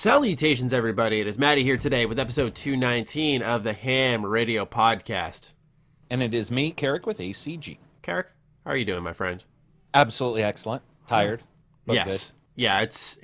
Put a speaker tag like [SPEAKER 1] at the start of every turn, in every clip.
[SPEAKER 1] Salutations, everybody. It is Matty here today with episode 219 of the H.A.M Radio Podcast.
[SPEAKER 2] And it is me, Karak with ACG.
[SPEAKER 1] Karak, how are you doing, my friend?
[SPEAKER 2] Absolutely excellent. Tired, but
[SPEAKER 1] yes.
[SPEAKER 2] good.
[SPEAKER 1] Yeah, it's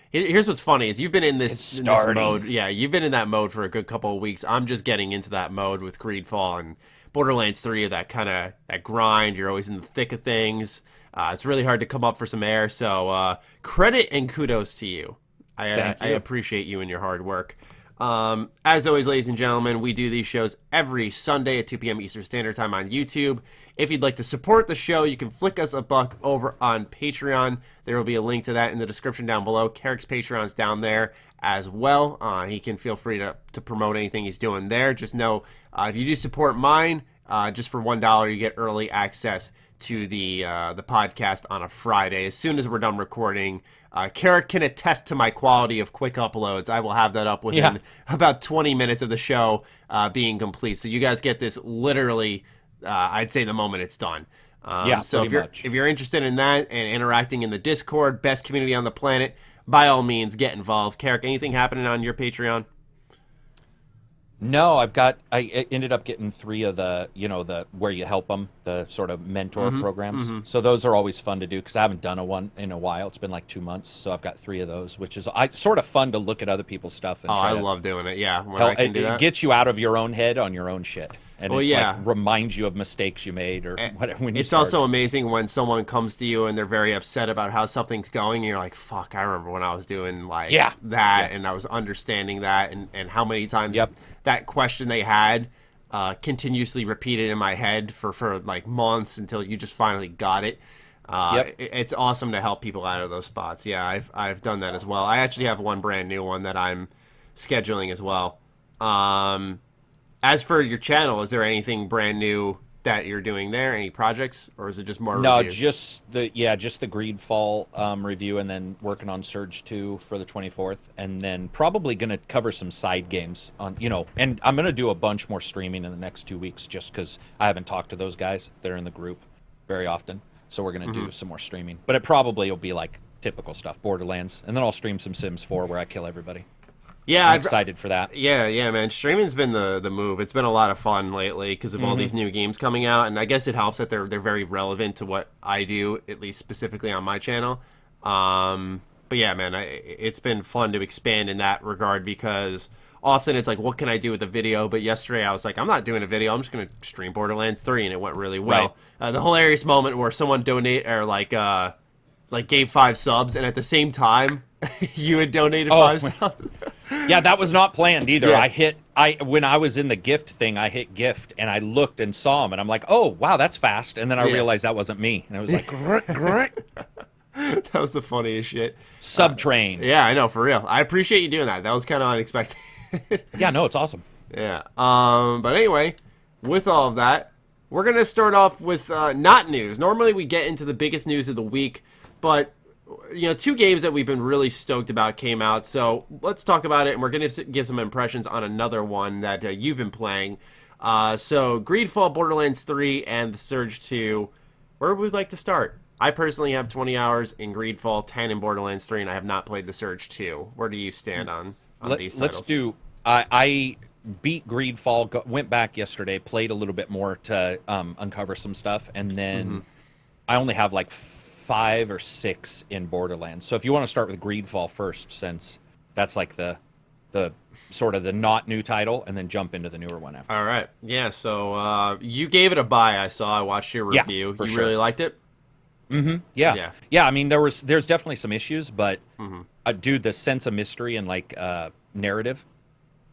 [SPEAKER 1] here's what's funny is you've been in this mode. Yeah, you've been in that mode for a good couple of weeks. I'm just getting into that mode with Greedfall and Borderlands 3 of that grind. You're always in the thick of things. It's really hard to come up for some air, so credit and kudos to you. I appreciate you and your hard work. As always, ladies and gentlemen, we do these shows every Sunday at 2 p.m. Eastern Standard Time on YouTube. If you'd like to support the show, you can flick us a buck over on Patreon. There will be a link to that in the description down below. Karak's Patreon's down there as well. He can feel free to promote anything he's doing there. Just know, if you do support mine, just for $1, you get early access to the podcast on a Friday. As soon as we're done recording, Karak can attest to my quality of quick uploads. I will have that up within about 20 minutes of the show being complete. So you guys get this literally, I'd say, the moment it's done. So if you're interested in that and interacting in the Discord, best community on the planet, by all means, get involved. Karak, anything happening on your Patreon?
[SPEAKER 2] No, I ended up getting 3 of the where you help them, the sort of mentor programs. So those are always fun to do because I haven't done one in a while. It's been like 2 months, so I've got 3 of those, which is sort of fun to look at other people's stuff. And
[SPEAKER 1] I love doing it. Yeah, when I can do that.
[SPEAKER 2] It gets you out of your own head on your own shit. And like reminds you of mistakes you made or whatever. When
[SPEAKER 1] it's also amazing when someone comes to you and they're very upset about how something's going, and you're like, fuck, I remember when I was doing that, and I was understanding that, and how many times that question they had continuously repeated in my head for like months until you just finally got it. It's awesome to help people out of those spots. Yeah, I've done that as well. I actually have one brand new one that I'm scheduling as well. As for your channel, is there anything brand new that you're doing there? Any projects, or is it just more reviews?
[SPEAKER 2] just the Greedfall review, and then working on Surge 2 for the 24th, and then probably going to cover some side games on, and I'm going to do a bunch more streaming in the next 2 weeks just because I haven't talked to those guys that are in the group very often. So we're going to do some more streaming, but it probably will be like typical stuff, Borderlands, and then I'll stream some Sims 4 where I kill everybody.
[SPEAKER 1] Yeah,
[SPEAKER 2] I'm excited for that.
[SPEAKER 1] Yeah, man. Streaming's been the move. It's been a lot of fun lately because of all these new games coming out, and I guess it helps that they're very relevant to what I do, at least specifically on my channel. But yeah, man, it's been fun to expand in that regard because often it's like, what can I do with a video? But yesterday I was like, I'm not doing a video. I'm just going to stream Borderlands 3, and it went really well. Right. The hilarious moment where someone donate or like gave 5 subs, and at the same time you had donated 5 subs.
[SPEAKER 2] Yeah, that was not planned either.
[SPEAKER 1] Yeah.
[SPEAKER 2] When I was in the gift thing, I hit gift, and I looked and saw him, and I'm like, oh, wow, that's fast. And then I realized that wasn't me. And I was like, grr.
[SPEAKER 1] That was the funniest shit.
[SPEAKER 2] Subtrain.
[SPEAKER 1] Yeah, I know, for real. I appreciate you doing that. That was kind of unexpected.
[SPEAKER 2] Yeah, no, it's awesome.
[SPEAKER 1] Yeah. But anyway, with all of that, we're going to start off with not news. Normally we get into the biggest news of the week, but 2 games that we've been really stoked about came out, so let's talk about it, and we're going to give some impressions on another one that you've been playing. So Greedfall, Borderlands 3, and the Surge 2. Where would we like to start? I personally have 20 hours in Greedfall, 10 in Borderlands 3, and I have not played the Surge 2. Where do you stand on these titles?
[SPEAKER 2] Let's do... I beat Greedfall, went back yesterday, played a little bit more to uncover some stuff, and then I only have like 5 or 6 in Borderlands. So if you want to start with Greedfall first, since that's like the sort of the not new title, and then jump into the newer one after.
[SPEAKER 1] All right. Yeah, so you gave it a buy, I watched your review. You really liked it?
[SPEAKER 2] Yeah, I mean, there's definitely some issues, but dude, the sense of mystery and like narrative,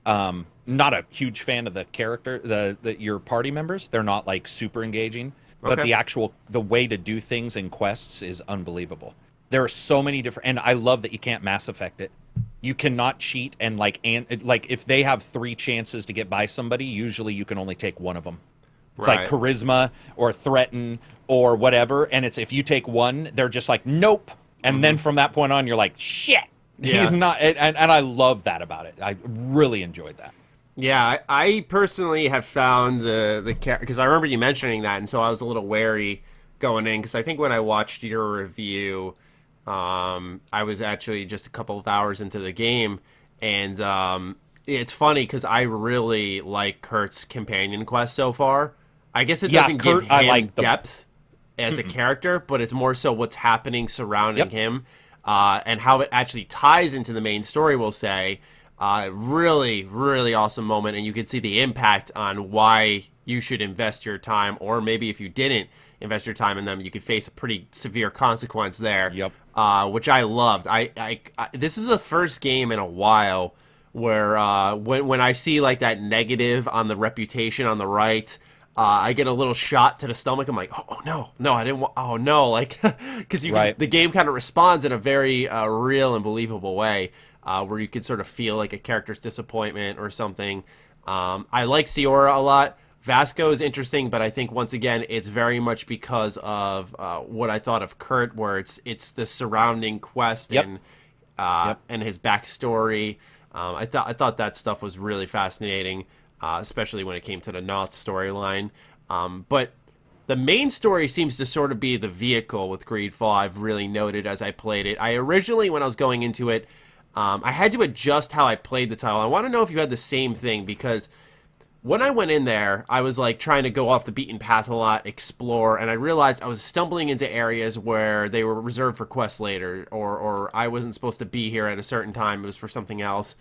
[SPEAKER 2] not a huge fan of the character, your party members. They're not like super engaging. But the way to do things in quests is unbelievable. There are so many different, and I love that you can't Mass Effect it. You cannot cheat, and like if they have 3 chances to get by somebody, usually you can only take one of them. It's like charisma or threaten or whatever, and it's if you take one, they're just like nope, and then from that point on, you're like shit. Yeah. He's not, and I love that about it. I really enjoyed that.
[SPEAKER 1] Yeah, I personally have found the because I remember you mentioning that, and so I was a little wary going in, because I think when I watched your review, I was actually just a couple of hours into the game, and it's funny because I really like Kurt's companion quest so far. I guess it doesn't give him depth as a character, but it's more so what's happening surrounding him, and how it actually ties into the main story, we'll say. Really, really awesome moment, and you can see the impact on why you should invest your time, or maybe if you didn't invest your time in them, you could face a pretty severe consequence there.
[SPEAKER 2] Yep.
[SPEAKER 1] Which I loved. I this is the first game in a while where when I see like that negative on the reputation on the right, I get a little shot to the stomach. I'm like, oh no, I didn't want. Oh no, like because the game kind of responds in a very real and believable way, where you can sort of feel like a character's disappointment or something. I like Siora a lot. Vasco is interesting, but I think once again it's very much because of what I thought of Kurt, where it's the surrounding quest and his backstory. I thought that stuff was really fascinating, especially when it came to the Knot storyline. But the main story seems to sort of be the vehicle with Greedfall. I've really noted as I played it. I originally, when I was going into it, I had to adjust how I played the title. I want to know if you had the same thing, because when I went in there, I was like trying to go off the beaten path a lot, explore, and I realized I was stumbling into areas where they were reserved for quests later, or I wasn't supposed to be here at a certain time. It was for something else.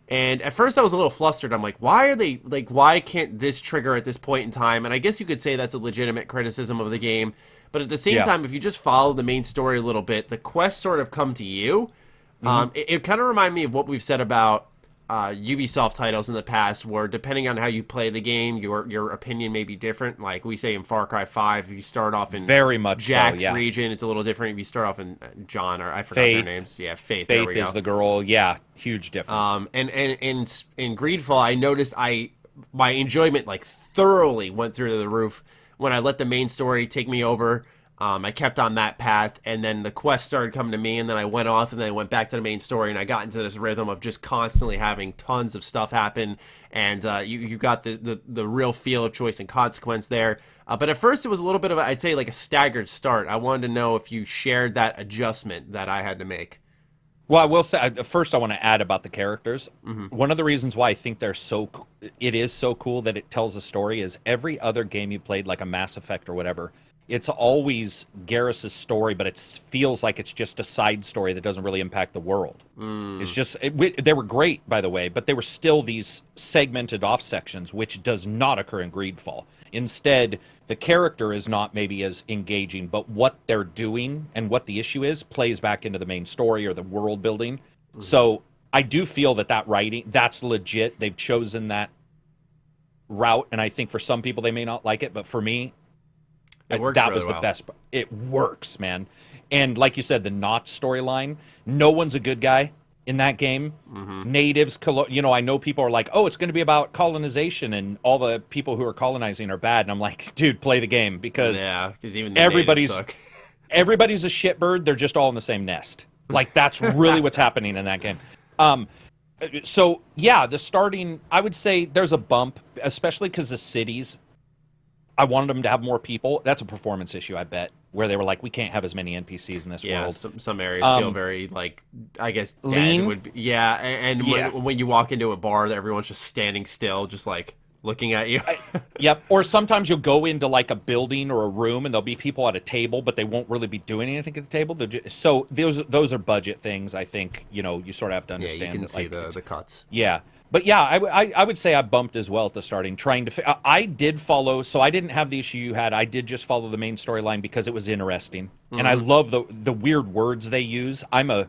[SPEAKER 1] And at first I was a little flustered. I'm like, why can't this trigger at this point in time? And I guess you could say that's a legitimate criticism of the game. But at the same time, if you just follow the main story a little bit, the quests sort of come to you. It kind of reminded me of what we've said about Ubisoft titles in the past, where depending on how you play the game, your opinion may be different. Like we say in Far Cry 5, if you start off in
[SPEAKER 2] very much
[SPEAKER 1] Jack's region, it's a little different. If you start off in John, or I forgot their names. Yeah, Faith.
[SPEAKER 2] Faith is the girl. Yeah, huge difference.
[SPEAKER 1] And in Greedfall, I noticed my enjoyment like thoroughly went through the roof when I let the main story take me over. I kept on that path, and then the quest started coming to me, and then I went off, and then I went back to the main story, and I got into this rhythm of just constantly having tons of stuff happen, and you got the real feel of choice and consequence there. But at first, it was a little bit of, I'd say, like a staggered start. I wanted to know if you shared that adjustment that I had to make.
[SPEAKER 2] Well, I will say, first I want to add about the characters. One of the reasons why I think it is so cool that it tells a story is every other game you played, like a Mass Effect or whatever, it's always Garrus's story, but it feels like it's just a side story that doesn't really impact the world. It's just, they were great, by the way, but they were still these segmented off sections, which does not occur in Greedfall. Instead, the character is not maybe as engaging, but what they're doing and what the issue is plays back into the main story or the world building. So I do feel that writing, that's legit. They've chosen that route, and I think for some people they may not like it, but for me, that was the best. It works, man. And like you said, the Knot storyline, no one's a good guy in that game. Natives, I know people are like, oh, it's going to be about colonization and all the people who are colonizing are bad. And I'm like, dude, play the game, because
[SPEAKER 1] even the natives suck.
[SPEAKER 2] Everybody's a shitbird. They're just all in the same nest. Like, that's really what's happening in that game. So, yeah, the starting, I would say there's a bump, especially because the cities, I wanted them to have more people. That's a performance issue, I bet, where they were like, we can't have as many NPCs in this world.
[SPEAKER 1] Yeah, some areas feel very, like, I guess, lean would be, and when you walk into a bar, everyone's just standing still, just, like, looking at you.
[SPEAKER 2] Yep, or sometimes you'll go into, like, a building or a room, and there'll be people at a table, but they won't really be doing anything at the table. So those are budget things, I think, you sort of have to understand.
[SPEAKER 1] Yeah, you can see the cuts.
[SPEAKER 2] Yeah. But yeah, I would say I bumped as well at the starting, I did follow, so I didn't have the issue you had. I did just follow the main storyline because it was interesting. And I love the weird words they use. I'm a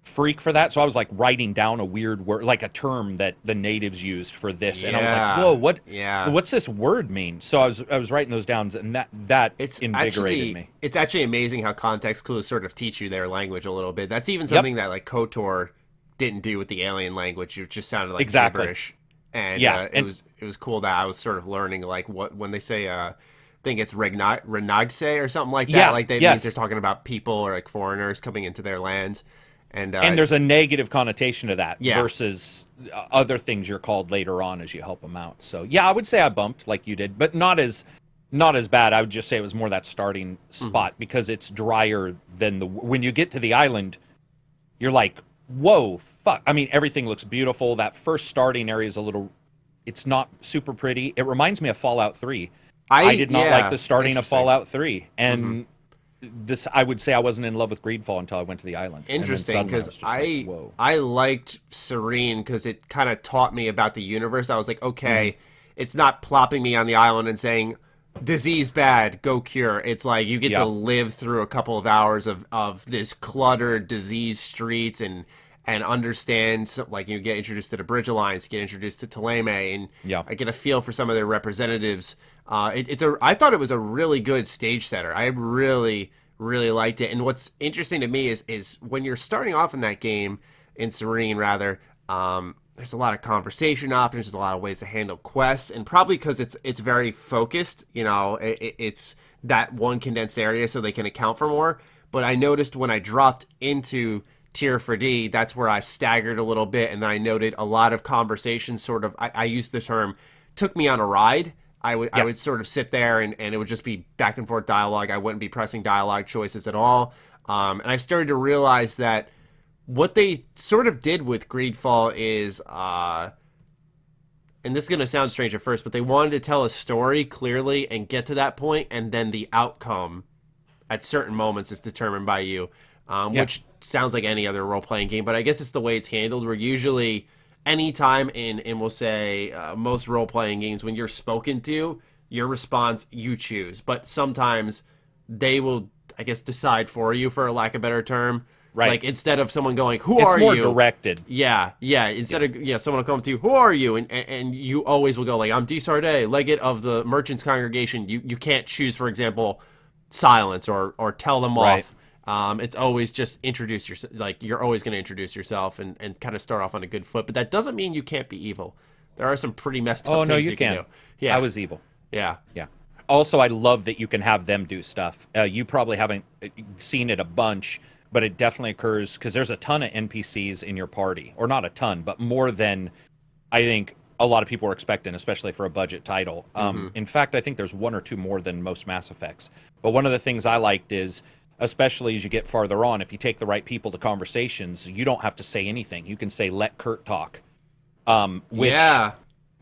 [SPEAKER 2] freak for that, so I was like writing down a weird word, like a term that the natives used for this. And I was like, whoa, what's this word mean? So I was writing those down, and that invigorated me.
[SPEAKER 1] It's actually amazing how context clues sort of teach you their language a little bit. That's even something that, like, KOTOR didn't do with the alien language. It just sounded like gibberish, and it was cool that I was sort of learning, like, what when they say I think it's Renagse or something like that, like means they're talking about people or like foreigners coming into their lands, and
[SPEAKER 2] there's a negative connotation to that versus other things you're called later on as you help them out. So yeah, I would say I bumped like you did, but not as Not as bad. I would just say it was more that starting spot because it's drier than when you get to the island, you're like, whoa, fuck. I mean, everything looks beautiful. That first starting area is it's not super pretty. It reminds me of Fallout 3. I did not like the starting of Fallout 3. And I would say I wasn't in love with Greedfall until I went to the island.
[SPEAKER 1] Interesting, because I liked Serene because it kind of taught me about the universe. I was like, okay, it's not plopping me on the island and saying, disease bad, go cure. It's like you get to live through a couple of hours of this cluttered disease streets and understand, like, you get introduced to the Bridge Alliance, you get introduced to Thélème, and I get a feel for some of their representatives. I thought it was a really good stage setter. I really, really liked it. And what's interesting to me is when you're starting off in that game, in Serene rather, there's a lot of conversation options, there's a lot of ways to handle quests, and probably because it's very focused, it's that one condensed area so they can account for more. But I noticed when I dropped into Tier 4D, that's where I staggered a little bit, and then I noted a lot of conversations sort of, I used the term, took me on a ride. I would sort of sit there and it would just be back and forth dialogue. I wouldn't be pressing dialogue choices at all. And I started to realize that what they sort of did with Greedfall is, and this is going to sound strange at first, but they wanted to tell a story clearly and get to that point, and then the outcome at certain moments is determined by you, which sounds like any other role-playing game, but I guess it's the way it's handled, where usually anytime in we'll say most role-playing games, when you're spoken to, your response, you choose. But sometimes they will, I guess, decide for you, for a lack of a better term. Right. Like, instead of someone going, who are you? It's more directed. Yeah. Instead of, someone will come to you, who are you? And you always will go, like, I'm D. Sardet, legate of the Merchants Congregation. You can't choose, for example, silence or tell them off. It's always just introduce yourself. Like, you're always going to introduce yourself and kind of start off on a good foot. But that doesn't mean you can't be evil. There are some pretty messed up things you can do. Yeah.
[SPEAKER 2] I was evil.
[SPEAKER 1] Yeah.
[SPEAKER 2] Also, I love that you can have them do stuff. You probably haven't seen it a bunch, but it definitely occurs because there's a ton of NPCs in your party. Or not a ton, but more than I think a lot of people were expecting, especially for a budget title. In fact, I think there's one or two more than most Mass Effects. But one of the things I liked is, especially as you get farther on, if you take the right people to conversations, you don't have to say anything. You can say, let Kurt talk. Which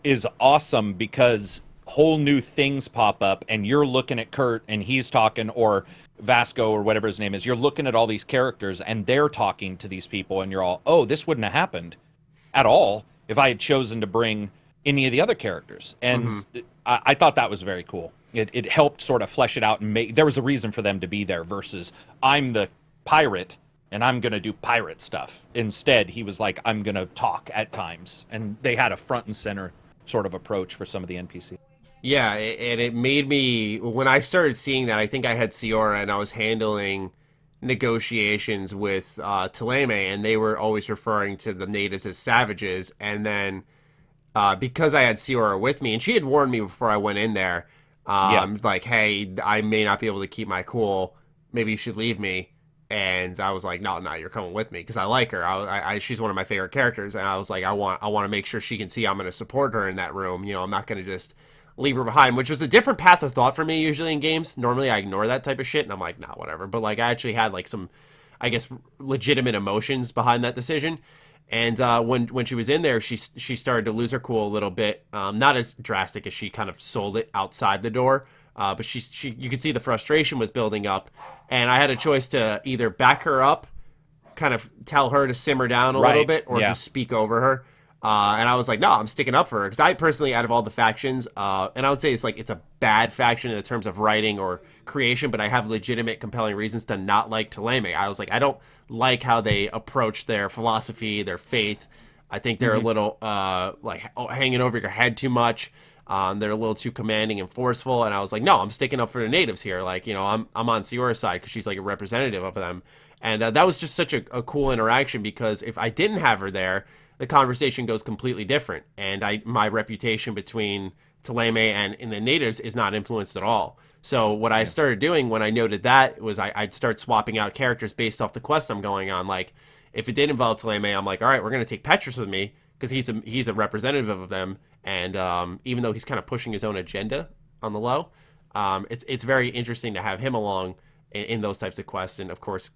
[SPEAKER 2] is awesome because whole new things pop up and you're looking at Kurt and he's talking, or Vasco or whatever his name is. You're looking at all these characters and they're talking to these people and you're all, oh, this wouldn't have happened at all if I had chosen to bring any of the other characters. And I thought that was very cool. It helped sort of flesh it out and there was a reason for them to be there versus I'm the pirate and I'm going to do pirate stuff. Instead, he was like, I'm going to talk at times. And they had a front and center sort of approach for some of the NPCs.
[SPEAKER 1] Yeah, and it made me, when I started seeing that, I think I had Siora and I was handling negotiations with Thélème, and they were always referring to the natives as savages. And then because I had Siora with me, and she had warned me before I went in there, like, hey, I may not be able to keep my cool. Maybe you should leave me. And I was like, no, you're coming with me because I like her. She's one of my favorite characters, and I was like, I want to make sure she can see I'm going to support her in that room. I'm not going to just leave her behind, which was a different path of thought for me usually in games. Normally I ignore that type of shit, and I'm like, nah, whatever. But like, I actually had like some, I guess, legitimate emotions behind that decision. And when she was in there, she started to lose her cool a little bit. Not as drastic as she kind of sold it outside the door. But you could see the frustration was building up, and I had a choice to either back her up, kind of tell her to simmer down a little bit, or just speak over her. And I was like, no, I'm sticking up for her, because I personally, out of all the factions, and I would say it's a bad faction in the terms of writing or creation, but I have legitimate, compelling reasons to not like Thélème. I was like, I don't like how they approach their philosophy, their faith. I think they're a little hanging over your head too much. They're a little too commanding and forceful, and I was like, no, I'm sticking up for the natives here. Like, I'm on Siora's side because she's like a representative of them. And that was just such a cool interaction, because if I didn't have her there, the conversation goes completely different. And my reputation between Thélème and the natives is not influenced at all. So what I started doing when I noted that was I'd start swapping out characters based off the quest I'm going on. Like, if it did involve Thélème, I'm like, all right, we're going to take Petrus with me, because he's a representative of them. And even though he's kind of pushing his own agenda on the low, It's very interesting to have him along in those types of quests, and of course,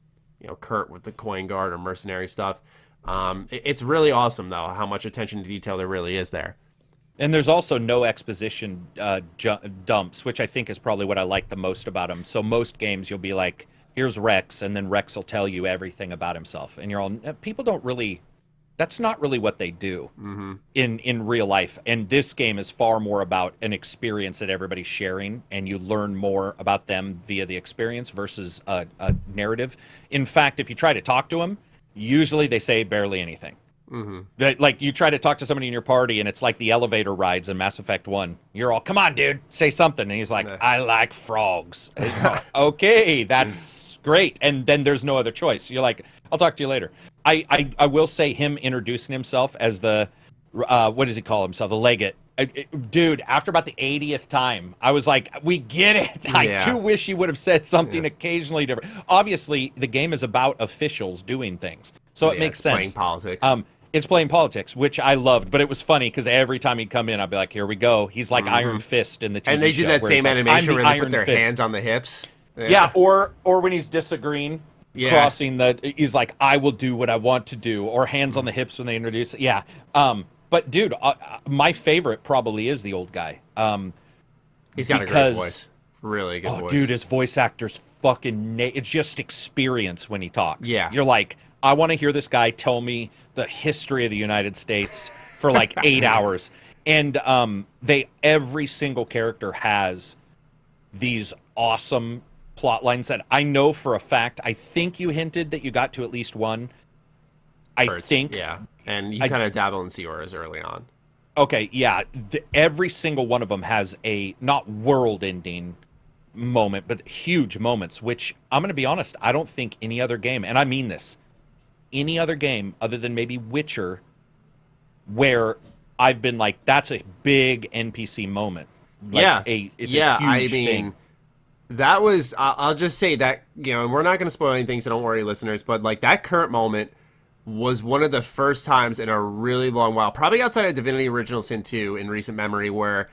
[SPEAKER 1] Kurt with the coin guard or mercenary stuff. It's really awesome though how much attention to detail there really is there.
[SPEAKER 2] And there's also no exposition dumps, which I think is probably what I like the most about him. So most games you'll be like, here's Rex, and then Rex will tell you everything about himself, and you're all, people don't really, that's not really what they do in real life. And this game is far more about an experience that everybody's sharing, and you learn more about them via the experience versus a narrative. In fact, if you try to talk to them, usually they say barely anything. Like, you try to talk to somebody in your party, and it's like the elevator rides in Mass Effect 1. You're all, come on, dude, say something. And he's like, I like frogs. Okay, that's great. And then there's no other choice. You're like, I'll talk to you later. I will say him introducing himself as the, what does he call himself? The legate. Dude, after about the 80th time, I was like, we get it. Yeah. I do wish he would have said something occasionally different. Obviously, the game is about officials doing things. So it makes sense.
[SPEAKER 1] Playing politics.
[SPEAKER 2] It's playing politics, which I loved, but it was funny because every time he'd come in, I'd be like, here we go. He's like Iron Fist in the TV show.
[SPEAKER 1] And they do that same animation where they put their hands on the hips.
[SPEAKER 2] Yeah, or when he's disagreeing, crossing he's like, I will do what I want to do, or hands on the hips when they introduce it. Yeah. But dude, my favorite probably is the old guy.
[SPEAKER 1] He's got a great voice. Really good voice.
[SPEAKER 2] Dude, his voice actor's fucking it's just experience when he talks.
[SPEAKER 1] Yeah.
[SPEAKER 2] You're like, I want to hear this guy tell me the history of the United States for like 8 hours. And every single character has these awesome plot lines that I know for a fact. I think you hinted that you got to at least one. I think.
[SPEAKER 1] Yeah. And you kind of dabble in Siora's early on.
[SPEAKER 2] Okay, yeah. Every single one of them has a, not world-ending moment, but huge moments, which, I'm going to be honest, I don't think any other game, and I mean this, any other game other than maybe Witcher, where I've been like, that's a big NPC moment. Like it's a huge thing.
[SPEAKER 1] That was, I'll just say that, and we're not going to spoil anything, so don't worry, listeners, but like that current moment was one of the first times in a really long while, probably outside of Divinity Original Sin 2 in recent memory, where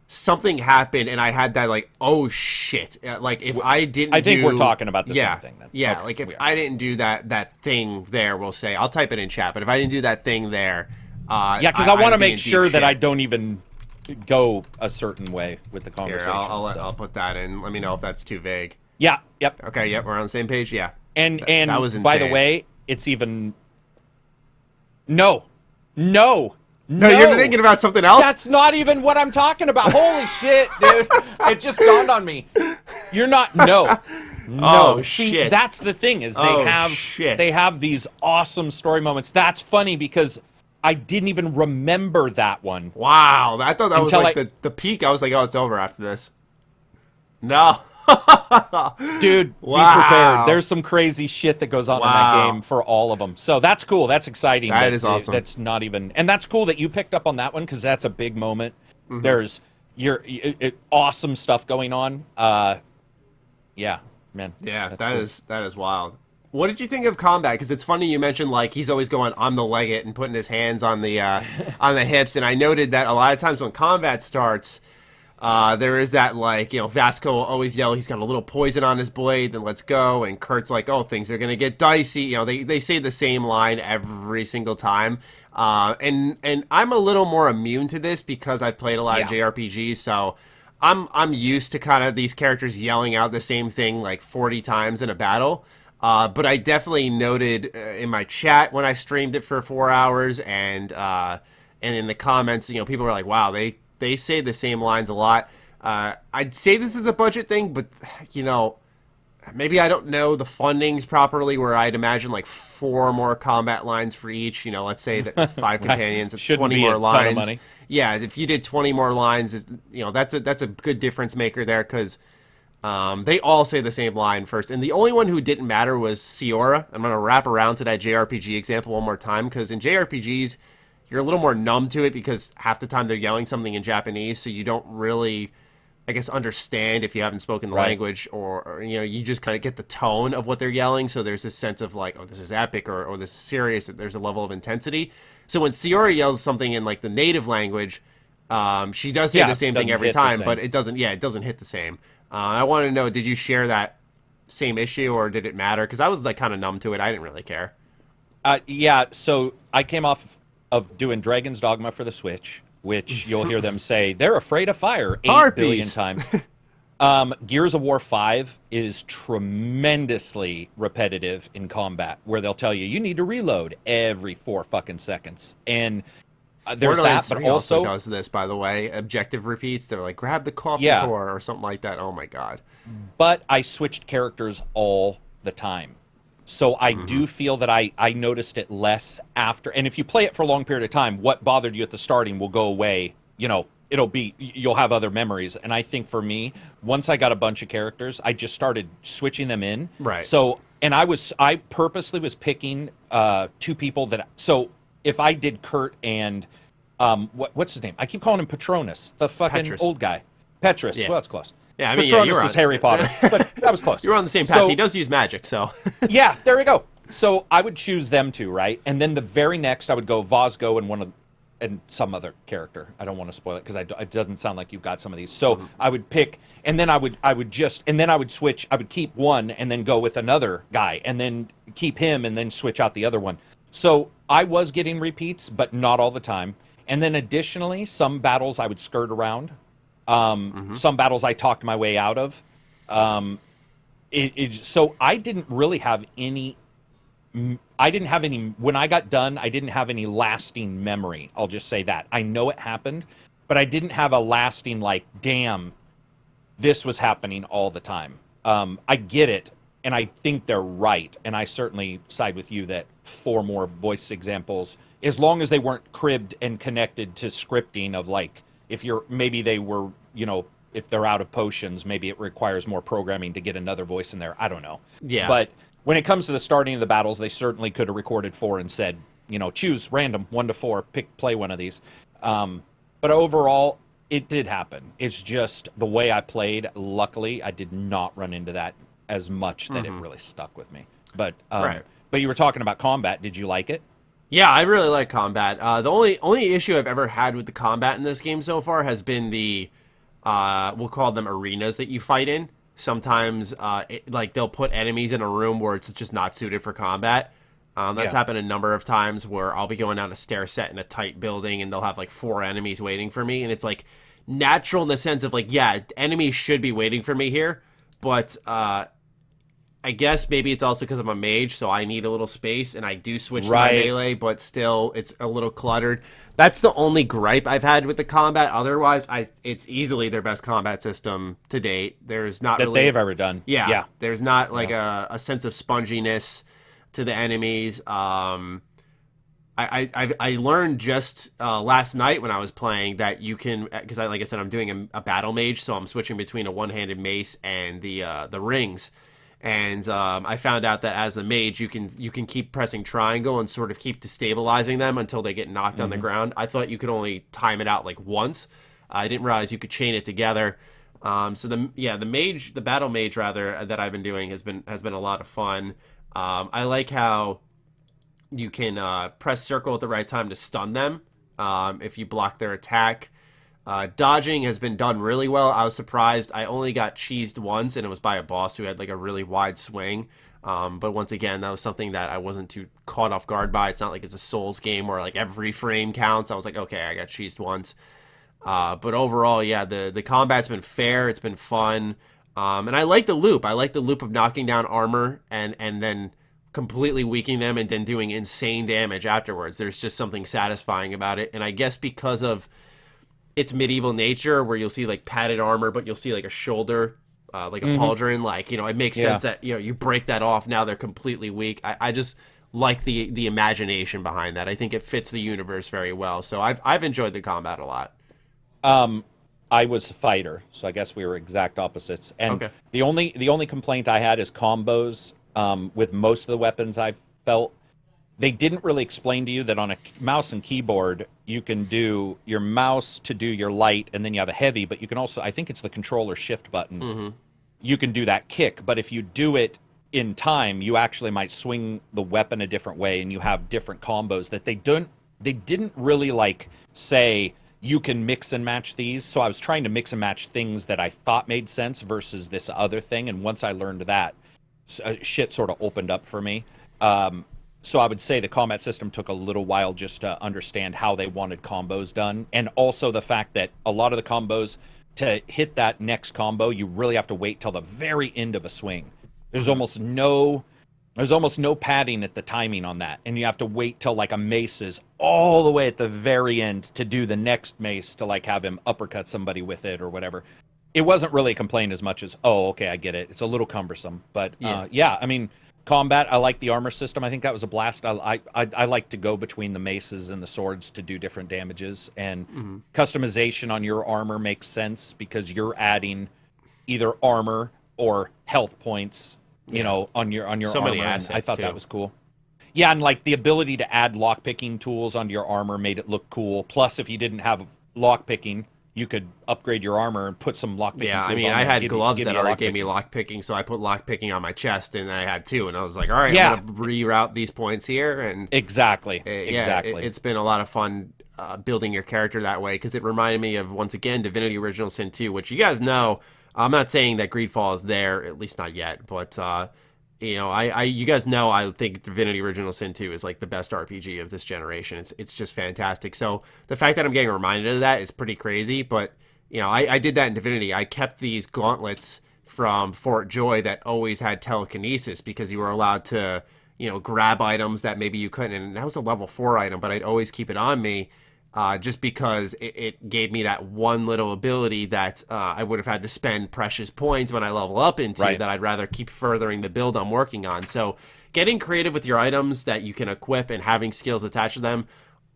[SPEAKER 1] something happened and I had that like, oh shit, like if I didn't
[SPEAKER 2] I think we're talking about the same thing then.
[SPEAKER 1] Yeah,
[SPEAKER 2] okay,
[SPEAKER 1] like if I didn't do that thing there, we'll say, I'll type it in chat, but if I didn't do that thing there,
[SPEAKER 2] because I want to make sure that I don't even go a certain way with the conversation.
[SPEAKER 1] Here, I'll put that in. Let me know if that's too vague.
[SPEAKER 2] Yeah, yep.
[SPEAKER 1] Okay, yep, we're on the same page, yeah.
[SPEAKER 2] And
[SPEAKER 1] that was insane.
[SPEAKER 2] By the way, it's even... No,
[SPEAKER 1] you're thinking about something else?
[SPEAKER 2] That's not even what I'm talking about. Holy shit, dude. It just dawned on me. You're not, no.
[SPEAKER 1] Oh,
[SPEAKER 2] See,
[SPEAKER 1] shit.
[SPEAKER 2] That's the thing, is they have these awesome story moments. That's funny because I didn't even remember that one.
[SPEAKER 1] Wow, I thought that was like the peak. I was like, oh, it's over after this. No.
[SPEAKER 2] Dude, be prepared. There's some crazy shit that goes on in that game for all of them. So that's cool. That's exciting.
[SPEAKER 1] That is awesome.
[SPEAKER 2] That's not even... And that's cool that you picked up on that one because that's a big moment. There's awesome stuff going on. Yeah, man.
[SPEAKER 1] Yeah, that is wild. What did you think of combat? Because it's funny you mentioned like he's always going, I'm the legate, and putting his hands on the hips. And I noted that a lot of times when combat starts, there is that like, Vasco will always yell, he's got a little poison on his blade, then let's go. And Kurt's like, oh, things are gonna get dicey. They say the same line every single time. And I'm a little more immune to this because I've played a lot of JRPGs, so I'm used to kind of these characters yelling out the same thing like 40 times in a battle. But I definitely noted in my chat when I streamed it for 4 hours, and in the comments, people were like, wow, they say the same lines a lot. I'd say this is a budget thing, but, maybe I don't know the fundings properly, where I'd imagine like 4 more combat lines for each. Let's say that 5 companions, it's 20 more lines.
[SPEAKER 2] Ton of money.
[SPEAKER 1] Yeah, if you did 20 more lines, that's a good difference maker there, because they all say the same line first. And the only one who didn't matter was Siora. I'm going to wrap around to that JRPG example one more time, because in JRPGs, you're a little more numb to it because half the time they're yelling something in Japanese, so you don't really, I guess, understand if you haven't spoken the language, or you just kind of get the tone of what they're yelling. So there's this sense of like, oh, this is epic, or this is serious. There's a level of intensity. So when Siora yells something in like the native language, She does say the same thing every time, but it doesn't hit the same. I want to know, did you share that same issue, or did it matter? Because I was like kind of numb to it. I didn't really care.
[SPEAKER 2] Yeah, so I came off of doing Dragon's Dogma for the Switch, which you'll hear them say they're afraid of fire 8 billion times. Gears of War 5 is tremendously repetitive in combat, where they'll tell you need to reload every 4 fucking seconds. And there's
[SPEAKER 1] Borderlands
[SPEAKER 2] that, but
[SPEAKER 1] 3
[SPEAKER 2] also
[SPEAKER 1] does this, by the way. Objective repeats. They're like, grab the coffee core or something like that. Oh my god.
[SPEAKER 2] But I switched characters all the time. So I do feel that I noticed it less after. And if you play it for a long period of time, what bothered you at the starting will go away. You know, you'll have other memories. And I think for me, once I got a bunch of characters, I just started switching them in.
[SPEAKER 1] Right.
[SPEAKER 2] So, and I purposely was picking 2 people that, so if I did Kurt and, what's his name? I keep calling him Patronus, the fucking old guy. Petrus. Yeah. Well, it's close.
[SPEAKER 1] Yeah, I mean,
[SPEAKER 2] Patronus is Harry Potter, but that was close.
[SPEAKER 1] You're on the same path. He does use magic, so.
[SPEAKER 2] Yeah, there we go. So I would choose them 2, right? And then the very next, I would go Vosgo and some other character. I don't want to spoil it because it doesn't sound like you've got some of these. So I would pick, and then I would switch. I would keep one and then go with another guy, and then keep him and then switch out the other one. So I was getting repeats, but not all the time. And then additionally, some battles I would skirt around. Some battles I talked my way out of. So I didn't really have any. When I got done, I didn't have any lasting memory. I'll just say that. I know it happened, but I didn't have a lasting, like, damn, this was happening all the time. I get it, and I think they're right, and I certainly side with you that 4 more voice examples, as long as they weren't cribbed and connected to scripting of, like, if they're out of potions, maybe it requires more programming to get another voice in there. I don't know.
[SPEAKER 1] Yeah.
[SPEAKER 2] But when it comes to the starting of the battles, they certainly could have recorded 4 and said, choose random 1 to 4, play one of these. But overall, it did happen. It's just the way I played. Luckily, I did not run into that as much that it really stuck with me. But but you were talking about combat. Did you like it?
[SPEAKER 1] Yeah, I really like combat. The only issue I've ever had with the combat in this game so far has been the, we'll call them arenas that you fight in. Sometimes, they'll put enemies in a room where it's just not suited for combat. That's happened a number of times where I'll be going down a stair set in a tight building and they'll have like 4 enemies waiting for me. And it's like natural in the sense of like, yeah, enemies should be waiting for me here. But I guess maybe it's also because I'm a mage, so I need a little space, and I do switch to my melee, but still, it's a little cluttered. That's the only gripe I've had with the combat. Otherwise, it's easily their best combat system to date. There's not
[SPEAKER 2] that they've ever done.
[SPEAKER 1] Yeah. There's not like a sense of sponginess to the enemies. I learned just last night when I was playing that you can, because like I said, I'm doing a battle mage, so I'm switching between a one-handed mace and the rings. And I found out that as the mage, you can keep pressing triangle and sort of keep destabilizing them until they get knocked on the ground. I thought you could only time it out like once. I didn't realize you could chain it together. So the battle mage rather that I've been doing has been a lot of fun. I like how you can press circle at the right time to stun them if you block their attack. Dodging has been done really well. I was surprised. I only got cheesed once, and it was by a boss who had like a really wide swing. But once again, that was something that I wasn't too caught off guard by. It's not like it's a Souls game where like every frame counts. I was like, okay, I got cheesed once. But overall, yeah, the combat's been fair. It's been fun. And I like the loop. I like the loop of knocking down armor and then completely weakening them and then doing insane damage afterwards. There's just something satisfying about it. And I guess because of its medieval nature, where you'll see like padded armor, but you'll see like a shoulder, like a pauldron, like, it makes sense that, you break that off. Now they're completely weak. I just like the imagination behind that. I think it fits the universe very well. So I've enjoyed the combat a lot.
[SPEAKER 2] I was a fighter, so I guess we were exact opposites. And the only complaint I had is combos with most of the weapons I've felt. They didn't really explain to you that on a mouse and keyboard, you can do your mouse to do your light, and then you have a heavy, but you can also, I think it's the controller shift button. You can do that kick, but if you do it in time, you actually might swing the weapon a different way, and you have different combos that they didn't really like say, you can mix and match these. So I was trying to mix and match things that I thought made sense versus this other thing. And once I learned that, shit sort of opened up for me. So I would say the combat system took a little while just to understand how they wanted combos done. And also the fact that a lot of the combos, to hit that next combo, you really have to wait till the very end of a swing. There's almost no padding at the timing on that. And you have to wait till like a mace is all the way at the very end to do the next mace to like have him uppercut somebody with it or whatever. It wasn't really a complaint as much as, oh, okay, I get it. It's a little cumbersome. But yeah, I mean, combat, I like the armor system. I think that was a blast. I like to go between the maces and the swords to do different damages. And customization on your armor makes sense because you're adding either armor or health points, you know, on your
[SPEAKER 1] so
[SPEAKER 2] armor.
[SPEAKER 1] Many assets,
[SPEAKER 2] I thought that was cool. Yeah, and like the ability to add lockpicking tools onto your armor made it look cool. Plus, if you didn't have lockpicking, you could upgrade your armor and put some lockpicking tools on.
[SPEAKER 1] Yeah, I mean, I had gloves that already gave me lockpicking, so I put lockpicking on my chest, and I had 2, and I was like, all right, I'm going to reroute these points here. And
[SPEAKER 2] exactly.
[SPEAKER 1] It's been a lot of fun building your character that way, because it reminded me of, once again, Divinity Original Sin 2, which you guys know. I'm not saying that Greedfall is there, at least not yet, but you know, you guys know I think Divinity Original Sin 2 is like the best RPG of this generation. It's just fantastic. So the fact that I'm getting reminded of that is pretty crazy, but you know, I did that in Divinity. I kept these gauntlets from Fort Joy that always had telekinesis, because you were allowed to, you know, grab items that maybe you couldn't, and that was a level 4 item, but I'd always keep it on me. Just because it gave me that one little ability that I would have had to spend precious points when I level up into, that I'd rather keep furthering the build I'm working on. So getting creative with your items that you can equip and having skills attached to them,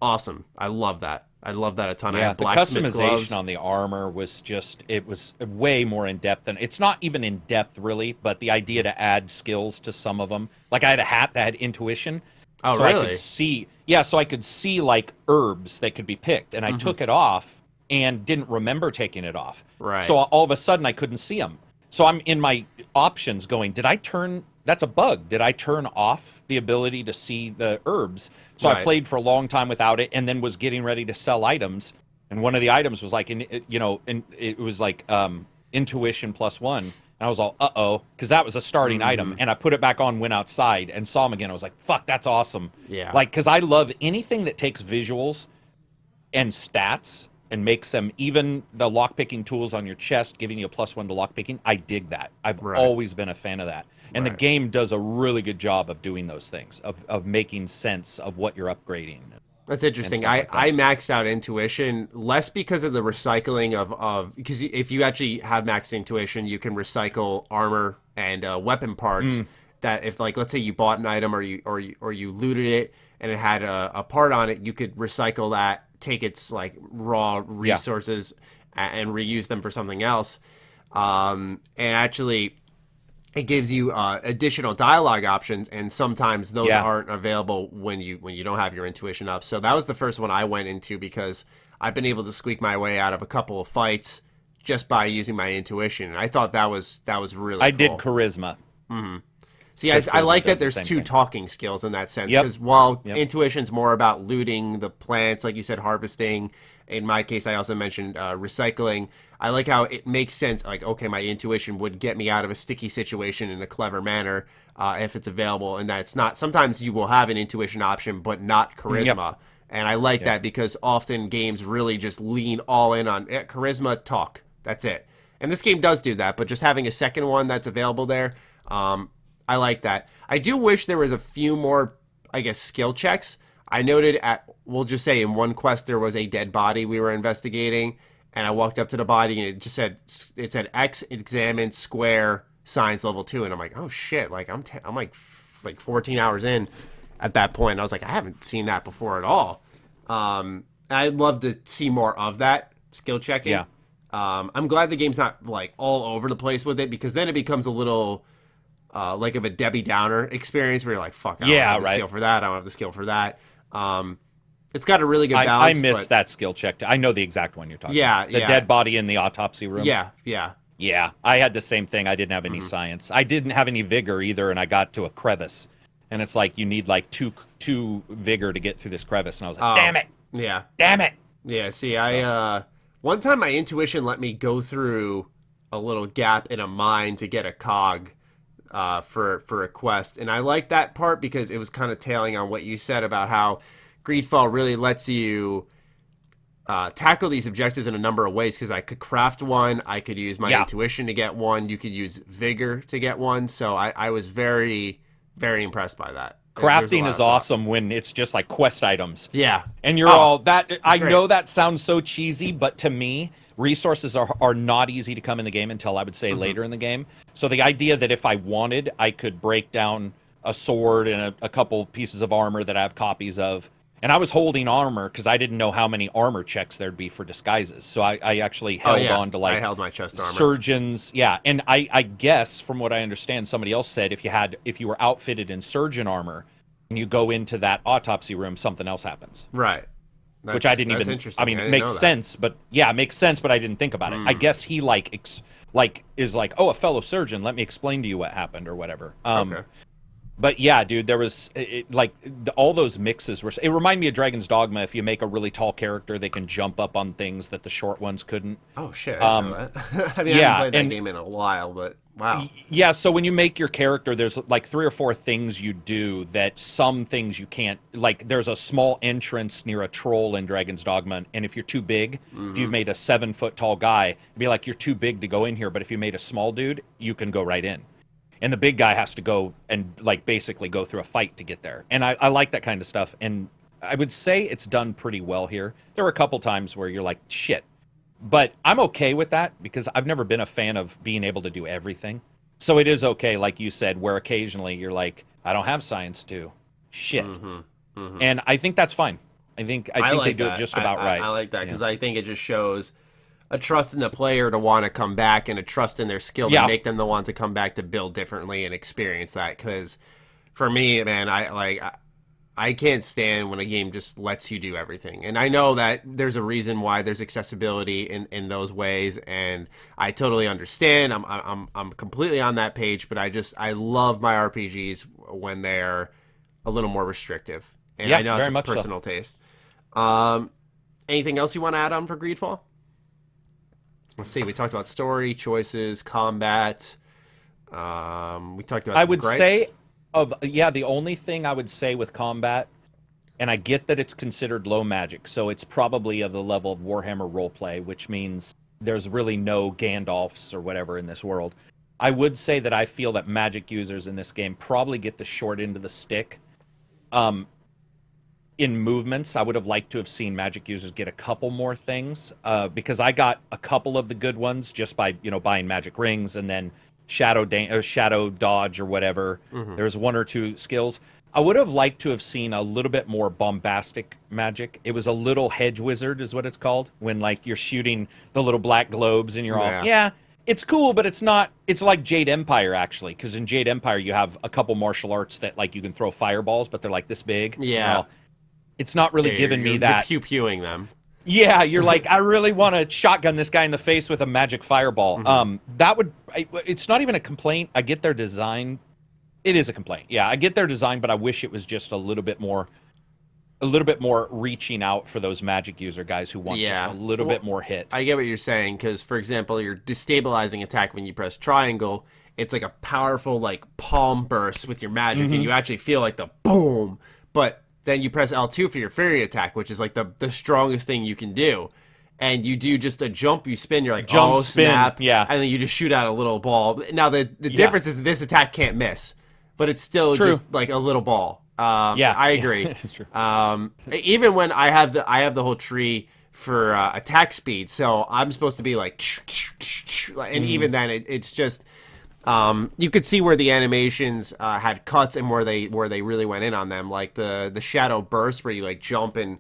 [SPEAKER 1] awesome. I love that. I love that a ton.
[SPEAKER 2] Yeah,
[SPEAKER 1] I have
[SPEAKER 2] the
[SPEAKER 1] blacksmith's
[SPEAKER 2] customization
[SPEAKER 1] gloves
[SPEAKER 2] on the armor was just, it was way more in depth than, it's not even in depth really, but the idea to add skills to some of them. Like I had a hat that had intuition.
[SPEAKER 1] Oh,
[SPEAKER 2] so
[SPEAKER 1] really?
[SPEAKER 2] I could see, so I could see like herbs that could be picked, and I took it off and didn't remember taking it off.
[SPEAKER 1] Right.
[SPEAKER 2] So all of a sudden I couldn't see them. So I'm in my options going, that's a bug. Did I turn off the ability to see the herbs? So I played for a long time without it, and then was getting ready to sell items. And one of the items was like, it was like intuition +1. And I was all, uh-oh, because that was a starting item. And I put it back on, went outside, and saw him again. I was like, fuck, that's awesome.
[SPEAKER 1] Yeah.
[SPEAKER 2] Like, because I love anything that takes visuals and stats and makes them, even the lockpicking tools on your chest, giving you a +1 to lockpicking. I dig that. I've always been a fan of that. And the game does a really good job of doing those things, of making sense of what you're upgrading.
[SPEAKER 1] That's interesting. I maxed out intuition less because of the recycling of because if you actually have maxed intuition, you can recycle armor and weapon parts. That if, like, let's say you bought an item or you looted it and it had a part on it, you could recycle that, take its like raw resources and reuse them for something else. And actually, it gives you additional dialogue options, and sometimes those aren't available when you don't have your intuition up. So that was the first one I went into, because I've been able to squeak my way out of a couple of fights just by using my intuition. And I thought that was really cool.
[SPEAKER 2] I did charisma.
[SPEAKER 1] See, I like that there's two talking skills in that sense, because while intuition's more about looting the plants, like you said, harvesting. In my case, I also mentioned recycling. I like how it makes sense. Like, okay, my intuition would get me out of a sticky situation in a clever manner if it's available, and that's not. Sometimes you will have an intuition option, but not charisma. And I like that, because often games really just lean all in on charisma, talk. That's it. And this game does do that, but just having a second one that's available there, I like that. I do wish there was a few more, I guess, skill checks. I noted we'll just say in one quest there was a dead body we were investigating, and I walked up to the body and it said X examined square science level 2, and I'm like, oh shit, like I'm like 14 hours in at that point. And I was like, I haven't seen that before at all. I'd love to see more of that skill checking.
[SPEAKER 2] Yeah.
[SPEAKER 1] I'm glad the game's not like all over the place with it, because then it becomes a little like of a Debbie Downer experience where you're like, fuck, I don't have the skill for that. I don't have the skill for that. It's got a really good balance.
[SPEAKER 2] I missed that skill check. I know the exact one you're talking about. The
[SPEAKER 1] Yeah.
[SPEAKER 2] dead body in the autopsy room.
[SPEAKER 1] Yeah.
[SPEAKER 2] Yeah, I had the same thing. I didn't have any science. I didn't have any vigor either, and I got to a crevice. And it's like you need like two vigor to get through this crevice. And I was like, damn it.
[SPEAKER 1] Yeah.
[SPEAKER 2] Damn it.
[SPEAKER 1] Yeah, see, I one time my intuition let me go through a little gap in a mine to get a cog for a quest, and I like that part because it was kind of tailing on what you said about how Greedfall really lets you tackle these objectives in a number of ways, because I could craft one, I could use my intuition to get one, you could use vigor to get one, so I was very, very impressed by that.
[SPEAKER 2] Crafting is awesome when it's just like quest items.
[SPEAKER 1] Yeah.
[SPEAKER 2] And you're all that. I know that sounds so cheesy, but to me, resources are not easy to come in the game until I would say later in the game. So the idea that if I wanted, I could break down a sword and a couple pieces of armor that I have copies of. And I was holding armor because I didn't know how many armor checks there'd be for disguises. So I actually held on to like
[SPEAKER 1] I held my chest armor.
[SPEAKER 2] Surgeons. Yeah. And I guess from what I understand, somebody else said if you were outfitted in surgeon armor and you go into that autopsy room, something else happens.
[SPEAKER 1] Right.
[SPEAKER 2] Which I didn't even. I mean, it makes sense, but it makes sense, but I didn't think about it. I guess he is like, oh, a fellow surgeon. Let me explain to you what happened or whatever.
[SPEAKER 1] Okay.
[SPEAKER 2] But yeah, dude, there was all those mixes were. It reminded me of Dragon's Dogma. If you make a really tall character, they can jump up on things that the short ones couldn't.
[SPEAKER 1] Oh shit! I didn't know that. I mean, I haven't played that game in a while, but wow.
[SPEAKER 2] Yeah, so when you make your character, there's like 3 or 4 things you do that some things you can't. Like, there's a small entrance near a troll in Dragon's Dogma, and if you're too big, if you made a 7-foot tall guy, it'd be like you're too big to go in here. But if you made a small dude, you can go right in. And the big guy has to go and like basically go through a fight to get there. And I like that kind of stuff. And I would say it's done pretty well here. There were a couple times where you're like, shit. But I'm okay with that because I've never been a fan of being able to do everything. So it is okay, like you said, where occasionally you're like, I don't have science to. Shit. And I think that's fine. I think they do it just about right.
[SPEAKER 1] I like that because I think it just shows a trust in the player to want to come back and a trust in their skill to make them the one to come back to build differently and experience that. Because for me, man, I can't stand when a game just lets you do everything. And I know that there's a reason why there's accessibility in those ways, and I totally understand. I'm completely on that page, but I love my RPGs when they're a little more restrictive. And I know it's a personal taste. Anything else you want to add on for Greedfall? Let's see. We talked about story, choices, combat. We talked about.
[SPEAKER 2] I would say the only thing I would say with combat, and I get that it's considered low magic, so it's probably of the level of Warhammer roleplay, which means there's really no Gandalfs or whatever in this world. I would say that I feel that magic users in this game probably get the short end of the stick. In movements, I would have liked to have seen magic users get a couple more things because I got a couple of the good ones just by buying magic rings and then shadow dodge or whatever. There's 1 or 2 skills. I would have liked to have seen a little bit more bombastic magic. It was a little hedge wizard is what it's called, when like you're shooting the little black globes and you're all it's cool, but it's not. It's like Jade Empire actually, because in Jade Empire you have a couple martial arts that like you can throw fireballs, but they're like this big. It's not really giving me that.
[SPEAKER 1] You're pew-pewing them.
[SPEAKER 2] Yeah, you're like, I really want to shotgun this guy in the face with a magic fireball. It's not even a complaint. I get their design. It is a complaint. Yeah, I get their design, but I wish it was just a little bit more reaching out for those magic user guys who want just a little bit more hit.
[SPEAKER 1] I get what you're saying, because, for example, your destabilizing attack when you press triangle, it's like a powerful like palm burst with your magic, and you actually feel like the boom, but then you press L2 for your fairy attack, which is like the strongest thing you can do. And you do just a jump, you spin, you're like, oh, snap.
[SPEAKER 2] Yeah.
[SPEAKER 1] And then you just shoot out a little ball. Now, the difference is this attack can't miss, but it's still just like a little ball. I agree.
[SPEAKER 2] It's true.
[SPEAKER 1] Even when I have the whole tree for attack speed, so I'm supposed to be like, and even then, it's just... you could see where the animations had cuts and where they really went in on them, like the shadow burst where you like jump and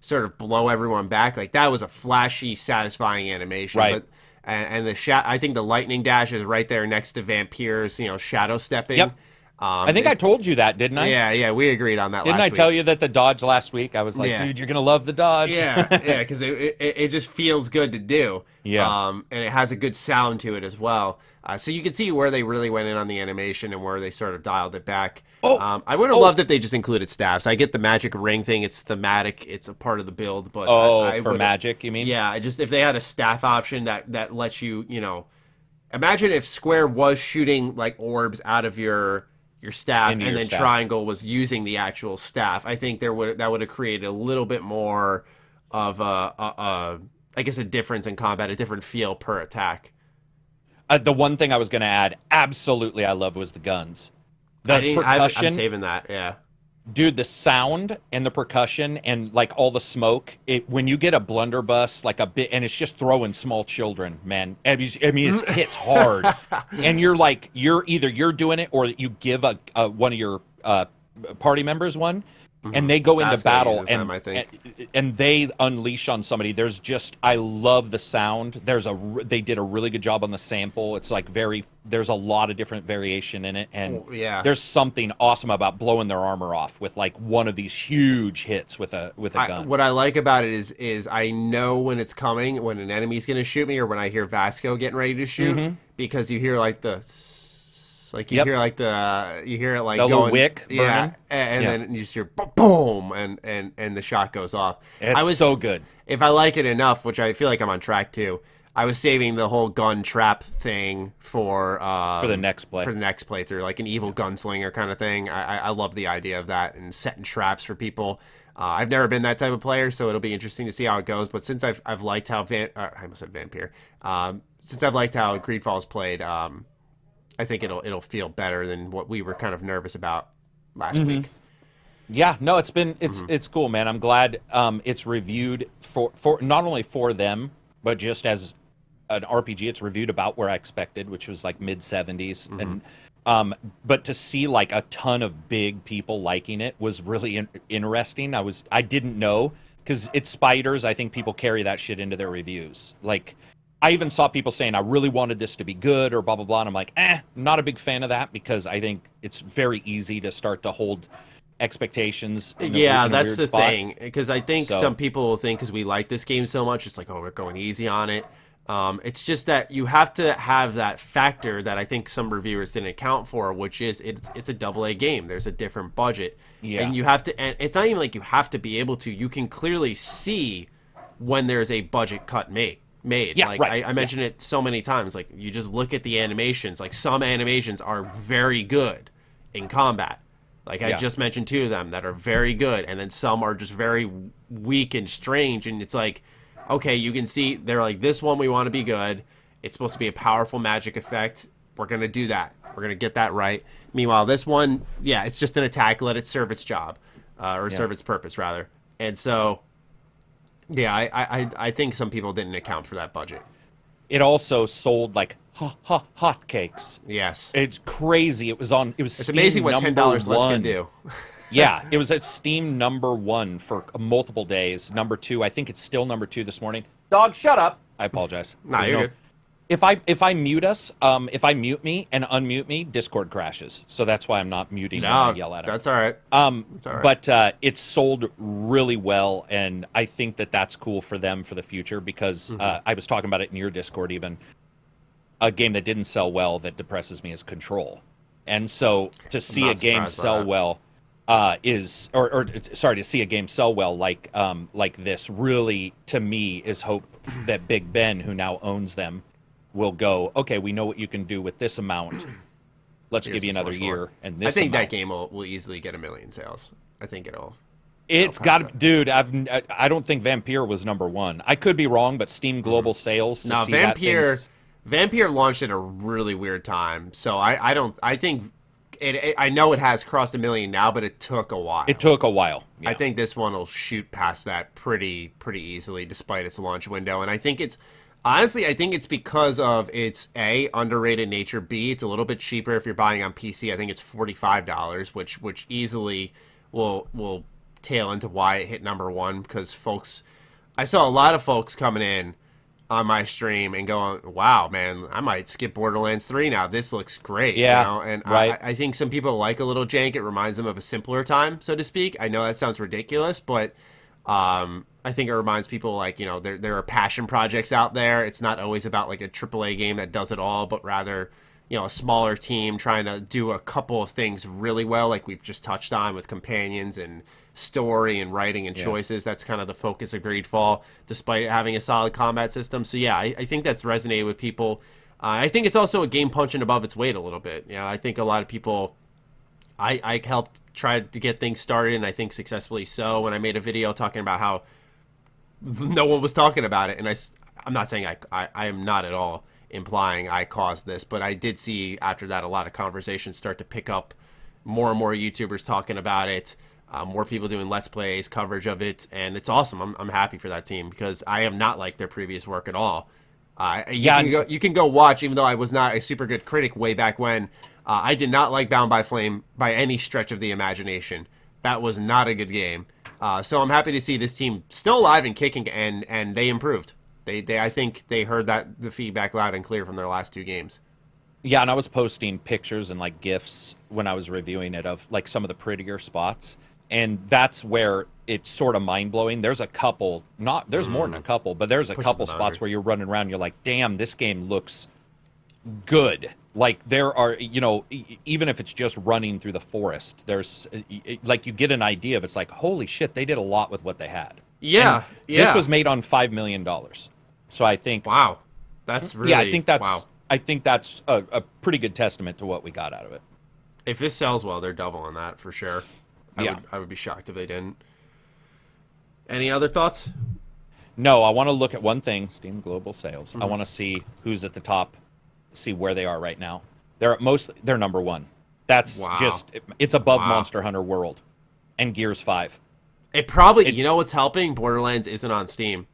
[SPEAKER 1] sort of blow everyone back. Like that was a flashy, satisfying animation.
[SPEAKER 2] Right.
[SPEAKER 1] But and I think the lightning dash is right there next to Vampire's shadow stepping.
[SPEAKER 2] Yep. I think I told you that, didn't I?
[SPEAKER 1] Yeah, we agreed on that.
[SPEAKER 2] Didn't I tell you that the dodge last week? I was like, dude, you're gonna love the dodge.
[SPEAKER 1] Yeah, because it just feels good to do.
[SPEAKER 2] Yeah,
[SPEAKER 1] and it has a good sound to it as well. So you can see where they really went in on the animation and where they sort of dialed it back. I would have loved if they just included staffs. I get the magic ring thing; it's thematic, it's a part of the build. But
[SPEAKER 2] for magic, you mean?
[SPEAKER 1] Yeah, just if they had a staff option that lets you, imagine if Square was shooting like orbs out of your staff, and then Triangle was using the actual staff. I think that would have created a little bit more of I guess a difference in combat, a different feel per attack.
[SPEAKER 2] The one thing I was going to add, absolutely, I loved was the guns. The percussion.
[SPEAKER 1] I'm saving that. Yeah,
[SPEAKER 2] dude, the sound and the percussion and like all the smoke. When you get a blunderbuss, like a bit, and it's just throwing small children, man. I mean, it hits hard, and you're either doing it or you give one of your party members one. And they go into battle, and they unleash on somebody. I love the sound. They did a really good job on the sample. It's like there's a lot of different variation in it, and there's something awesome about blowing their armor off with like one of these huge hits with a gun.
[SPEAKER 1] What I like about it is I know when it's coming, when an enemy's going to shoot me, or when I hear Vasco getting ready to shoot, because you hear like the. Like you hear it like
[SPEAKER 2] the
[SPEAKER 1] going,
[SPEAKER 2] wick burning.
[SPEAKER 1] and then you just hear boom, and the shot goes off.
[SPEAKER 2] It's so good.
[SPEAKER 1] If I like it enough, which I feel like I'm on track to, I was saving the whole gun trap thing for
[SPEAKER 2] the next
[SPEAKER 1] playthrough, like an evil gunslinger kind of thing. I love the idea of that and setting traps for people. I've never been that type of player, so it'll be interesting to see how it goes. But since I've liked how I almost said Vampire. Since I've liked how Greedfall is played. I think it'll feel better than what we were kind of nervous about last week.
[SPEAKER 2] Yeah, no, it's cool, man. I'm glad it's reviewed for not only for them, but just as an RPG, it's reviewed about where I expected, which was like mid 70s, and but to see like a ton of big people liking it was really interesting. I didn't know, because it's spiders. I think people carry that shit into their reviews, like. I even saw people saying, I really wanted this to be good or blah, blah, blah. And I'm like, not a big fan of that, because I think it's very easy to start to hold expectations.
[SPEAKER 1] That's the thing. Because I think some people will think, because we like this game so much, it's like, we're going easy on it. It's just that you have to have that factor that I think some reviewers didn't account for, which is it's a AA game. There's a different budget. Yeah. And you have to, and it's not even like you have to be able to. You can clearly see when there's a budget cut made.
[SPEAKER 2] Yeah,
[SPEAKER 1] like I mentioned it so many times. Like, you just look at the animations. Like, some animations are very good in combat. Like, I just mentioned two of them that are very good, and then some are just very weak and strange. And it's like, okay, you can see they're like, this one we want to be good. It's supposed to be a powerful magic effect. We're gonna do that. We're gonna get that right. Meanwhile, this one, it's just an attack. Let it serve its job, or serve its purpose rather. And so. Yeah, I think some people didn't account for that budget.
[SPEAKER 2] It also sold like hotcakes.
[SPEAKER 1] Yes,
[SPEAKER 2] it's crazy. It was
[SPEAKER 1] It's amazing what $10 less can do.
[SPEAKER 2] Yeah, it was at Steam #1 for multiple days. #2, I think it's still #2 this morning. Dog, shut up! I apologize.
[SPEAKER 1] Nah, you're good.
[SPEAKER 2] If I mute us, if I mute me and unmute me, Discord crashes. So that's why I'm not muting when I yell at him.
[SPEAKER 1] That's all right.
[SPEAKER 2] That's all right. But it sold really well, and I think that's cool for them for the future, because I was talking about it in your Discord even. A game that didn't sell well that depresses me is Control. And so to see a game sell well to see a game sell well like this really, to me, is hope that Big Ben, who now owns them, will go, okay, we know what you can do with this amount. Let's give you another year. And this
[SPEAKER 1] I think
[SPEAKER 2] amount.
[SPEAKER 1] that game will easily get 1 million sales. I think it'll.
[SPEAKER 2] It's got, dude. I don't think Vampire was #1. I could be wrong, but Steam global sales.
[SPEAKER 1] No, Vampire launched at a really weird time. So I think I know it has crossed 1 million now, but it took a while.
[SPEAKER 2] Yeah.
[SPEAKER 1] I think this one will shoot past that pretty easily, despite its launch window. And I think it's. Honestly, I think it's because of its A, underrated nature, B, it's a little bit cheaper if you're buying on PC. I think it's $45, which easily will tail into why it hit #1, because I saw a lot of folks coming in on my stream and going, wow, man, I might skip Borderlands 3 now. This looks great.
[SPEAKER 2] Yeah,
[SPEAKER 1] you know? And
[SPEAKER 2] right.
[SPEAKER 1] I think some people like a little jank. It reminds them of a simpler time, so to speak. I know that sounds ridiculous, but I think it reminds people, like, you know, there are passion projects out there. It's not always about like a AAA game that does it all, but rather, you know, a smaller team trying to do a couple of things really well, like we've just touched on with companions and story and writing and choices. That's kind of the focus of Greedfall, despite it having a solid combat system. So yeah, I think that's resonated with people. I think it's also a game punching above its weight a little bit. You know, I think a lot of people, I helped try to get things started, and I think successfully so, when I made a video talking about how no one was talking about it. And I'm not saying I am not at all implying I caused this, but I did see after that a lot of conversations start to pick up, more and more YouTubers talking about it, more people doing Let's Plays, coverage of it, and it's awesome. I'm happy for that team, because I am not like their previous work at all. You can go watch, even though I was not a super good critic way back when. I did not like Bound by Flame by any stretch of the imagination. That was not a good game. So I'm happy to see this team still alive and kicking, and they improved. I think they heard the feedback loud and clear from their last 2 games.
[SPEAKER 2] Yeah, and I was posting pictures and like GIFs when I was reviewing it of like some of the prettier spots, and that's where it's sort of mind blowing. There's a couple, there's more than a couple, but there's a couple spots where you're running around, and you're like, damn, this game looks good. Like, there are, you know, even if it's just running through the forest, there's like, you get an idea of, it's like, holy shit, they did a lot with what they had.
[SPEAKER 1] Yeah,
[SPEAKER 2] and this was made on $5 million. So I think,
[SPEAKER 1] wow, that's really,
[SPEAKER 2] yeah, I think that's,
[SPEAKER 1] wow.
[SPEAKER 2] I think that's a pretty good testament to what we got out of it.
[SPEAKER 1] If this sells well, they're doubling that for sure.
[SPEAKER 2] I
[SPEAKER 1] would be shocked if they didn't. Any other thoughts?
[SPEAKER 2] No, I want to look at one thing, Steam Global Sales. I want to see who's at the top, see where they are right now. They're number 1. That's just, it's above Monster Hunter World and Gears 5.
[SPEAKER 1] It probably, you know what's helping? Borderlands isn't on Steam.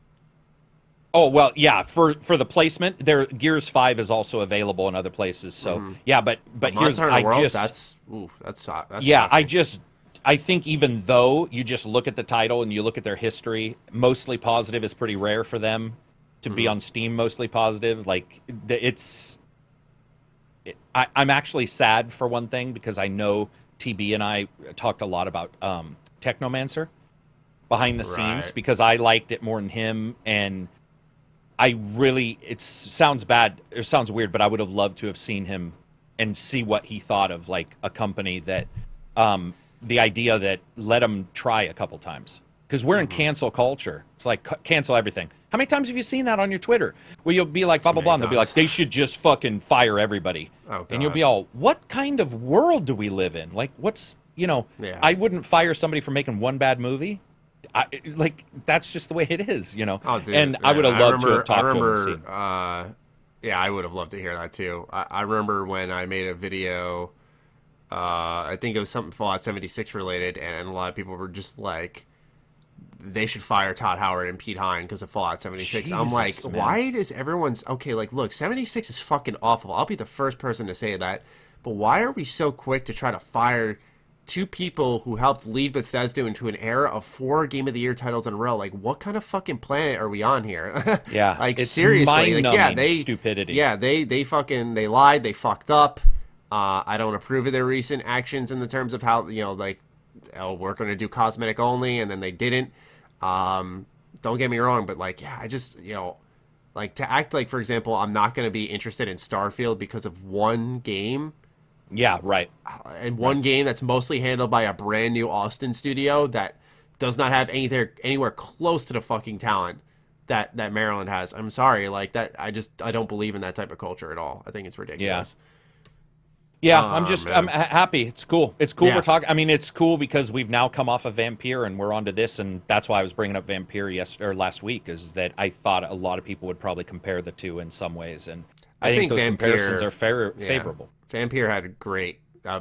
[SPEAKER 2] Oh, well, yeah, for the placement, Gears 5 is also available in other places. So, yeah, but here's,
[SPEAKER 1] Monster Hunter World, that's
[SPEAKER 2] yeah,
[SPEAKER 1] shocking.
[SPEAKER 2] I think even though you just look at the title and you look at their history, mostly positive is pretty rare for them to be on Steam mostly positive. Like, I'm actually sad for one thing, because I know TB and I talked a lot about Technomancer behind the scenes, because I liked it more than him, and I really, it sounds bad, it sounds weird, but I would have loved to have seen him and see what he thought of like a company that the idea that let him try a couple times, because we're in cancel culture. It's like cancel everything. How many times have you seen that on your Twitter, where you'll be like blah blah blah, and they'll be like, they should just fucking fire everybody, and you'll be all, what kind of world do we live in? Like, what's, you know, I wouldn't fire somebody for making one bad movie. Like, that's just the way it is, you know.
[SPEAKER 1] Oh, dude,
[SPEAKER 2] and I would have loved to have talked to him.
[SPEAKER 1] Yeah, I would have loved to hear that too. I remember when I made a video, I think it was something Fallout 76 related, and a lot of people were just like, they should fire Todd Howard and Pete Hine because of Fallout 76. Jesus, I'm like, man. Why does everyone's... Okay, like, look, 76 is fucking awful. I'll be the first person to say that. But why are we so quick to try to fire 2 people who helped lead Bethesda into an era of 4 Game of the Year titles in a row? Like, what kind of fucking planet are we on here?
[SPEAKER 2] Yeah,
[SPEAKER 1] like, seriously, like, yeah,
[SPEAKER 2] stupidity.
[SPEAKER 1] Yeah, they lied, they fucked up. I don't approve of their recent actions in the terms of how, you know, like, oh, we're going to do cosmetic only, and then they didn't. Don't get me wrong, but like, yeah, I just, you know, like, to act like, for example, I'm not going to be interested in Starfield because of one game.
[SPEAKER 2] Yeah, right.
[SPEAKER 1] And one game that's mostly handled by a brand new Austin studio that does not have anywhere close to the fucking talent that Maryland has. I'm sorry, like, that, I don't believe in that type of culture at all. I think it's ridiculous.
[SPEAKER 2] Yeah, I'm happy. It's cool. It's cool we're talking. I mean, it's cool because we've now come off of Vampire and we're onto this, and that's why I was bringing up Vampire last week, is that I thought a lot of people would probably compare the two in some ways, and I think those
[SPEAKER 1] Vampire,
[SPEAKER 2] comparisons are favorable.
[SPEAKER 1] Vampire had great,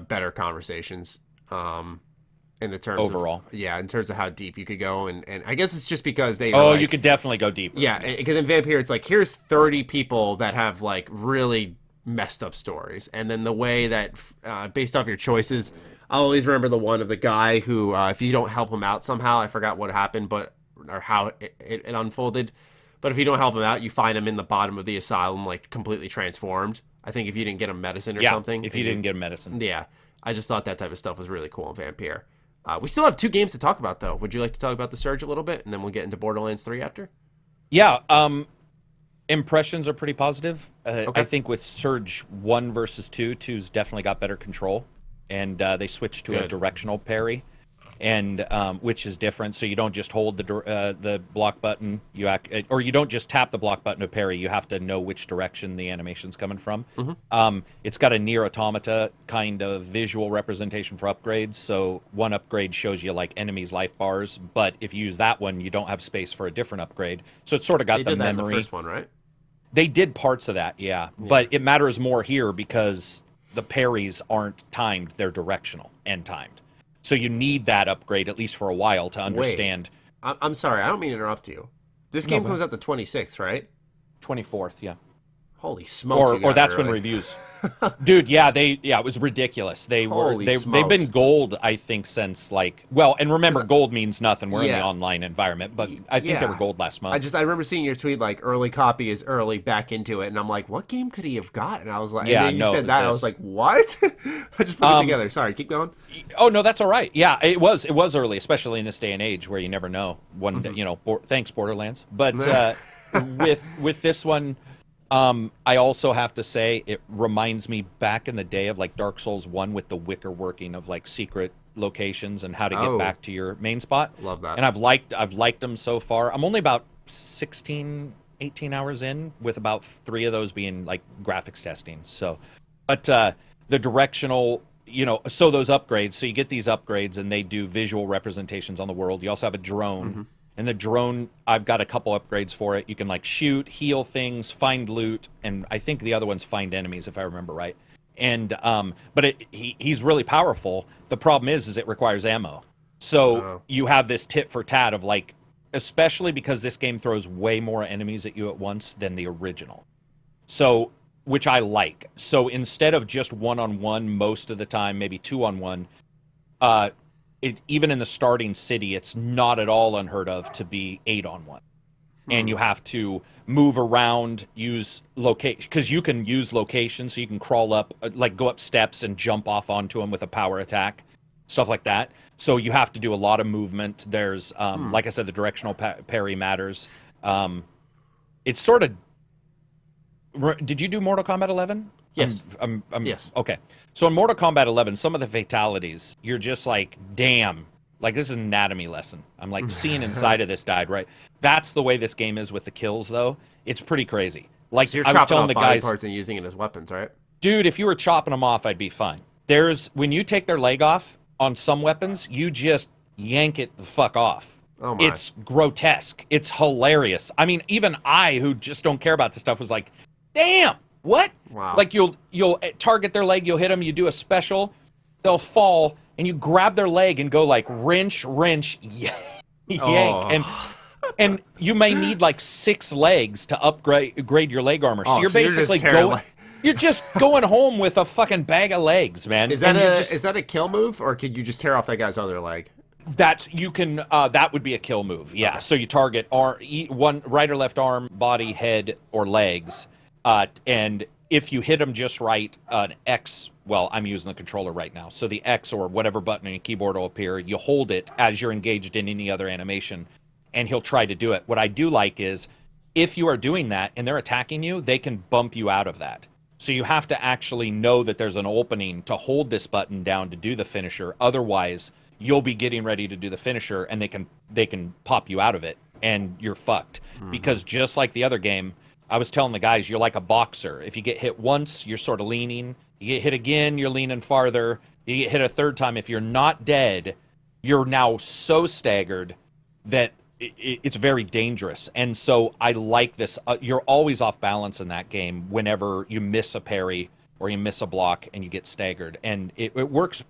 [SPEAKER 1] better conversations in the terms
[SPEAKER 2] overall.
[SPEAKER 1] In terms of how deep you could go, and I guess it's just because they
[SPEAKER 2] you could definitely go deeper.
[SPEAKER 1] Yeah, because in Vampire it's like, here's 30 people that have like really messed up stories, and then the way that based off your choices, I'll always remember the one of the guy who if you don't help him out somehow, I forgot what happened, or how it unfolded, But if you don't help him out, you find him in the bottom of the asylum, like completely transformed. I think if you didn't get him medicine or something.
[SPEAKER 2] If you didn't get him medicine.
[SPEAKER 1] Yeah. I just thought that type of stuff was really cool in Vampire. We still have 2 games to talk about, though. Would you like to talk about The Surge a little bit, and then we'll get into Borderlands 3 after?
[SPEAKER 2] Yeah. Impressions are pretty positive. Okay. I think with Surge 1 versus 2, 2's definitely got better control, and they switched to a directional parry, and which is different. So you don't just hold the block button, or you don't just tap the block button to parry. You have to know which direction the animation's coming from. It's got a Nier Automata kind of visual representation for upgrades. So one upgrade shows you like enemies' life bars, but if you use that one, you don't have space for a different upgrade. So it's sort of got the memory. They did that in the
[SPEAKER 1] first one, right?
[SPEAKER 2] They did parts of that, yeah. But it matters more here because the parries aren't timed; they're directional and timed. So you need that upgrade, at least for a while, to understand.
[SPEAKER 1] Wait, I'm sorry, I don't mean to interrupt you. This game comes out the 26th, right?
[SPEAKER 2] 24th, yeah.
[SPEAKER 1] Holy smokes!
[SPEAKER 2] Or that's when reviews. Dude, it was ridiculous. They've been gold, I think, since and remember, gold means nothing. We're in the online environment, but I think they were gold last month.
[SPEAKER 1] I remember seeing your tweet like early copy is early, back into it, and I'm like, what game could he have got? And I was like, and then you said that, I was like, what? I just put it together. Sorry, keep going.
[SPEAKER 2] Oh no, that's all right. Yeah, it was early, especially in this day and age where you never know. Thanks Borderlands, but with this one. I also have to say it reminds me back in the day of like Dark Souls 1 with the wicker working of like secret locations and how to get back to your main spot.
[SPEAKER 1] Love that.
[SPEAKER 2] And I've liked them so far. I'm only about 18 hours in, with about 3 of those being like graphics testing. So, but the directional, so those upgrades, so you get these upgrades and they do visual representations on the world. You also have a drone. And the drone, I've got a couple upgrades for it. You can like shoot, heal things, find loot, and I think the other one's find enemies, if I remember right. And but he's really powerful. The problem is it requires ammo. So you have this tit for tat of like, especially because this game throws way more enemies at you at once than the original. So, which I like. So instead of just 1-on-1 most of the time, maybe 2-on-1, even in the starting city, it's not at all unheard of to be 8-on-1. And you have to move around, use location, because you can use location, so you can crawl up, like go up steps and jump off onto them with a power attack, stuff like that. So you have to do a lot of movement. There's, like I said, the directional parry matters. It's sort of... Did you do Mortal Kombat 11?
[SPEAKER 1] Yes.
[SPEAKER 2] Yes. Okay. So in Mortal Kombat 11, some of the fatalities, you're just like, damn, like this is an anatomy lesson. I'm like seeing inside of this died, right? That's the way this game is with the kills, though. It's pretty crazy. Like,
[SPEAKER 1] so you're chopping off body parts and using it as weapons, right?
[SPEAKER 2] Dude, if you were chopping them off, I'd be fine. When you take their leg off on some weapons, you just yank it the fuck off.
[SPEAKER 1] Oh my.
[SPEAKER 2] It's grotesque. It's hilarious. I mean, even I, who just don't care about this stuff, was like, damn. What?
[SPEAKER 1] Wow.
[SPEAKER 2] Like you'll target their leg, you'll hit them, you do a special, they'll fall, and you grab their leg and go like wrench, yank, and you may need like 6 legs to upgrade your leg armor. So you're basically you're just going home with a fucking bag of legs, man.
[SPEAKER 1] Is that a kill move, or could you just tear off that guy's other leg?
[SPEAKER 2] That would be a kill move. Yeah. Okay. So you target one right or left arm, body, head, or legs. And if you hit them just right, an X, well, I'm using the controller right now, so the X or whatever button on your keyboard will appear. You hold it as you're engaged in any other animation, and he'll try to do it. What I do like is, if you are doing that and they're attacking you, they can bump you out of that. So you have to actually know that there's an opening to hold this button down to do the finisher. Otherwise, you'll be getting ready to do the finisher, and they can pop you out of it, and you're fucked. Because just like the other game, I was telling the guys, you're like a boxer. If you get hit once, you're sort of leaning. You get hit again, you're leaning farther. You get hit a third time. If you're not dead, you're now so staggered that it's very dangerous. And so I like this. You're always off balance in that game whenever you miss a parry or you miss a block and you get staggered. And it works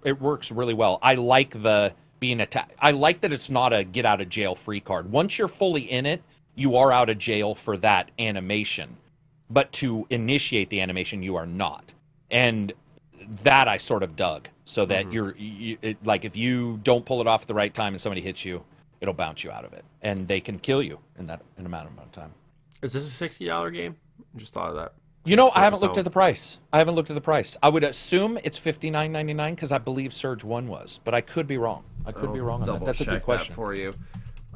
[SPEAKER 2] really well. I like the being attacked. I like that it's not a get out of jail free card. Once you're fully in it, you are out of jail for that animation, but to initiate the animation, you are not. And that I sort of dug, so that like if you don't pull it off at the right time and somebody hits you, it'll bounce you out of it, and they can kill you in that amount of time.
[SPEAKER 1] Is this a $60 game? I just thought of that.
[SPEAKER 2] I haven't looked at the price. I would assume it's $59.99 because I believe Surge 1 was, but I could be wrong. On that. That's a good question.
[SPEAKER 1] That for you.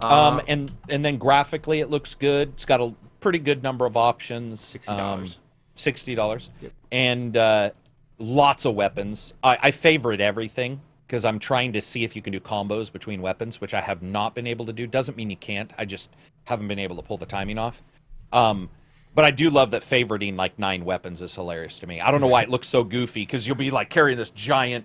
[SPEAKER 2] And then graphically it looks good. It's got a pretty good number of options.
[SPEAKER 1] $60.
[SPEAKER 2] $60.
[SPEAKER 1] Yep.
[SPEAKER 2] And lots of weapons. I favorite everything because I'm trying to see if you can do combos between weapons, which I have not been able to do. Doesn't mean you can't. I just haven't been able to pull the timing off. But I do love that favoriting like 9 weapons is hilarious to me. I don't know why it looks so goofy because you'll be like carrying this giant,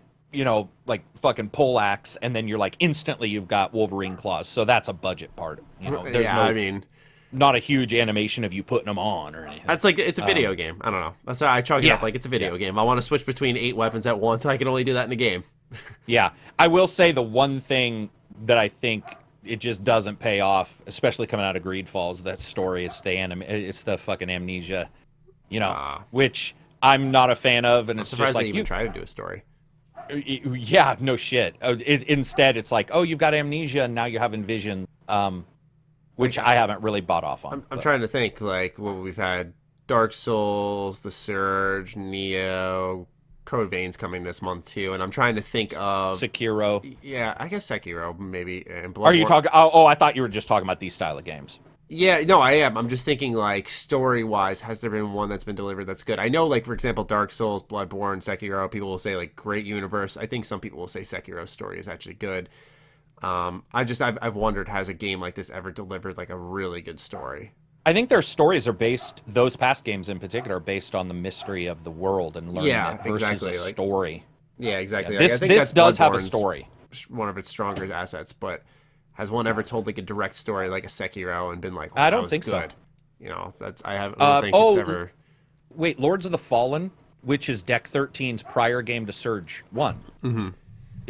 [SPEAKER 2] like fucking pole axe, and then you're like instantly you've got Wolverine claws. So that's a budget part. There's not a huge animation of you putting them on or anything.
[SPEAKER 1] That's like it's a video game. I don't know. That's why I chalk it up like it's a video game. I want to switch between 8 weapons at once. I can only do that in a game.
[SPEAKER 2] Yeah, I will say the one thing that I think it just doesn't pay off, especially coming out of Greedfall, is that story. It's the fucking amnesia, which I'm not a fan of, and it's
[SPEAKER 1] surprised
[SPEAKER 2] just like
[SPEAKER 1] they even try to do a story.
[SPEAKER 2] Yeah, no shit. Instead, it's like, oh, you've got amnesia, and now you're having vision, which I haven't really bought off on.
[SPEAKER 1] I'm trying to think, like, what we've had: Dark Souls, The Surge, Neo, Code Vein's coming this month too, and I'm trying to think of
[SPEAKER 2] Sekiro.
[SPEAKER 1] Yeah, I guess Sekiro maybe. And
[SPEAKER 2] Are you talking? Oh, I thought you were just talking about these style of games.
[SPEAKER 1] Yeah, no, I am. I'm just thinking, like, story-wise, has there been one that's been delivered that's good? I know, like, for example, Dark Souls, Bloodborne, Sekiro, people will say, like, great universe. I think some people will say Sekiro's story is actually good. I've wondered, has a game like this ever delivered, like, a really good story?
[SPEAKER 2] I think their stories are based, those past games in particular, are based on the mystery of the world and learning it versus a story.
[SPEAKER 1] Yeah, exactly.
[SPEAKER 2] Yeah, this does have a story.
[SPEAKER 1] One of its stronger assets, but has one ever told like a direct story like a Sekiro and been like,
[SPEAKER 2] I don't think so.
[SPEAKER 1] I don't think it's ever.
[SPEAKER 2] Wait, Lords of the Fallen, which is Deck 13's prior game to Surge 1.
[SPEAKER 1] Mm-hmm.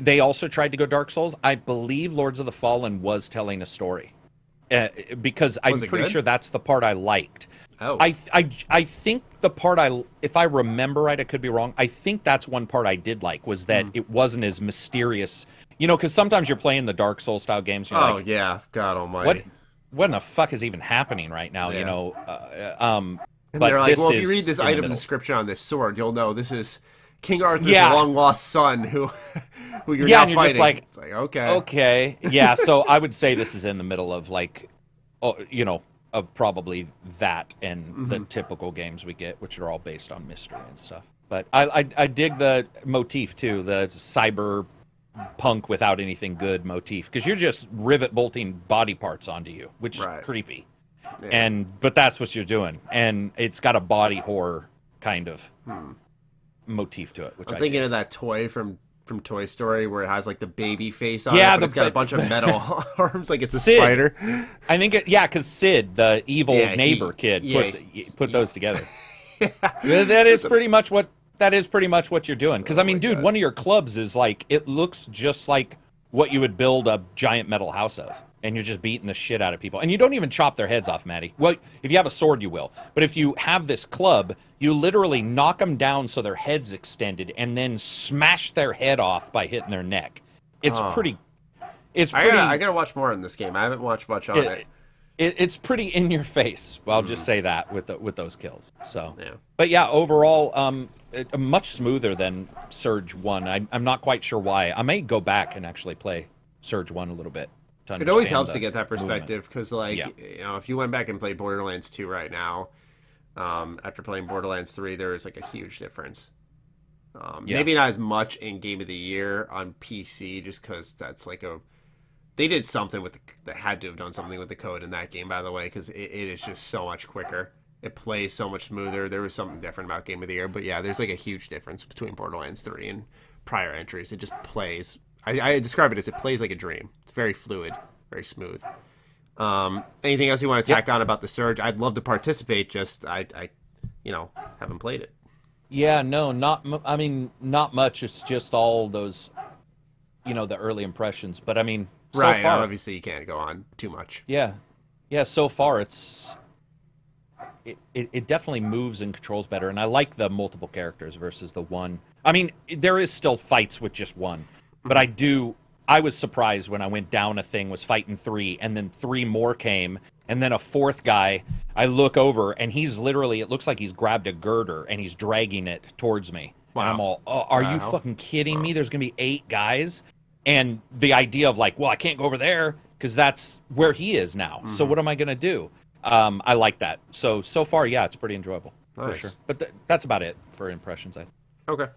[SPEAKER 2] They also tried to go Dark Souls. I believe Lords of the Fallen was telling a story. Because I'm pretty sure that's the part I liked.
[SPEAKER 1] Oh.
[SPEAKER 2] I think the part if I remember right, I could be wrong. I think that's one part I did like, was that it wasn't as mysterious. Because sometimes you're playing the Dark Souls style games. You're like,
[SPEAKER 1] yeah, God Almighty.
[SPEAKER 2] What in the fuck is even happening right now?
[SPEAKER 1] Yeah.
[SPEAKER 2] And
[SPEAKER 1] they're like, well, if you read this item description on this sword, you'll know this is King Arthur's long lost son who you're now
[SPEAKER 2] and you're
[SPEAKER 1] fighting.
[SPEAKER 2] Just like,
[SPEAKER 1] it's like,
[SPEAKER 2] okay. Yeah, so I would say this is in the middle of like, of probably that and the typical games we get, which are all based on mystery and stuff. But I dig the motif too, the cyber punk without anything good motif, because you're just rivet bolting body parts onto you, which is creepy. Yeah. But that's what you're doing, and it's got a body horror kind of motif to it. Which
[SPEAKER 1] I'm thinking of that toy from Toy Story where it has like the baby face on it, but it's got a bunch of metal arms, like it's a spider.
[SPEAKER 2] I think because Sid, the evil neighbor kid, put those together. That is pretty much what you're doing. Because dude, one of your clubs is like, it looks just like what you would build a giant metal house of. And you're just beating the shit out of people. And you don't even chop their heads off, Matty. Well, if you have a sword, you will. But if you have this club, you literally knock them down so their head's extended and then smash their head off by hitting their neck. It's pretty... I
[SPEAKER 1] gotta watch more in this game. I haven't watched much on it.
[SPEAKER 2] It's pretty in your face. Well, I'll just say that with those kills. So, yeah. But yeah, overall, much smoother than Surge 1. I'm not quite sure why. I may go back and actually play Surge 1 a little bit.
[SPEAKER 1] It always helps to get that perspective, because if you went back and played Borderlands 2 right now, after playing Borderlands 3, there is like a huge difference. Maybe not as much in Game of the Year on PC, just because that's like they did something they had to have done something with the code in that game, by the way, because it is just so much quicker. It plays so much smoother. There was something different about Game of the Year, but yeah, there's like a huge difference between Borderlands 3 and prior entries. It just plays. I describe it as it plays like a dream. It's very fluid, very smooth. Anything else you want to tack on about the Surge? I'd love to participate. Just I haven't played it.
[SPEAKER 2] Yeah, no, not much. It's just all those, the early impressions. But so far,
[SPEAKER 1] obviously you can't go on too much.
[SPEAKER 2] Yeah. So far it definitely moves and controls better, and I like the multiple characters versus the one. There is still fights with just one. But I was surprised when I went down a thing, was fighting 3, and then 3 more came, and then a 4th guy, I look over, and he's literally, it looks like he's grabbed a girder, and he's dragging it towards me. Wow. And I'm all, oh, are you fucking kidding me? There's going to be 8 guys? And the idea of like, well, I can't go over there because that's where he is now. So what am I going to do? I like that. So far, yeah, it's pretty enjoyable. Nice. For sure. But that's about it for impressions, I think.
[SPEAKER 1] Okay.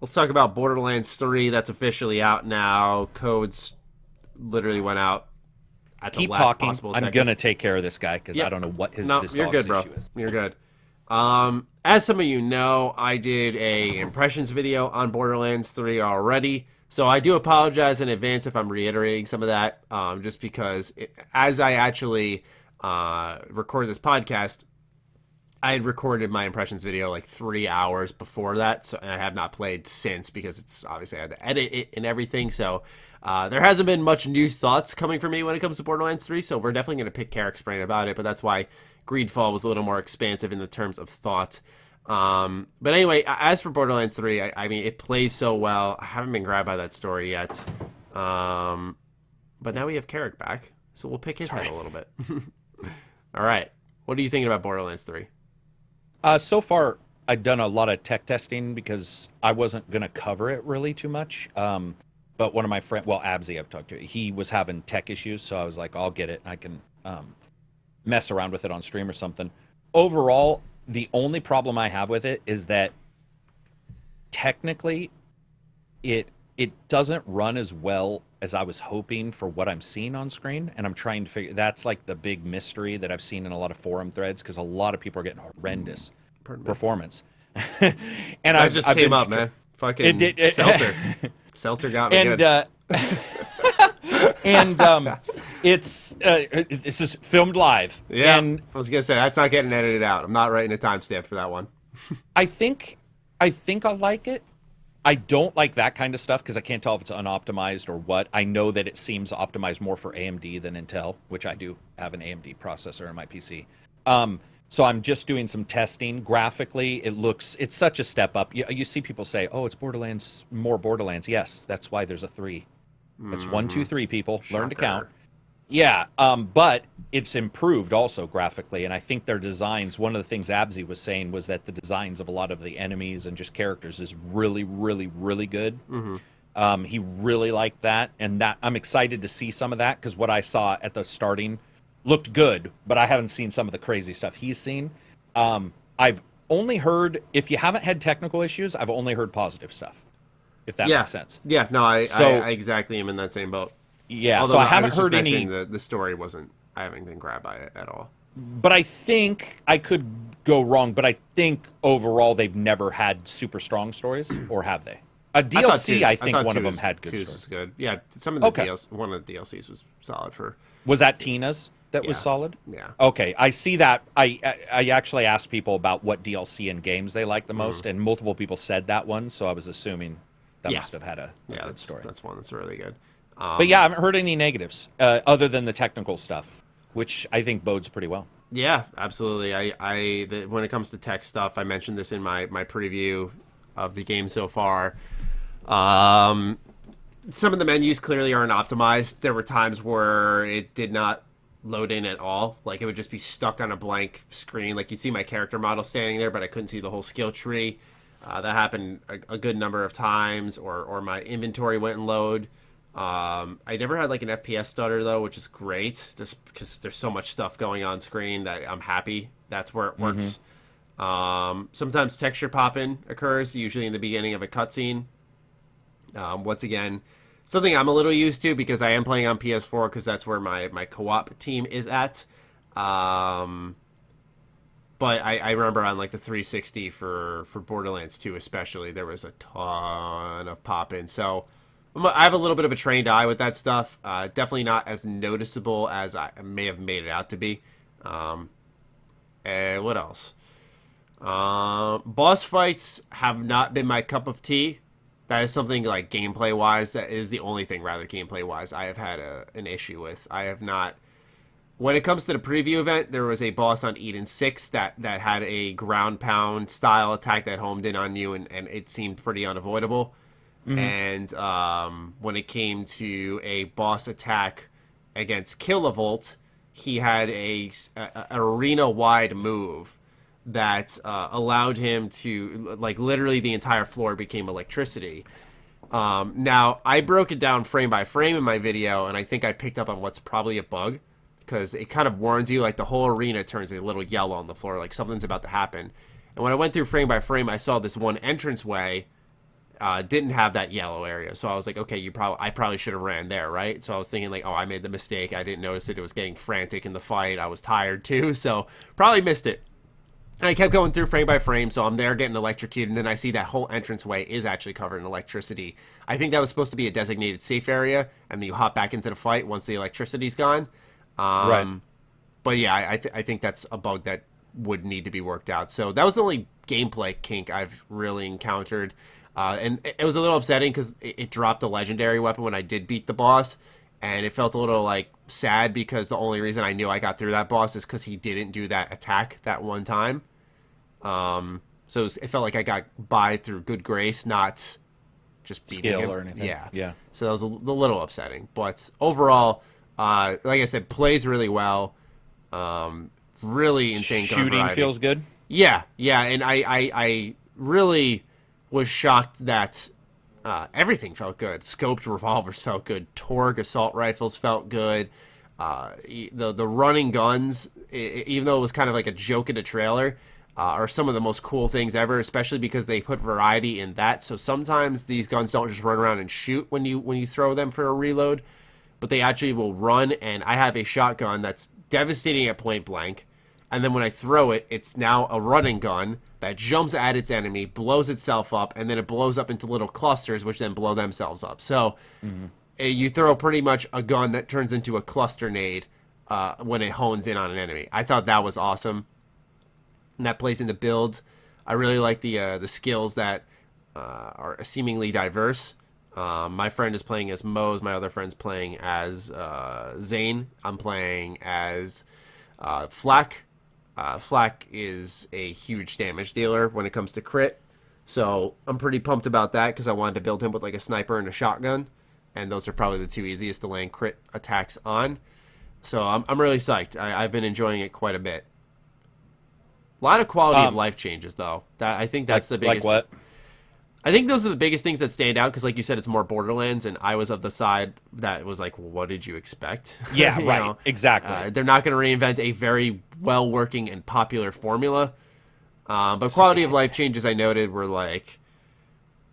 [SPEAKER 1] Let's talk about Borderlands 3. That's officially out now. Codes literally went out at the last possible second.
[SPEAKER 2] I'm going to take care of this guy because I don't know what his
[SPEAKER 1] you're good, bro. You're good. As some of you know, I did a impressions video on Borderlands 3 already. So I do apologize in advance if I'm reiterating some of that, just because as I actually record this podcast, I had recorded my impressions video like 3 hours before that, and I have not played since because it's obviously I had to edit it and everything. So there hasn't been much new thoughts coming from me when it comes to Borderlands 3. So we're definitely going to pick Karak's brain about it, but that's why Greedfall was a little more expansive in the terms of thought. But anyway, as for Borderlands 3, I mean, it plays so well. I haven't been grabbed by that story yet. But now we have Karak back, so we'll pick his head a little bit. All right. What are you thinking about Borderlands 3?
[SPEAKER 2] So far, I've done a lot of tech testing because I wasn't going to cover it really too much. But one of my friends, well, Abzy I've talked to, he was having tech issues, so I was like, I'll get it. I can mess around with it on stream or something. Overall, the only problem I have with it is that technically it doesn't run as well as I was hoping for what I'm seeing on screen, and I'm trying to figure. That's like the big mystery that I've seen in a lot of forum threads because a lot of people are getting horrendous performance. And
[SPEAKER 1] I just came up, man. Fucking Seltzer. Seltzer got me good. And it's this is filmed live. Yeah,
[SPEAKER 2] and
[SPEAKER 1] I was gonna say that's not getting edited out. I'm not writing a timestamp for that one.
[SPEAKER 2] I think I'll like it. I don't like that kind of stuff because I can't tell if it's unoptimized or what. I know that it seems optimized more for AMD than Intel, which I do have an AMD processor in my PC. So I'm just doing some testing. Graphically, it's such a step up. You see people say, oh, it's Borderlands, more Borderlands. Yes, that's why there's a 3. It's 1, 2, 3, people.
[SPEAKER 1] Shocker.
[SPEAKER 2] Learn to count. Yeah, but it's improved also graphically, and I think their designs, one of the things Abzy was saying was that the designs of a lot of the enemies and just characters is really, really, really good. He really liked that, and that I'm excited to see some of that, because what I saw at the starting looked good, but I haven't seen some of the crazy stuff he's seen. I've only heard, if you haven't had technical issues, I've only heard positive stuff, if that makes sense.
[SPEAKER 1] Yeah, no, I exactly am in that same boat.
[SPEAKER 2] Yeah, although so I haven't heard any.
[SPEAKER 1] The story wasn't. I haven't been grabbed by it at all.
[SPEAKER 2] But I think I could go wrong. But I think overall they've never had super strong stories, or have they? A DLC, I think one of them had good stories.
[SPEAKER 1] Was good. Yeah, some of the DLC, one of the DLCs was solid for.
[SPEAKER 2] Was that Tina's that was solid?
[SPEAKER 1] Yeah.
[SPEAKER 2] Okay, I see that. I actually asked people about what DLC and games they like the most, and multiple people said that one. So I was assuming that must have had a good story.
[SPEAKER 1] That's one that's really good.
[SPEAKER 2] But yeah, I haven't heard any negatives other than the technical stuff, which I think bodes pretty well.
[SPEAKER 1] Yeah, absolutely. When it comes to tech stuff, I mentioned this in my preview of the game so far. Some of the menus clearly aren't optimized. There were times where it did not load in at all. Like it would just be stuck on a blank screen. Like you'd see my character model standing there, but I couldn't see the whole skill tree. That happened a good number of times, or my inventory wouldn't load. I never had like an FPS stutter though, which is great, just because there's so much stuff going on screen that I'm happy that's where it works. Sometimes texture pop-in occurs, usually in the beginning of a cutscene. Once again, something I'm a little used to because I am playing on PS4 because that's where my co-op team is at. But I remember on like the 360 for Borderlands 2 especially, there was a ton of pop-in. So I have a little bit of a trained eye with that stuff. Definitely not as noticeable as I may have made it out to be. And what else? Boss fights have not been my cup of tea. That is something like gameplay-wise. That is the only thing, rather, gameplay-wise, I have had an issue with. I have not... When it comes to the preview event, there was a boss on Eden 6 that had a ground pound style attack that homed in on you, and it seemed pretty unavoidable. And when it came to a boss attack against Kilovolt, he had an arena-wide move that allowed him to, like, literally the entire floor became electricity. Now, I broke it down frame by frame in my video, and I think I picked up on what's probably a bug, because it kind of warns you, like, the whole arena turns a little yellow on the floor, like something's about to happen. And when I went through frame by frame, I saw this one entranceway didn't have that yellow area. So I was like, okay, I probably should have ran there, right? So I was thinking, like, oh, I made the mistake. I didn't notice it. It was getting frantic in the fight. I was tired, too, so probably missed it. And I kept going through frame by frame, so I'm there getting electrocuted, and then I see that whole entranceway is actually covered in electricity. I think that was supposed to be a designated safe area, and then you hop back into the fight once the electricity's gone. Right. But yeah, I think that's a bug that would need to be worked out. So that was the only gameplay kink I've really encountered. And it was a little upsetting because it dropped the legendary weapon when I did beat the boss. And it felt a little, like, sad because the only reason I knew I got through that boss is because he didn't do that attack that one time. So it felt like I got by through good grace, not just beating him.
[SPEAKER 2] Or anything. Yeah.
[SPEAKER 1] So that was a little upsetting. But overall, like I said, plays really well. Really insane gun variety.
[SPEAKER 2] Shooting feels good?
[SPEAKER 1] Yeah. And I really was shocked that everything felt good. Scoped revolvers felt good. Torg assault rifles felt good. The running guns, even though it was kind of like a joke in a trailer, are some of the most cool things ever, especially because they put variety in that. So sometimes these guns don't just run around and shoot when you throw them for a reload, but they actually will run. And I have a shotgun that's devastating at point blank, and then when I throw it, it's now a running gun that jumps at its enemy, blows itself up, and then it blows up into little clusters, which then blow themselves up. So you throw pretty much a gun that turns into a cluster nade when it hones in on an enemy. I thought that was awesome. And that plays into builds. I really like the skills that are seemingly diverse. My friend is playing as Mose. My other friend's playing as Zane. I'm playing as Flak. Flak is a huge damage dealer when it comes to crit. So I'm pretty pumped about that because I wanted to build him with like a sniper and a shotgun. And those are probably the two easiest to land crit attacks on. So I'm really psyched. I've been enjoying it quite a bit. A lot of quality of life changes, though. I think that's the biggest.
[SPEAKER 2] Like what?
[SPEAKER 1] I think those are the biggest things that stand out because, like you said, it's more Borderlands, and I was of the side that was like, well, what did you expect?
[SPEAKER 2] Yeah, right. Exactly.
[SPEAKER 1] They're not going to reinvent a very well-working and popular formula. But quality of life changes I noted were like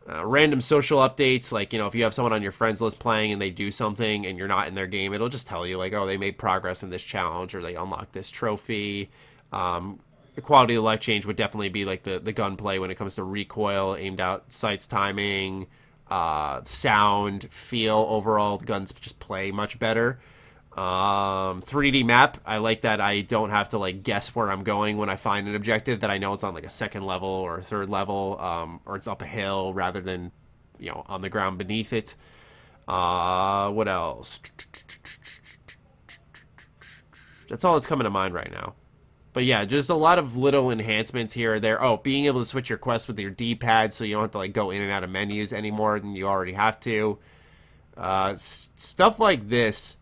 [SPEAKER 1] random social updates. Like, if you have someone on your friends list playing and they do something and you're not in their game, it'll just tell you, like, oh, they made progress in this challenge or they unlocked this trophy. The quality of life change would definitely be like the gunplay when it comes to recoil, aimed out sights timing, sound, feel. Overall, the guns just play much better. 3D map, I like that I don't have to like guess where I'm going when I find an objective, that I know it's on like a second level or a third level, or it's up a hill rather than, on the ground beneath it. What else? That's all that's coming to mind right now. But yeah, just a lot of little enhancements here or there. Oh, being able to switch your quests with your D-pad so you don't have to like go in and out of menus anymore than you already have to. Stuff like this,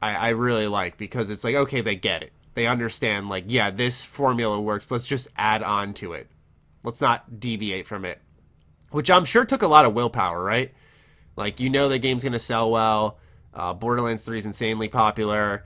[SPEAKER 1] I really like because it's like, okay, they get it. They understand, like, yeah, this formula works. Let's just add on to it. Let's not deviate from it. Which I'm sure took a lot of willpower, right? Like, the game's going to sell well. Borderlands 3 is insanely popular.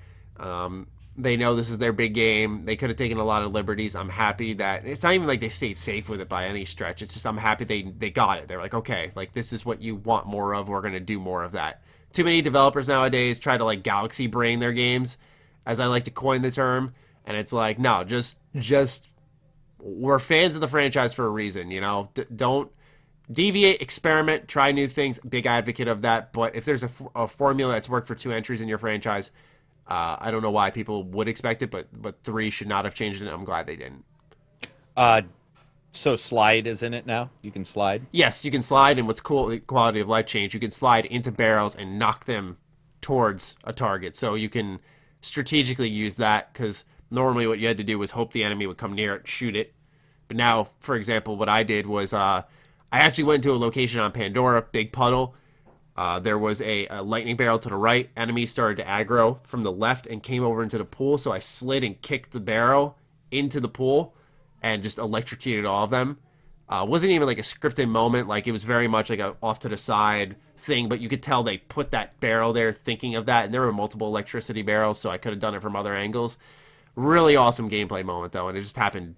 [SPEAKER 1] They know this is their big game. They could have taken a lot of liberties. I'm happy that it's not even like they stayed safe with it by any stretch. It's just I'm happy they got it. They're like, okay, like this is what you want more of. We're going to do more of that. Too many developers nowadays try to like galaxy brain their games, as I like to coin the term. And it's like, no, just we're fans of the franchise for a reason, don't deviate, experiment, try new things. Big advocate of that. But if there's a formula that's worked for 2 entries in your franchise, I don't know why people would expect it, but 3 should not have changed it. I'm glad they didn't.
[SPEAKER 2] So slide is in it now? You can slide?
[SPEAKER 1] Yes, you can slide, and what's cool, quality of life change, you can slide into barrels and knock them towards a target. So you can strategically use that, because normally what you had to do was hope the enemy would come near it, shoot it. But now, for example, what I did was I actually went to a location on Pandora, big puddle. There was a lightning barrel to the right. Enemies started to aggro from the left and came over into the pool. So I slid and kicked the barrel into the pool and just electrocuted all of them. Wasn't even like a scripted moment. Like, it was very much like a off to the side thing, but you could tell they put that barrel there thinking of that. And there were multiple electricity barrels, so I could have done it from other angles. Really awesome gameplay moment, though, and it just happened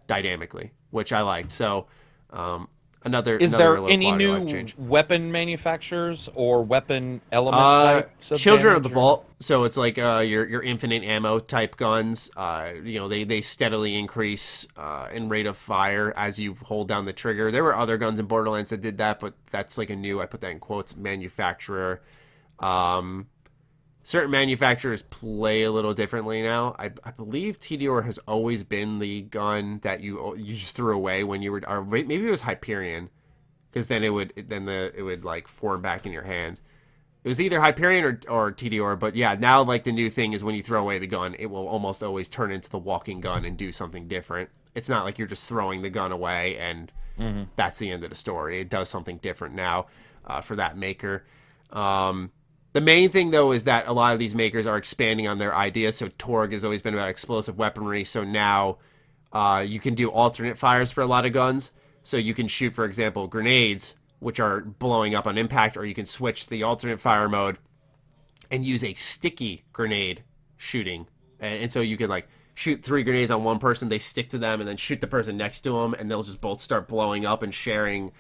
[SPEAKER 1] dynamically, which I liked. So,
[SPEAKER 2] Is there any new weapon manufacturers or weapon element types?
[SPEAKER 1] Children of the Vault. So it's like your infinite ammo type guns. They steadily increase in rate of fire as you hold down the trigger. There were other guns in Borderlands that did that, but that's like a new, I put that in quotes, manufacturer. Certain manufacturers play a little differently now. I believe TDR has always been the gun that you just threw away when you were, or maybe it was Hyperion, because then it would like form back in your hand. It was either Hyperion or TDR, but yeah, now like the new thing is when you throw away the gun, it will almost always turn into the walking gun and do something different. It's not like you're just throwing the gun away and that's the end of the story. It does something different now for that maker. The main thing, though, is that a lot of these makers are expanding on their ideas. So Torg has always been about explosive weaponry. So now you can do alternate fires for a lot of guns. So you can shoot, for example, grenades, which are blowing up on impact, or you can switch the alternate fire mode and use a sticky grenade shooting. And so you can, like, shoot 3 grenades on one person, they stick to them, and then shoot the person next to them, and they'll just both start blowing up and sharing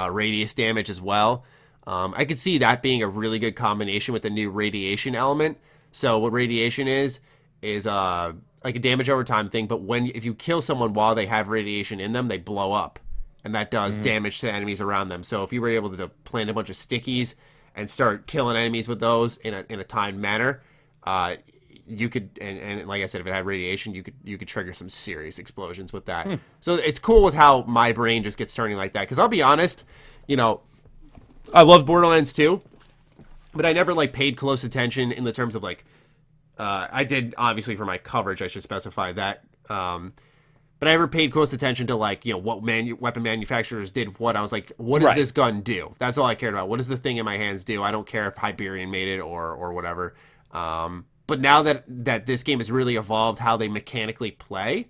[SPEAKER 1] radius damage as well. I could see that being a really good combination with the new radiation element. So what radiation is like a damage over time thing, but if you kill someone while they have radiation in them, they blow up, and that does damage to enemies around them. So if you were able to plant a bunch of stickies and start killing enemies with those in a timed manner, you could, and like I said, if it had radiation, you could trigger some serious explosions with that. So it's cool with how my brain just gets turning like that. Because I'll be honest, I love Borderlands 2, but I never like paid close attention in the terms of like, I did obviously for my coverage, I should specify that. But I never paid close attention to like, what weapon manufacturers did what. I was like, what does this gun do? That's all I cared about. What does the thing in my hands do? I don't care if Hyperion made it or whatever. But now that this game has really evolved how they mechanically play,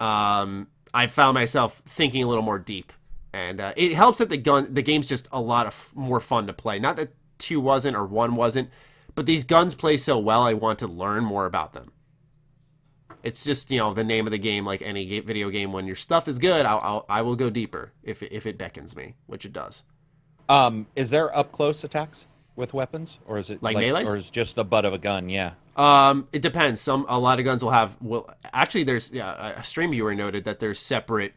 [SPEAKER 1] I found myself thinking a little more deep. And it helps that the game's just a lot more fun to play. Not that 2 wasn't or 1 wasn't, but these guns play so well, I want to learn more about them. It's just, the name of the game, like any video game, when your stuff is good, I will go deeper if it beckons me, which it does.
[SPEAKER 2] Is there up-close attacks with weapons? Or is it
[SPEAKER 1] like melees?
[SPEAKER 2] Or is it just the butt of a gun, yeah?
[SPEAKER 1] It depends. A lot of guns actually there's a stream viewer noted that there's separate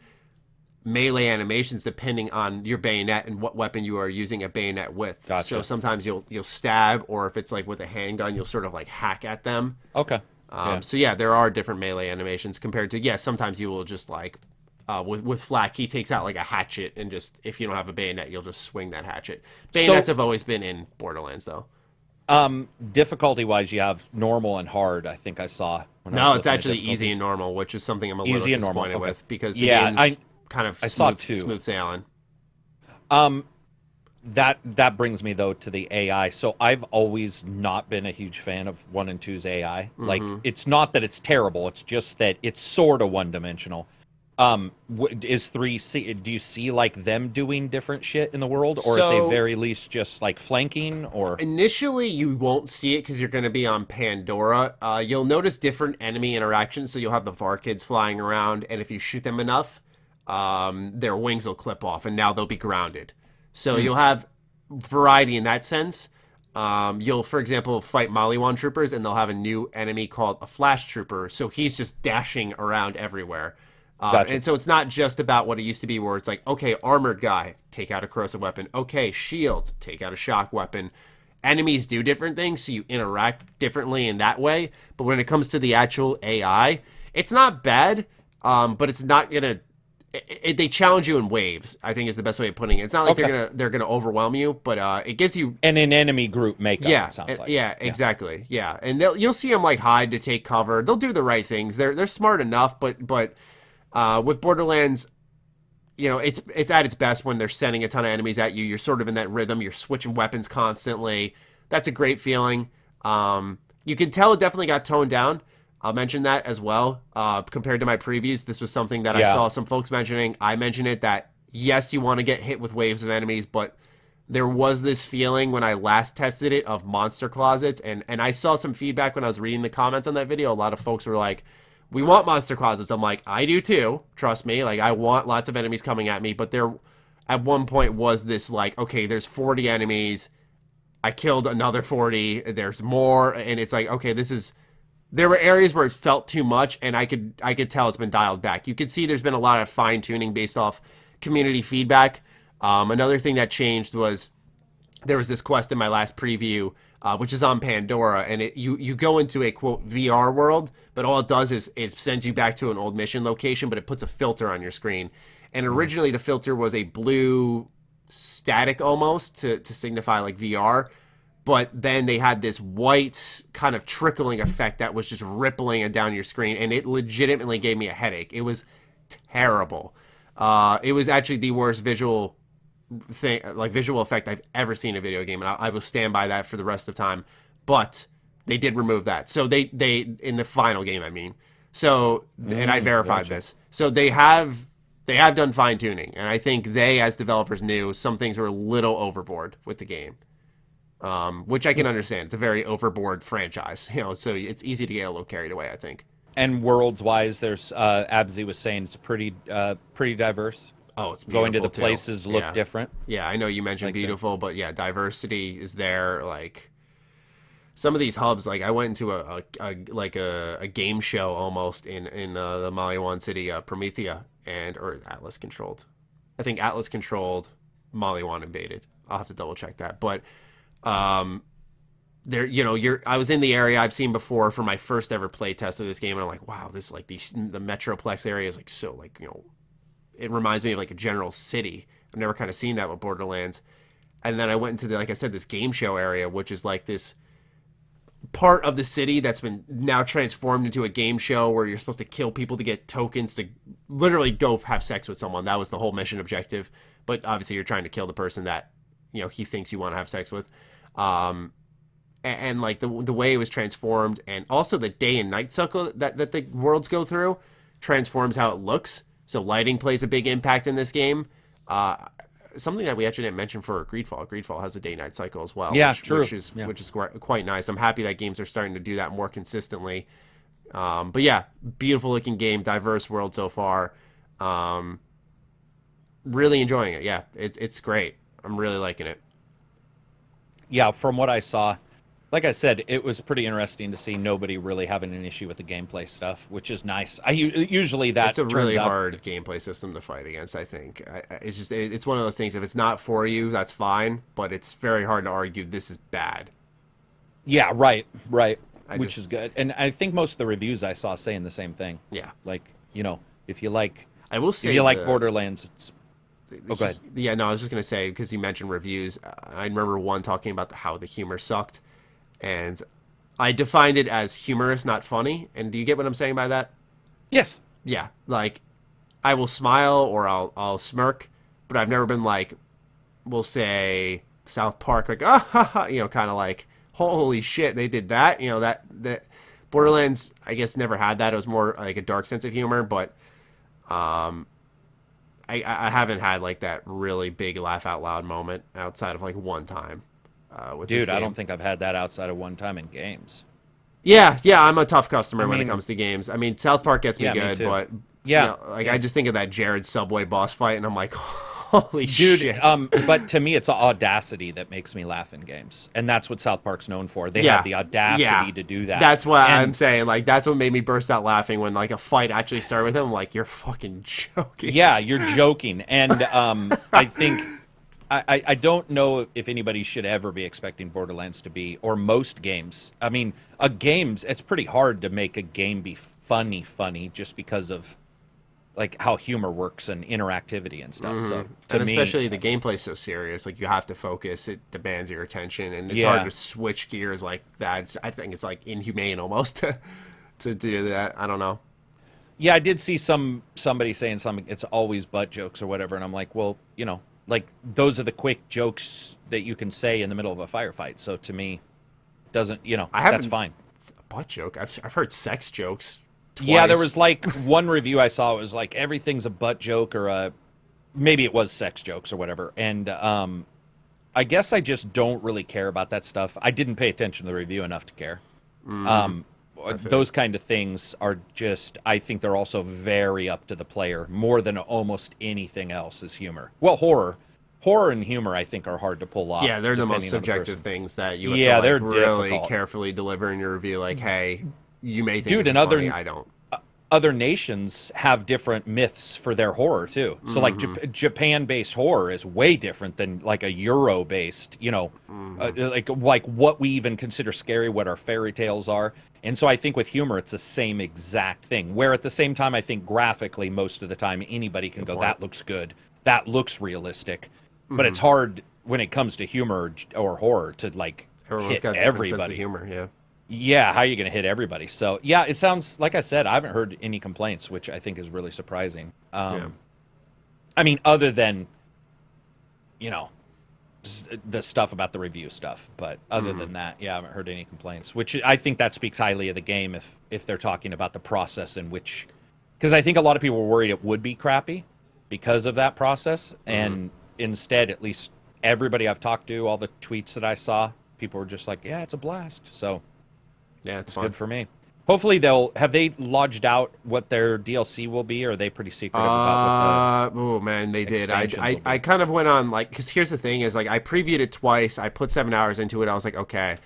[SPEAKER 1] melee animations depending on your bayonet and what weapon you are using a bayonet with.
[SPEAKER 2] Gotcha.
[SPEAKER 1] So sometimes you'll stab, or if it's like with a handgun, you'll sort of like hack at them.
[SPEAKER 2] Okay.
[SPEAKER 1] So yeah, there are different melee animations compared to, sometimes you will just like, with Flack, he takes out like a hatchet and just, if you don't have a bayonet, you'll just swing that hatchet. Bayonets have always been in Borderlands though.
[SPEAKER 2] Difficulty-wise, you have normal and hard, I think I saw.
[SPEAKER 1] No, it's actually easy and normal, which is something I'm a little disappointed with because the game's kind of smooth sailing.
[SPEAKER 2] That brings me though to the AI. So I've always not been a huge fan of 1 and 2's AI. Like, it's not that it's terrible, it's just that it's sort of one-dimensional. Is 3 do you see like them doing different shit in the world, or at the very least just like flanking? Or
[SPEAKER 1] initially you won't see it because you're going to be on Pandora. You'll notice different enemy interactions. So you'll have the VAR kids flying around, and if you shoot them enough, their wings will clip off, and now they'll be grounded. So you'll have variety in that sense. You'll, for example, fight Maliwan troopers, and they'll have a new enemy called a Flash Trooper. So he's just dashing around everywhere.
[SPEAKER 2] Gotcha.
[SPEAKER 1] And so it's not just about what it used to be, where it's like, okay, armored guy, take out a corrosive weapon. Okay, shields, take out a shock weapon. Enemies do different things, so you interact differently in that way. But when it comes to the actual AI, it's not bad, but it's not gonna. They challenge you in waves, I think is the best way of putting it. It's not like they're gonna overwhelm you, but it gives you
[SPEAKER 2] an enemy group makeup.
[SPEAKER 1] Yeah,
[SPEAKER 2] it sounds like.
[SPEAKER 1] Yeah, exactly. Yeah, and you'll see them like hide to take cover. They'll do the right things. They're smart enough, but with Borderlands, it's at its best when they're sending a ton of enemies at you. You're sort of in that rhythm. You're switching weapons constantly. That's a great feeling. You can tell it definitely got toned down. I'll mention that as well. Compared to my previews, this was something that I saw some folks mentioning. I mentioned it that, yes, you want to get hit with waves of enemies, but there was this feeling when I last tested it of monster closets. And I saw some feedback when I was reading the comments on that video. A lot of folks were like, we want monster closets. I'm like, I do too. Trust me. Like, I want lots of enemies coming at me. But there, at one point, was this like, okay, there's 40 enemies. I killed another 40. There's more. And it's like, okay, there were areas where it felt too much. And I could tell it's been dialed back. You could see there's been a lot of fine tuning based off community feedback. Another thing that changed was there was this quest in my last preview, which is on Pandora, and you go into a, quote, VR world, but all it does is send you back to an old mission location, but it puts a filter on your screen. And originally the filter was a blue static almost to signify like VR, but then they had this white kind of trickling effect that was just rippling down your screen, and it legitimately gave me a headache. It was terrible. It was actually the worst visual effect I've ever seen in a video game, and I will stand by that for the rest of time. But they did remove that. So they in the final game, I mean. So, and I verified this. So they have done fine tuning, and I think they, as developers, knew some things were a little overboard with the game, which I can understand. It's a very overboard franchise, so it's easy to get a little carried away, I think.
[SPEAKER 2] And worlds-wise, there's Abzi was saying it's pretty diverse.
[SPEAKER 1] Oh, it's beautiful.
[SPEAKER 2] Going to the places look different.
[SPEAKER 1] Yeah, I know you mentioned like beautiful, but yeah, diversity is there. Like some of these hubs, like I went into a game show almost in the Maliwan city, Promethea, or Atlas controlled. I think Atlas controlled, Maliwan invaded. I'll have to double check that, but there, I was in the area I've seen before for my first ever play test of this game, and I'm like, wow, this like the Metroplex area is like so like it reminds me of like a general city. I've never kind of seen that with Borderlands. And then I went into like I said, this game show area, which is like this part of the city that's been now transformed into a game show where you're supposed to kill people to get tokens to literally go have sex with someone. That was the whole mission objective. But obviously you're trying to kill the person that, he thinks you want to have sex with. And like the way it was transformed, and also the day and night cycle that the worlds go through transforms how it looks. So lighting plays a big impact in this game. Something that we actually didn't mention for Greedfall. Greedfall has a day-night cycle as well.
[SPEAKER 2] Yeah,
[SPEAKER 1] true. Which is quite nice. I'm happy that games are starting to do that more consistently. But yeah, beautiful looking game, diverse world so far. Really enjoying it. Yeah, it's great. I'm really liking it.
[SPEAKER 2] Yeah, from what I saw, like I said, it was pretty interesting to see nobody really having an issue with the gameplay stuff, which is nice. Usually it's
[SPEAKER 1] a really hard gameplay system to fight against. I think it's one of those things. If it's not for you, that's fine, but it's very hard to argue this is bad.
[SPEAKER 2] Yeah, right, which is good. And I think most of the reviews I saw saying the same thing.
[SPEAKER 1] Yeah,
[SPEAKER 2] like if you like,
[SPEAKER 1] I will say
[SPEAKER 2] if you like Borderlands, it's. Oh, go ahead.
[SPEAKER 1] Yeah, no, I was just gonna say because you mentioned reviews. I remember one talking about how the humor sucked. And I defined it as humorous, not funny. And do you get what I'm saying by that?
[SPEAKER 2] Yes.
[SPEAKER 1] Yeah. Like, I will smile or I'll smirk, but I've never been like, we'll say South Park, like, kind of like, holy shit, they did that. That Borderlands, I guess, never had that. It was more like a dark sense of humor, but I haven't had like that really big laugh out loud moment outside of like one time.
[SPEAKER 2] Dude, I don't think I've had that outside of one time in games.
[SPEAKER 1] Yeah, I'm a tough customer when it comes to games. I mean, South Park gets me good, but I just think of that Jared Subway boss fight, and I'm like, holy shit.
[SPEAKER 2] But to me, it's audacity that makes me laugh in games, and that's what South Park's known for. They have the audacity to do that.
[SPEAKER 1] That's what I'm saying. Like, that's what made me burst out laughing when like a fight actually started with him. I'm like, you're fucking joking.
[SPEAKER 2] Yeah, you're joking, and I think. I don't know if anybody should ever be expecting Borderlands to be, or most games. I mean, it's pretty hard to make a game be funny just because of like how humor works and interactivity and stuff. So,
[SPEAKER 1] especially the gameplay's so serious, like you have to focus. It demands your attention, and it's hard to switch gears like that. I think it's like inhumane almost to do that. I don't know.
[SPEAKER 2] Yeah, I did see somebody saying something. It's always butt jokes or whatever, and I'm like, well, like those are the quick jokes that you can say in the middle of a firefight. So to me, doesn't that's fine.
[SPEAKER 1] Butt joke. I've heard sex jokes twice.
[SPEAKER 2] Yeah, there was like one review I saw. It was like everything's a butt joke or maybe it was sex jokes or whatever. And I guess I just don't really care about that stuff. I didn't pay attention to the review enough to care. Those kind of things are just, I think they're also very up to the player more than almost anything else is humor. Well, horror and humor, I think, are hard to pull off.
[SPEAKER 1] Yeah, they're the most subjective things that you have to really difficult. Carefully deliver in your review. Like, hey, you may think it's funny, I don't.
[SPEAKER 2] Other nations have different myths for their horror too. So like Japan-based horror is way different than like a Euro-based, like what we even consider scary, what our fairy tales are. And so I think with humor, it's the same exact thing. Where at the same time, I think graphically, most of the time, anybody can go, that looks good, that looks realistic. But it's hard when it comes to humor or horror to like
[SPEAKER 1] Everyone's
[SPEAKER 2] hit
[SPEAKER 1] got
[SPEAKER 2] everybody.
[SPEAKER 1] Sense of humor, yeah.
[SPEAKER 2] Yeah, how are you going to hit everybody? So, yeah, it sounds, like I said, I haven't heard any complaints, which I think is really surprising. I mean, other than, the stuff about the review stuff. But other than that, yeah, I haven't heard any complaints, which I think that speaks highly of the game if they're talking about the process in which... Because I think a lot of people were worried it would be crappy because of that process. And instead, at least everybody I've talked to, all the tweets that I saw, people were just like, yeah, it's a blast. So...
[SPEAKER 1] Yeah, it's
[SPEAKER 2] good for me. Hopefully have they lodged out what their DLC will be, or are they pretty secretive about what
[SPEAKER 1] oh man, they did. I kind of went on like, because here's the thing is like I previewed it twice. I put 7 hours into it. I was like, okay,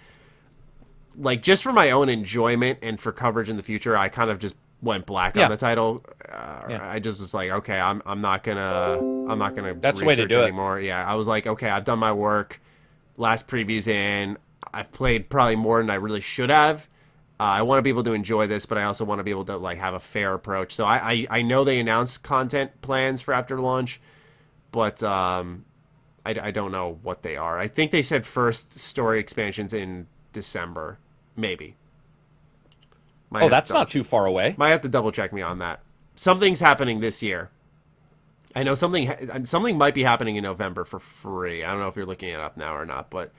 [SPEAKER 1] like just for my own enjoyment and for coverage in the future, I kind of just went black on the title. I just was like, okay, I'm not gonna
[SPEAKER 2] That's the way to do
[SPEAKER 1] anymore. Yeah, I was like, okay, I've done my work. Last preview's in. I've played probably more than I really should have. I want to be able to enjoy this, but I also want to be able to like have a fair approach. So I know they announced content plans for after launch, but I don't know what they are. I think they said first story expansions in December, maybe.
[SPEAKER 2] That's not too far away.
[SPEAKER 1] Might have to double check me on that. Something's happening this year. I know something might be happening in November for free. I don't know if you're looking it up now or not, but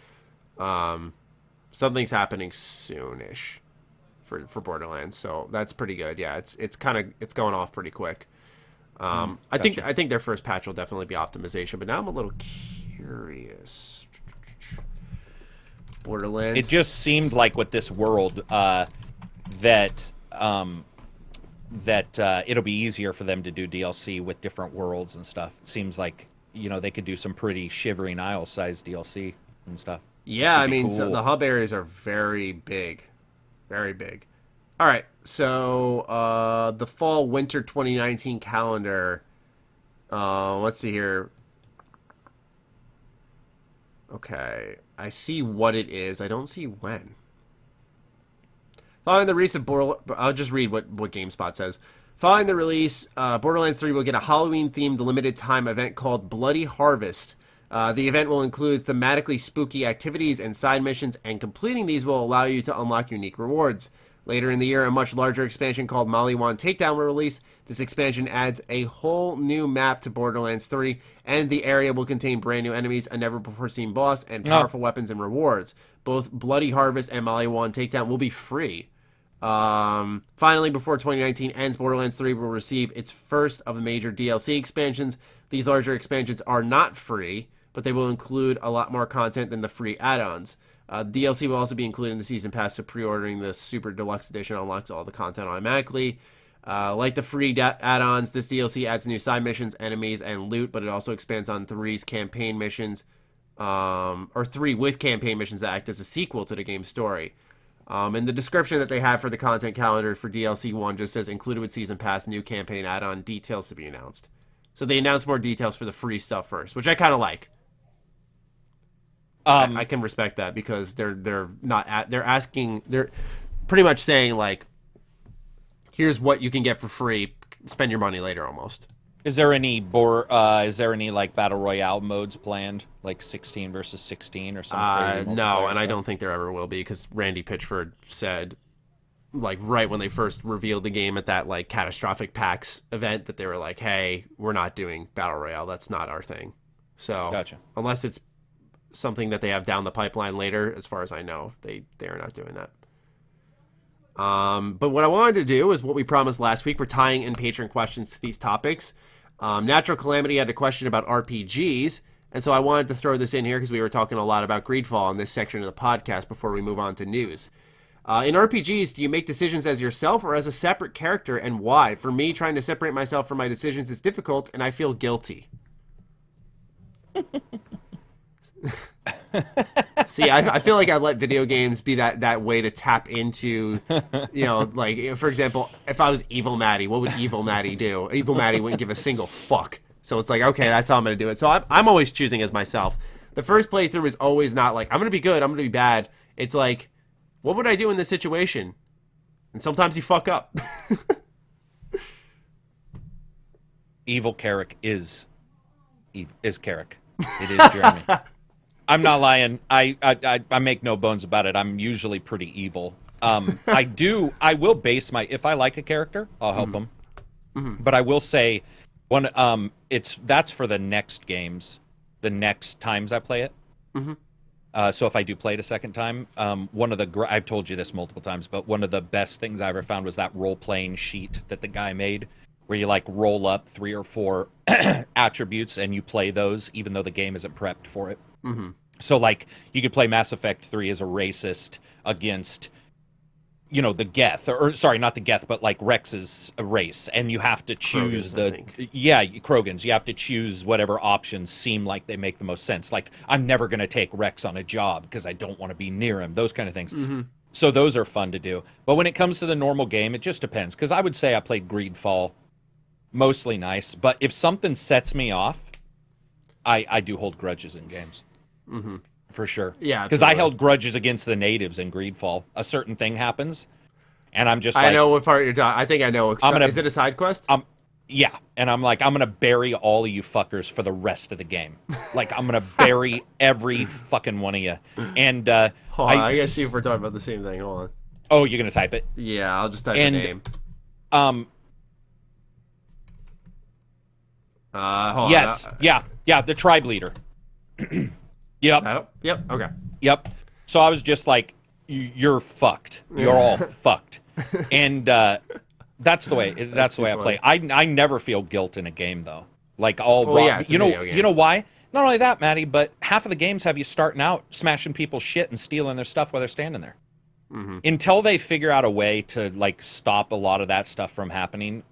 [SPEAKER 1] something's happening soonish for Borderlands, so that's pretty good. Yeah, it's going off pretty quick. I think their first patch will definitely be optimization, but now I'm a little curious. Borderlands.
[SPEAKER 2] It just seemed like with this world that it'll be easier for them to do DLC with different worlds and stuff. It seems like they could do some pretty Shivering Isles sized DLC and stuff.
[SPEAKER 1] Yeah, I mean, cool. So the hub areas are very big. Very big. All right, so the fall-winter 2019 calendar. Let's see here. Okay, I see what it is. I don't see when. Following the release of I'll just read what GameSpot says. Following the release, Borderlands 3 will get a Halloween-themed limited-time event called Bloody Harvest. The event will include thematically spooky activities and side missions, and completing these will allow you to unlock unique rewards. Later in the year, a much larger expansion called Maliwan Takedown will release. This expansion adds a whole new map to Borderlands 3, and the area will contain brand new enemies, a never-before-seen boss, and powerful weapons and rewards. Both Bloody Harvest and Maliwan Takedown will be free. Finally, before 2019 ends, Borderlands 3 will receive its first of the major DLC expansions. These larger expansions are not free, but they will include a lot more content than the free add-ons. DLC will also be included in the Season Pass, so pre-ordering the Super Deluxe Edition unlocks all the content automatically. Like the free add-ons, this DLC adds new side missions, enemies, and loot, but it also expands on 3's campaign missions, or 3 with campaign missions that act as a sequel to the game's story. And the description that they have for the content calendar for DLC 1 just says, included with Season Pass, new campaign add-on, details to be announced. So they announced more details for the free stuff first, which I kind of like. I can respect that because they're pretty much saying like, here's what you can get for free, spend your money later almost.
[SPEAKER 2] Is there any like battle royale modes planned, like 16 versus 16 or something?
[SPEAKER 1] No, and I don't think there ever will be because Randy Pitchford said like right when they first revealed the game at that like catastrophic PAX event, that they were like, hey, we're not doing Battle Royale. That's not our thing. So
[SPEAKER 2] gotcha.
[SPEAKER 1] Unless it's something that they have down the pipeline later, as far as I know, they are not doing that. But what I wanted to do is what we promised last week. We're tying in patron questions to these topics. Natural Calamity had a question about RPGs, and so I wanted to throw this in here because we were talking a lot about Greedfall in this section of the podcast before we move on to news. In RPGs, do you make decisions as yourself or as a separate character, and why? For me, trying to separate myself from my decisions is difficult, and I feel guilty. See, I feel like I let video games be that way to tap into, like, for example, if I was Evil Maddie, what would Evil Maddie do? Evil Maddie wouldn't give a single fuck. So it's like, okay, that's how I'm going to do it. So I'm always choosing as myself. The first playthrough is always not like, I'm going to be good, I'm going to be bad. It's like, what would I do in this situation? And sometimes you fuck up.
[SPEAKER 2] Evil Karak is Karak. It is Jeremy. I'm not lying. I make no bones about it. I'm usually pretty evil. I will base if I like a character, I'll help them. Mm-hmm. But I will say that's for the next games, the next times I play it. Mm-hmm. So if I do play it a second time, I've told you this multiple times, but one of the best things I ever found was that role-playing sheet that the guy made, where you like roll up 3 or 4 attributes and you play those even though the game isn't prepped for it. Mm-hmm. So like you could play Mass Effect 3 as a racist against, the Geth, or sorry, not the Geth, but like Rex's race, and you have to choose Krogans. You have to choose whatever options seem like they make the most sense. Like, I'm never going to take Rex on a job because I don't want to be near him. Those kind of things. Mm-hmm. So those are fun to do. But when it comes to the normal game, it just depends. Because I would say I played Greedfall mostly nice, but if something sets me off, I do hold grudges in games. Mm-hmm. For sure. Yeah, because I held grudges against the natives in Greedfall. A certain thing happens, and I'm just like,
[SPEAKER 1] I know what part you're talking. I think I know. Is it a side quest?
[SPEAKER 2] Yeah, and I'm like, I'm going to bury all of you fuckers for the rest of the game. Like, I'm going to bury every fucking one of you. And
[SPEAKER 1] hold on, I gotta see if we're talking about the same thing. Hold on.
[SPEAKER 2] Oh, you're going to type it?
[SPEAKER 1] Yeah, I'll just type the name.
[SPEAKER 2] Hold yes. On. Yeah, the tribe leader. Yep.
[SPEAKER 1] Yep. Okay.
[SPEAKER 2] Yep. So I was just like, "You're fucked. You're all fucked," and that's the way. That's the way I play. I never feel guilt in a game though. Like you know why? Not only that, Matty, but half of the games have you starting out smashing people's shit and stealing their stuff while they're standing there. Mm-hmm. Until they figure out a way to like stop a lot of that stuff from happening,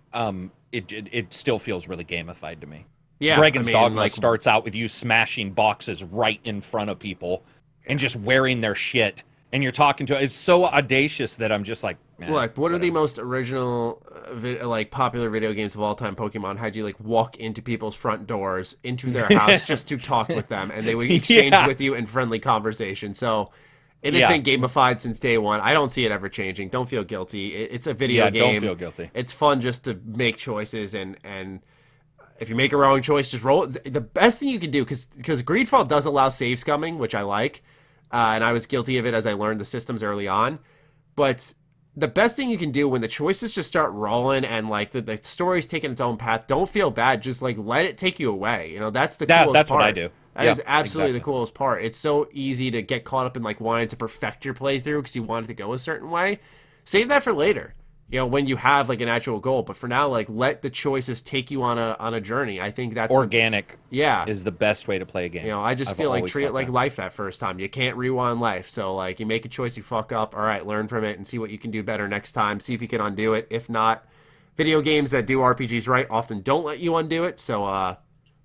[SPEAKER 2] it still feels really gamified to me. Yeah, Dragon's Dogma starts out with you smashing boxes right in front of people and just wearing their shit. And you're talking to it's so audacious that I'm just like, man,
[SPEAKER 1] look, what are the most original, popular video games of all time? Pokemon had you walk into people's front doors, into their house just to talk with them, and they would exchange with you in friendly conversation. So it has been gamified since day one. I don't see it ever changing. Don't feel guilty. It's a video game.
[SPEAKER 2] Don't feel guilty.
[SPEAKER 1] It's fun just to make choices and if you make a wrong choice, just roll it. The best thing you can do, because Greedfall does allow save scumming, which I like, and I was guilty of it as I learned the systems early on, but the best thing you can do when the choices just start rolling and the story's taking its own path, don't feel bad. Just let it take you away. That's the coolest part.
[SPEAKER 2] That's what I do.
[SPEAKER 1] That is absolutely the coolest part. It's so easy to get caught up in wanting to perfect your playthrough because you want it to go a certain way. Save that for later. When you have an actual goal, but for now, let the choices take you on a journey. I think that's
[SPEAKER 2] organic. Is the best way to play a game.
[SPEAKER 1] I just feel treat it like life that first time. You can't rewind life, so you make a choice, you fuck up. All right, learn from it and see what you can do better next time. See if you can undo it. If not, video games that do RPGs right often don't let you undo it. So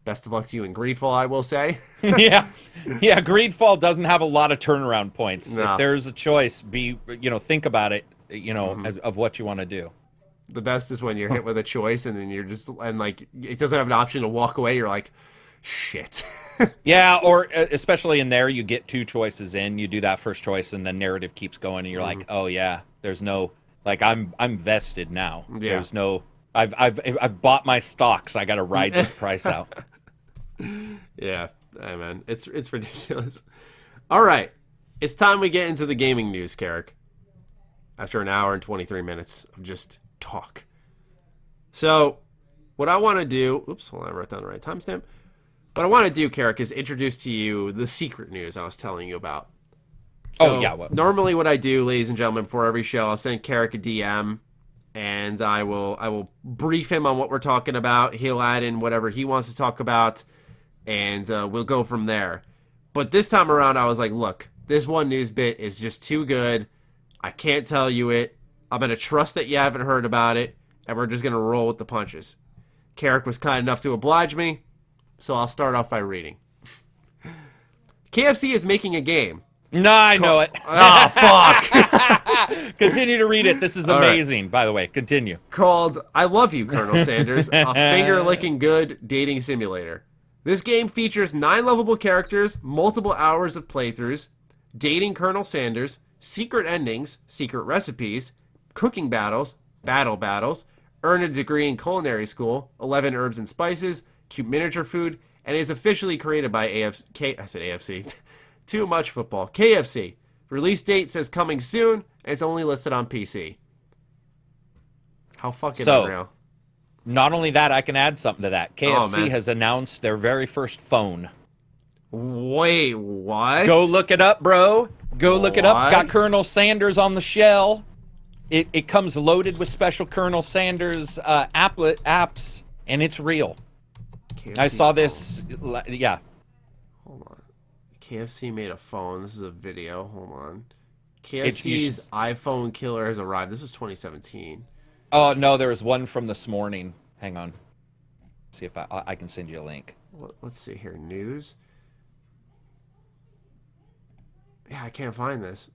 [SPEAKER 1] best of luck to you in Greedfall, I will say.
[SPEAKER 2] yeah. Greedfall doesn't have a lot of turnaround points. No. If there's a choice, think about it. Of what you want to do.
[SPEAKER 1] The best is when you're hit with a choice and then you're just it doesn't have an option to walk away. You're like, shit.
[SPEAKER 2] Yeah, or especially in there, you get 2 choices in. You do that first choice, and the narrative keeps going, and you're like, oh yeah, there's no I'm vested now. Yeah. There's no I've bought my stocks. I got to ride this price out.
[SPEAKER 1] Yeah, man, it's ridiculous. All right, it's time we get into the gaming news, Karak. after an hour and 23 minutes of just talk. So, what I want to do... Oops, hold on, I wrote down the right timestamp. What I want to do, Karak, is introduce to you the secret news I was telling you about. So, normally what I do, ladies and gentlemen, before every show, I'll send Karak a DM, and I will brief him on what we're talking about. He'll add in whatever he wants to talk about, and we'll go from there. But this time around, I was like, look, this one news bit is just too good. I can't tell you it. I'm going to trust that you haven't heard about it, and we're just going to roll with the punches. Karak was kind enough to oblige me, so I'll start off by reading. KFC is making a game.
[SPEAKER 2] No, I know it.
[SPEAKER 1] Oh, fuck.
[SPEAKER 2] Continue to read it. This is amazing, by the way. Continue.
[SPEAKER 1] Called I Love You, Colonel Sanders, a finger-licking good dating simulator. This game features 9 lovable characters, multiple hours of playthroughs, dating Colonel Sanders, secret endings, secret recipes, cooking battles, battles, earn a degree in culinary school, 11 herbs and spices, cute miniature food, and is officially created by AFC. Too much football. KFC. Release date says coming soon, and it's only listed on PC. How fucking unreal.
[SPEAKER 2] Not only that, I can add something to that. KFC has announced their very first phone.
[SPEAKER 1] Wait, what?
[SPEAKER 2] Go look it up, bro. Go look it up. It's got Colonel Sanders on the shell. It comes loaded with special Colonel Sanders apps, and it's real. KFC I saw phone. This, yeah.
[SPEAKER 1] Hold on. KFC made a phone. This is a video. Hold on. KFC's iPhone killer has arrived. This is 2017.
[SPEAKER 2] Oh, no, there was one from this morning. Hang on. See if I can send you a link.
[SPEAKER 1] Let's see here. News. Yeah, I can't find this.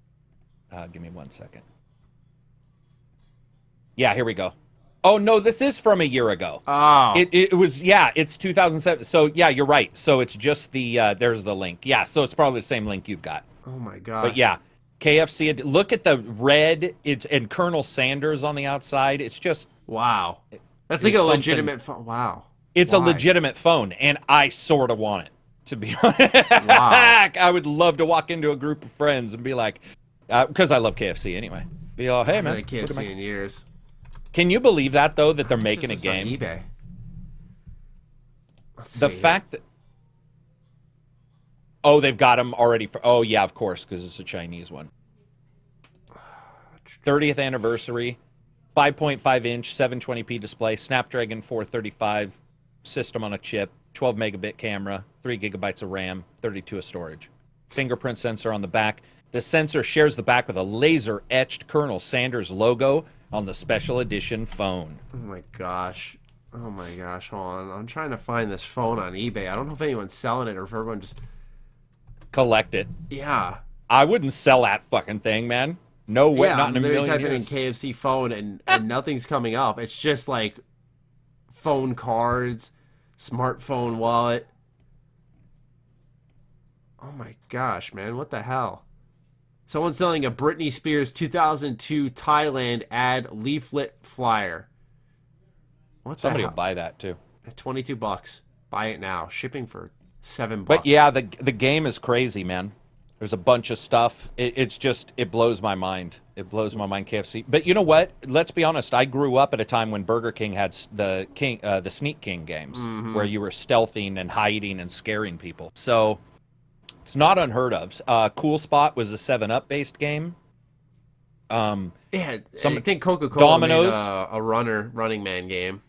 [SPEAKER 2] Give me 1 second. Yeah, here we go. Oh, no, this is from a year ago.
[SPEAKER 1] Oh.
[SPEAKER 2] It was, yeah, it's 2007. So, yeah, you're right. So it's just the, there's the link. Yeah, so it's probably the same link you've got.
[SPEAKER 1] Oh, my God.
[SPEAKER 2] But, yeah, KFC, look at the red and Colonel Sanders on the outside. It's just...
[SPEAKER 1] Wow. That's like a legitimate phone. Wow.
[SPEAKER 2] It's a legitimate phone, and I sort of want it, to be honest. Wow. I would love to walk into a group of friends and be like, because I love KFC anyway. Be all, hey, man.
[SPEAKER 1] I haven't had KFC in years.
[SPEAKER 2] Can you believe that, though, that they're making a game?
[SPEAKER 1] On eBay.
[SPEAKER 2] The fact that... Oh, they've got them already for... Oh, yeah, of course, because it's a Chinese one. 30th anniversary, 5.5-inch, 720p display, Snapdragon 435 system on a chip, 12 megabit camera, 3 gigabytes of RAM, 32 of storage. Fingerprint sensor on the back. The sensor shares the back with a laser-etched Colonel Sanders logo on the special edition phone.
[SPEAKER 1] Oh my gosh. Oh my gosh. Hold on. I'm trying to find this phone on eBay. I don't know if anyone's selling it or if everyone just...
[SPEAKER 2] Collect it.
[SPEAKER 1] Yeah.
[SPEAKER 2] I wouldn't sell that fucking thing, man. No way.
[SPEAKER 1] Yeah,
[SPEAKER 2] not in a million
[SPEAKER 1] typing
[SPEAKER 2] years.
[SPEAKER 1] in KFC phone and nothing's coming up. It's just like phone cards, smartphone wallet. Oh my gosh, man. What the hell? Someone's selling a Britney Spears 2002 Thailand ad leaflet flyer. What
[SPEAKER 2] Somebody will buy that too.
[SPEAKER 1] $22. Buy it now. Shipping for $7.
[SPEAKER 2] But yeah, the game is crazy, man. There's a bunch of stuff. It's just, it blows my mind. It blows my mind, KFC. But you know what? Let's be honest. I grew up at a time when Burger King had the Sneak King games, where you were stealthing and hiding and scaring people. So it's not unheard of. Cool Spot was a 7-Up based game.
[SPEAKER 1] Yeah, I think Coca-Cola made a Running Man game.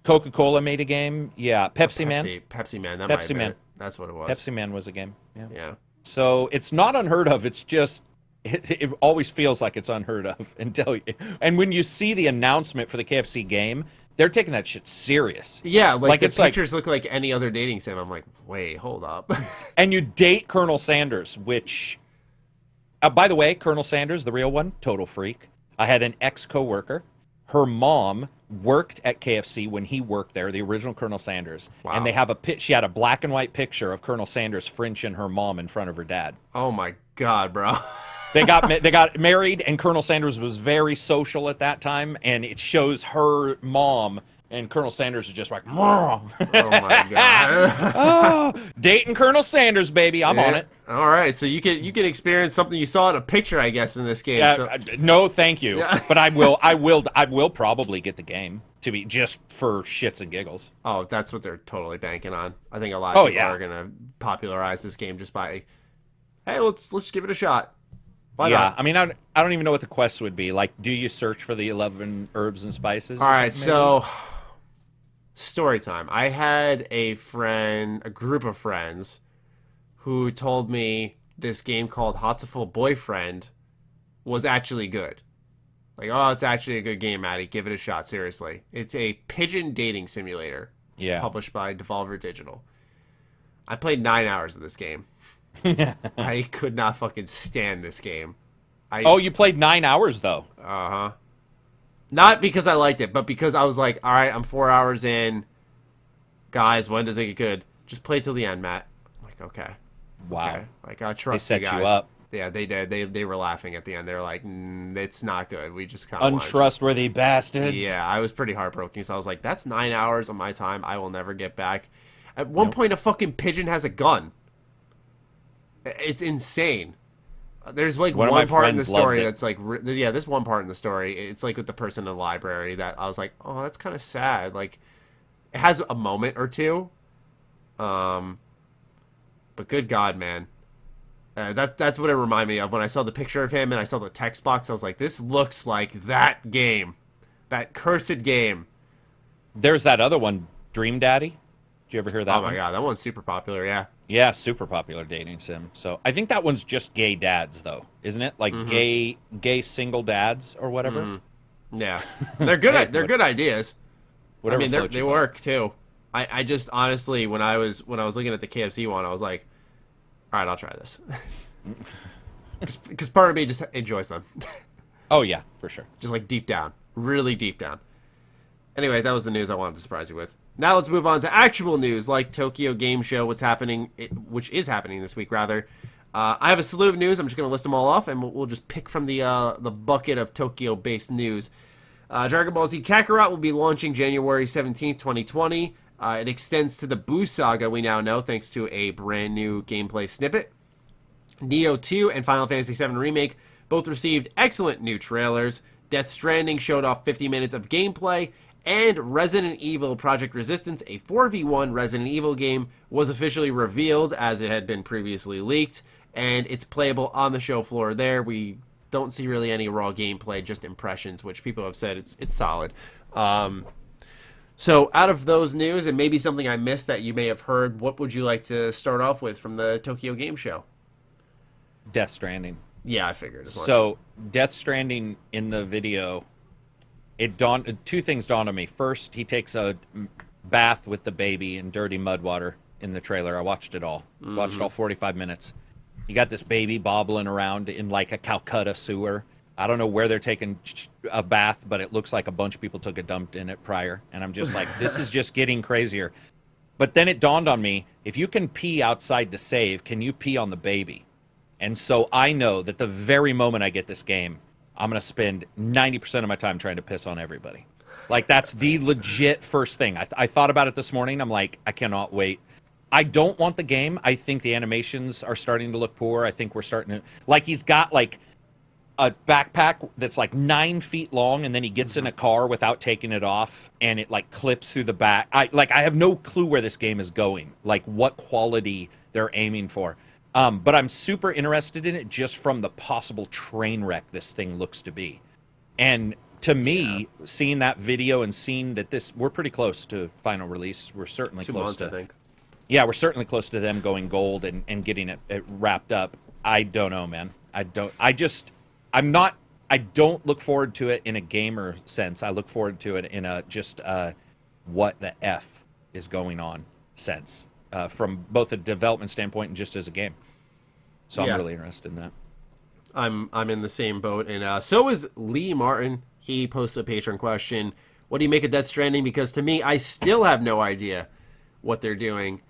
[SPEAKER 2] Coca-Cola made a game. Yeah, Pepsi Man.
[SPEAKER 1] Pepsi Man.
[SPEAKER 2] Pepsi Man.
[SPEAKER 1] That's what it was.
[SPEAKER 2] Pepsi Man was a game.
[SPEAKER 1] Yeah.
[SPEAKER 2] So it's not unheard of. It's just it always feels like it's unheard of until and when you see the announcement for the KFC game, they're taking that shit serious.
[SPEAKER 1] Yeah, like the pictures look like any other dating sim. I'm like, wait, hold up.
[SPEAKER 2] And you date Colonel Sanders, which, by the way, Colonel Sanders, the real one, total freak. I had an ex-coworker. Her mom worked at KFC when he worked there, the original Colonel Sanders. Wow. And they have she had a black and white picture of Colonel Sanders Frenching her mom in front of her dad.
[SPEAKER 1] Oh my God, bro.
[SPEAKER 2] They got married, and Colonel Sanders was very social at that time, and it shows her mom And Colonel Sanders is just like, oh
[SPEAKER 1] my god.
[SPEAKER 2] Dating Colonel Sanders, baby. I'm on it.
[SPEAKER 1] All right, so you can experience something you saw in a picture, I guess, in this game.
[SPEAKER 2] Yeah,
[SPEAKER 1] so.
[SPEAKER 2] No, thank you. But I will probably get the game to be just for shits and giggles.
[SPEAKER 1] Oh, that's what they're totally banking on. I think a lot of people are gonna popularize this game just by, hey, let's give it a shot. Why not?
[SPEAKER 2] I mean, I don't even know what the quest would be. Like, do you search for the 11 herbs and spices?
[SPEAKER 1] All right, so story time. I had a group of friends, who told me this game called Hatoful Boyfriend was actually good. Like, oh, it's actually a good game, Maddie. Give it a shot, seriously. It's a pigeon dating simulator.
[SPEAKER 2] Yeah.
[SPEAKER 1] Published by Devolver Digital. I played 9 hours of this game. I could not fucking stand this game.
[SPEAKER 2] You played 9 hours, though.
[SPEAKER 1] Uh-huh. Not because I liked it, but because I was like, all right, I'm 4 hours in. Guys, when does it get good? Just play till the end, Matt. I'm like, okay.
[SPEAKER 2] Wow.
[SPEAKER 1] Okay. Like, I trust
[SPEAKER 2] you
[SPEAKER 1] guys.
[SPEAKER 2] They set you up.
[SPEAKER 1] Yeah, they did. They were laughing at the end. They were like, it's not good. We just kind of
[SPEAKER 2] untrustworthy bastards.
[SPEAKER 1] Yeah, I was pretty heartbroken. So I was like, that's 9 hours of my time I will never get back. At one point, a fucking pigeon has a gun. It's insane. There's like one part in the story that's like, this one part in the story. It's like with the person in the library that I was like, oh, that's kind of sad. Like, it has a moment or two. But good God, man. That's what it reminded me of when I saw the picture of him and I saw the text box. I was like, this looks like that game. That cursed game.
[SPEAKER 2] There's that other one, Dream Daddy. Did you ever hear that one?
[SPEAKER 1] Oh my God, that one's super popular, yeah.
[SPEAKER 2] Yeah, super popular dating sim. So I think that one's just gay dads, though, isn't it? Like gay single dads or whatever.
[SPEAKER 1] Yeah, they're good. They're good ideas.
[SPEAKER 2] Whatever.
[SPEAKER 1] I mean, they work too. I just honestly, when I was looking at the KFC one, I was like, all right, I'll try this, because part of me just enjoys them.
[SPEAKER 2] Oh yeah, for sure.
[SPEAKER 1] Just like deep down, really deep down. Anyway, that was the news I wanted to surprise you with. Now let's move on to actual news, like Tokyo Game Show, which is happening this week, rather. I have a slew of news. I'm just going to list them all off, and we'll just pick from the bucket of Tokyo-based news. Dragon Ball Z Kakarot will be launching January 17th, 2020. It extends to the Boo Saga we now know, thanks to a brand new gameplay snippet. Neo 2 and Final Fantasy VII Remake both received excellent new trailers. Death Stranding showed off 50 minutes of gameplay, and Resident Evil Project Resistance, a 4v1 Resident Evil game, was officially revealed as it had been previously leaked, and it's playable on the show floor there. We don't see really any raw gameplay, just impressions, which people have said it's solid. So out of those news, and maybe something I missed that you may have heard, what would you like to start off with from the Tokyo Game Show?
[SPEAKER 2] Death Stranding.
[SPEAKER 1] Yeah, I figured as much.
[SPEAKER 2] So, Death Stranding in the video, two things dawned on me. First, he takes a bath with the baby in dirty mud water in the trailer. I watched it all. Watched all 45 minutes. You got this baby bobbling around in like a Calcutta sewer. I don't know where they're taking a bath, but it looks like a bunch of people took a dump in it prior. And I'm just like, this is just getting crazier. But then it dawned on me, if you can pee outside to save, can you pee on the baby? And so I know that the very moment I get this game, I'm going to spend 90% of my time trying to piss on everybody. Like, that's the legit first thing. I thought about it this morning. I'm like, I cannot wait. I don't want the game. I think the animations are starting to look poor. I think we're starting to... Like, he's got, like, a backpack that's, like, 9 feet long, and then he gets in a car without taking it off, and it, like, clips through the back. I have no clue where this game is going, like, what quality they're aiming for. But I'm super interested in it just from the possible train wreck this thing looks to be. And to me, seeing that video and seeing that we're pretty close to final release. We're certainly
[SPEAKER 1] 2
[SPEAKER 2] close
[SPEAKER 1] months,
[SPEAKER 2] to,
[SPEAKER 1] I think.
[SPEAKER 2] Yeah, we're certainly close to them going gold and getting it wrapped up. I don't know, man. I don't look forward to it in a gamer sense. I look forward to it in a just what the F is going on sense. From both a development standpoint and just as a game. So I'm really interested in that.
[SPEAKER 1] I'm in the same boat, and so is Lee Martin. He posts a Patron question. What do you make of Death Stranding? Because to me, I still have no idea what they're doing.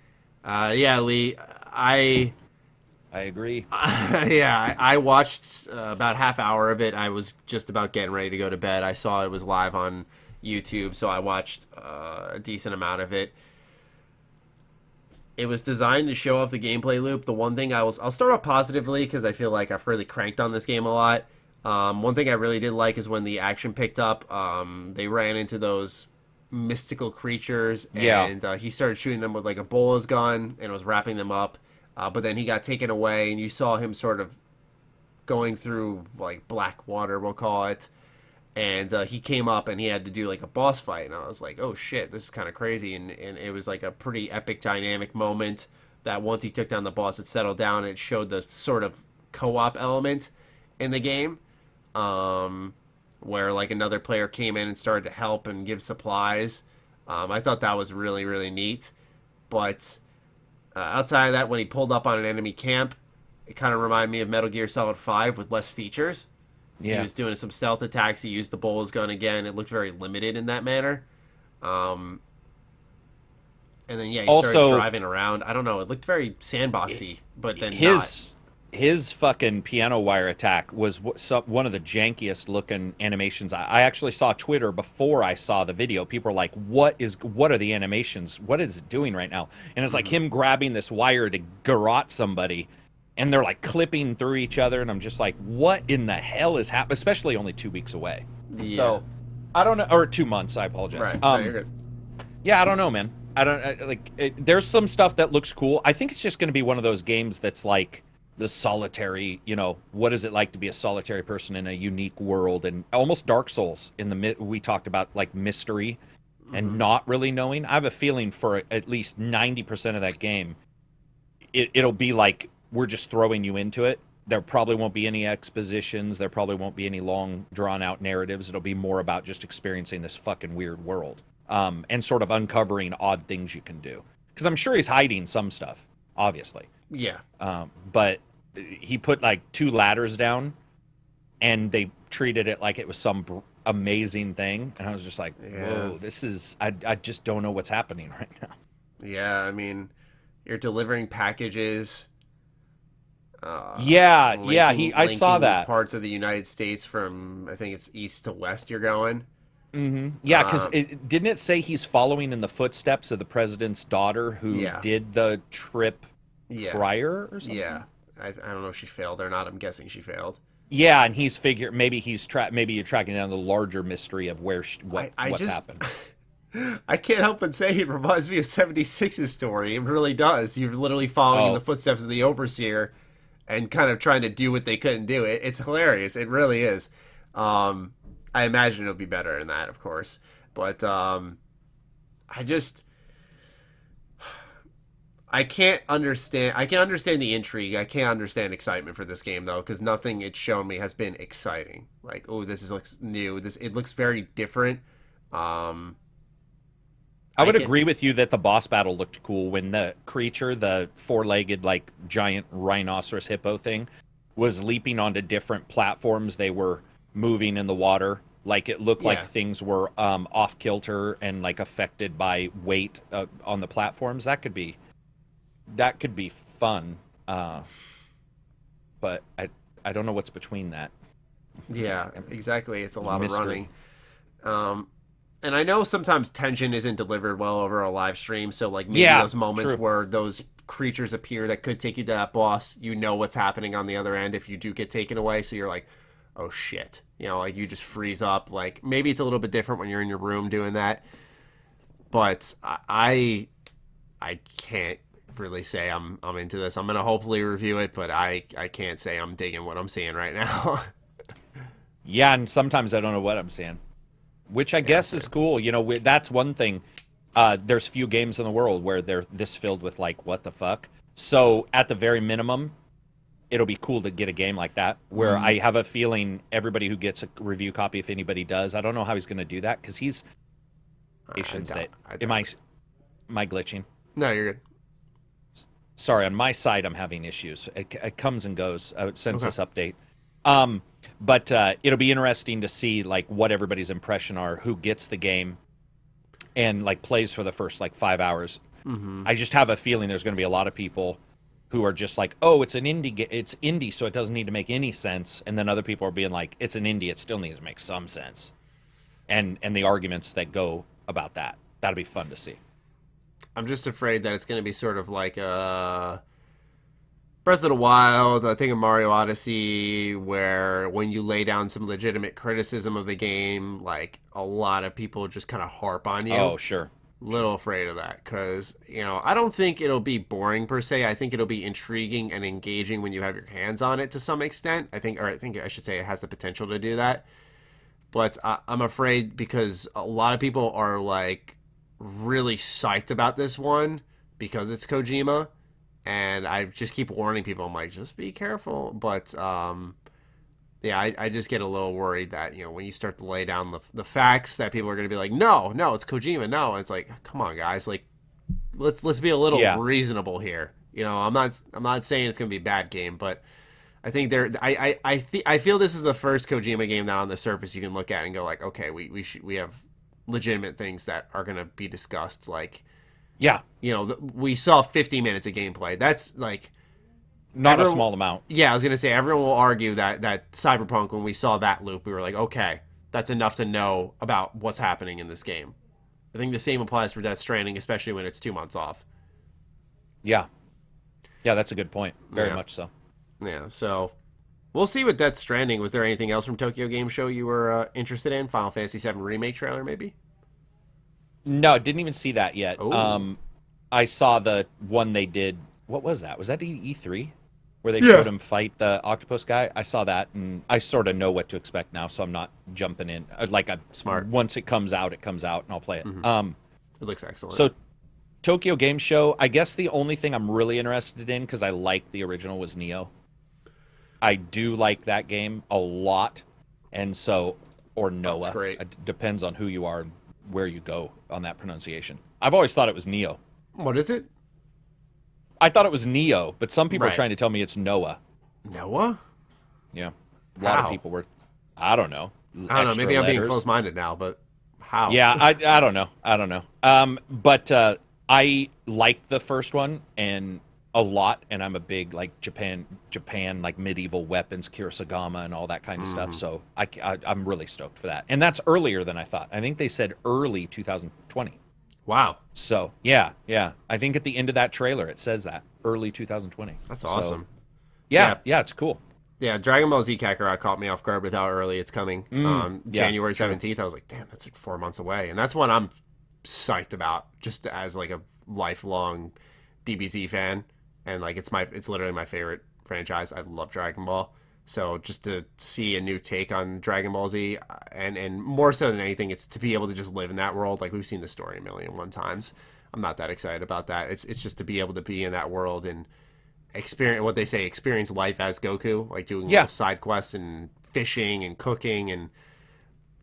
[SPEAKER 1] Yeah, Lee, I
[SPEAKER 2] agree.
[SPEAKER 1] I watched about half hour of it. I was just about getting ready to go to bed. I saw it was live on YouTube, so I watched a decent amount of it. It was designed to show off the gameplay loop. The one thing I'll start off positively because I feel like I've really cranked on this game a lot. One thing I really did like is when the action picked up, they ran into those mystical creatures, and he started shooting them with like a bowler's gun, and it was wrapping them up. But then he got taken away, and you saw him sort of going through like black water, we'll call it. And he came up and he had to do like a boss fight, and I was like, oh shit, this is kind of crazy. And it was like a pretty epic dynamic moment that once he took down the boss, it settled down, and it showed the sort of co-op element in the game, where like another player came in and started to help and give supplies. I thought that was really, really neat. But outside of that, when he pulled up on an enemy camp, it kind of reminded me of Metal Gear Solid 5 with less features. Yeah. He was doing some stealth attacks. He used the bowler's gun again. It looked very limited in that manner. And then, he started driving around. I don't know. It looked very sandboxy, but then
[SPEAKER 2] his fucking piano wire attack was one of the jankiest looking animations. I actually saw Twitter before I saw the video. People were like, what are the animations? What is it doing right now? And it's like him grabbing this wire to garrote somebody, and they're like clipping through each other, and I'm just like, what in the hell is happening? Especially only 2 weeks away. Yeah. So I don't know, or 2 months. I apologize.
[SPEAKER 1] Right. You're good.
[SPEAKER 2] Yeah, I don't know, man. There's some stuff that looks cool. I think it's just going to be one of those games that's like the solitary. What is it like to be a solitary person in a unique world, and almost Dark Souls we talked about like mystery and not really knowing. I have a feeling for at least 90% of that game, it'll be like, we're just throwing you into it. There probably won't be any expositions. There probably won't be any long, drawn-out narratives. It'll be more about just experiencing this fucking weird world, and sort of uncovering odd things you can do. Because I'm sure he's hiding some stuff, obviously.
[SPEAKER 1] Yeah.
[SPEAKER 2] But he put like 2 ladders down, and they treated it like it was some amazing thing. And I was just like, whoa, this is... I just don't know what's happening right now.
[SPEAKER 1] Yeah, I mean, you're delivering packages...
[SPEAKER 2] I saw that.
[SPEAKER 1] Parts of the United States from, I think it's east to west you're going.
[SPEAKER 2] Mm-hmm. Yeah, because didn't it say he's following in the footsteps of the president's daughter who did the trip prior or something? Yeah,
[SPEAKER 1] I don't know if she failed or not. I'm guessing she failed.
[SPEAKER 2] Yeah, and he's maybe you're tracking down the larger mystery of what's happened.
[SPEAKER 1] I can't help but say it reminds me of 76's story. It really does. You're literally following in the footsteps of the overseer and kind of trying to do what they couldn't do. It's hilarious. It really is. I imagine it'll be better than that, of course. But I can't understand. I can understand the intrigue. I can't understand excitement for this game, though, because nothing it's shown me has been exciting. Like, oh, looks new. It looks very different.
[SPEAKER 2] I would agree with you that the boss battle looked cool when the creature, the 4-legged, like, giant rhinoceros hippo thing, was leaping onto different platforms. They were moving in the water. Like, it looked like things were off-kilter and, like, affected by weight on the platforms. That could be fun. But I don't know what's between that.
[SPEAKER 1] Yeah, exactly. It's a lot of running. And I know sometimes tension isn't delivered well over a live stream, so like maybe those moments where those creatures appear that could take you to that boss, you know what's happening on the other end if you do get taken away, so you're like, oh shit. Like you just freeze up. Like maybe it's a little bit different when you're in your room doing that. But I can't really say I'm into this. I'm gonna hopefully review it, but I can't say I'm digging what I'm seeing right now.
[SPEAKER 2] Yeah, and sometimes I don't know what I'm seeing. Which I guess is cool. That's one thing. There's few games in the world where they're this filled with, like, what the fuck? So, at the very minimum, it'll be cool to get a game like that, where I have a feeling everybody who gets a review copy, if anybody does, I don't know how he's going to do that, because he's... Am I glitching?
[SPEAKER 1] No, you're good.
[SPEAKER 2] Sorry, on my side, I'm having issues. It comes and goes. Census update. But it'll be interesting to see like what everybody's impression are, who gets the game, and like plays for the first like 5 hours. Mm-hmm. I just have a feeling there's going to be a lot of people who are just like, oh, it's an indie, it's indie, so it doesn't need to make any sense. And then other people are being like, it's an indie, it still needs to make some sense. and the arguments that go about that. That'll be fun to see.
[SPEAKER 1] I'm just afraid that it's going to be sort of like Breath of the Wild, I think of Mario Odyssey, where when you lay down some legitimate criticism of the game, like a lot of people just kind of harp on you.
[SPEAKER 2] Oh, sure.
[SPEAKER 1] Little afraid of that because, I don't think it'll be boring per se. I think it'll be intriguing and engaging when you have your hands on it to some extent. I think I should say it has the potential to do that. But I'm afraid because a lot of people are like really psyched about this one because it's Kojima. And I just keep warning people. I'm like, just be careful. But, I just get a little worried that, when you start to lay down the facts that people are going to be like, no, it's Kojima, no. And it's like, come on, guys. Like, let's be a little reasonable here. I'm not saying it's going to be a bad game, but I think I feel this is the first Kojima game that on the surface you can look at and go like, okay, we have legitimate things that are going to be discussed. Like,
[SPEAKER 2] yeah,
[SPEAKER 1] we saw 50 minutes of gameplay. That's like
[SPEAKER 2] not a small amount.
[SPEAKER 1] Yeah, I was gonna say everyone will argue that Cyberpunk, when we saw that loop, we were like, okay, that's enough to know about what's happening in this game. I think the same applies for Death Stranding, especially when it's 2 months off.
[SPEAKER 2] Yeah, that's a good point. Very much so.
[SPEAKER 1] Yeah, so we'll see with Death Stranding. Was there anything else from Tokyo Game Show you were interested in? Final Fantasy VII Remake trailer, maybe?
[SPEAKER 2] No, didn't even see that yet.
[SPEAKER 1] Oh.
[SPEAKER 2] I saw the one they did. What was that? Was that E3? Where they showed him fight the octopus guy? I saw that, and I sort of know what to expect now, so I'm not jumping in.
[SPEAKER 1] Smart.
[SPEAKER 2] Once it comes out, and I'll play it.
[SPEAKER 1] Mm-hmm. It looks excellent.
[SPEAKER 2] So, Tokyo Game Show, I guess the only thing I'm really interested in, because I like the original, was Neo. I do like that game a lot, and so, or Noah.
[SPEAKER 1] That's great.
[SPEAKER 2] It depends on who you are and where you go on that pronunciation. I've always thought it was Neo.
[SPEAKER 1] What is it?
[SPEAKER 2] I thought it was Neo, but some people are trying to tell me it's Noah.
[SPEAKER 1] Noah?
[SPEAKER 2] Yeah. A lot of people were, I don't know.
[SPEAKER 1] Maybe I'm being close-minded now, but how?
[SPEAKER 2] Yeah, I don't know. But I liked the first one and a lot, and I'm a big like Japan like medieval weapons, Kurosagama and all that kind of stuff. So I'm really stoked for that, and that's earlier than I thought. I think they said early 2020.
[SPEAKER 1] Wow.
[SPEAKER 2] So yeah. I think at the end of that trailer it says that early 2020.
[SPEAKER 1] That's awesome.
[SPEAKER 2] So, yeah, it's cool.
[SPEAKER 1] Yeah, Dragon Ball Z Kakarot caught me off guard with how early it's coming. January 17th, I was like, damn, that's like 4 months away. And that's one I'm psyched about, just as like a lifelong DBZ fan. And like it's literally my favorite franchise. I love Dragon Ball. So just to see a new take on Dragon Ball Z, and more so than anything, it's to be able to just live in that world. Like, we've seen the story 1,000,001 times. I'm not that excited about that. It's just to be able to be in that world and experience life as Goku, like doing little side quests and fishing and cooking and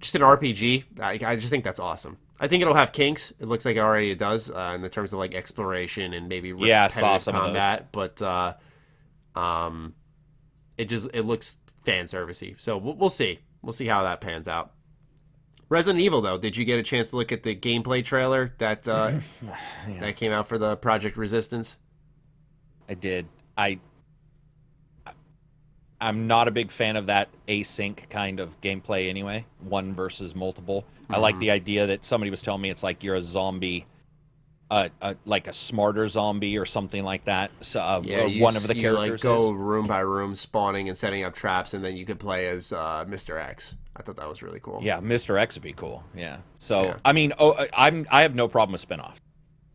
[SPEAKER 1] just an RPG. I just think that's awesome. I think it'll have kinks. It looks like it already does in the terms of like exploration and maybe repetitive combat, but it looks fan servicey. So we'll see. We'll see how that pans out. Resident Evil, though, did you get a chance to look at the gameplay trailer that that came out for the Project Resistance?
[SPEAKER 2] I did. I'm not a big fan of that async kind of gameplay anyway, one versus multiple. I like the idea that somebody was telling me it's like you're a zombie, like a smarter zombie or something like that. So one of the characters
[SPEAKER 1] like go room by room, spawning and setting up traps, and then you could play as Mr. X. I thought that was really cool.
[SPEAKER 2] Yeah, Mr. X would be cool. Yeah. So I mean, I have no problem with spinoff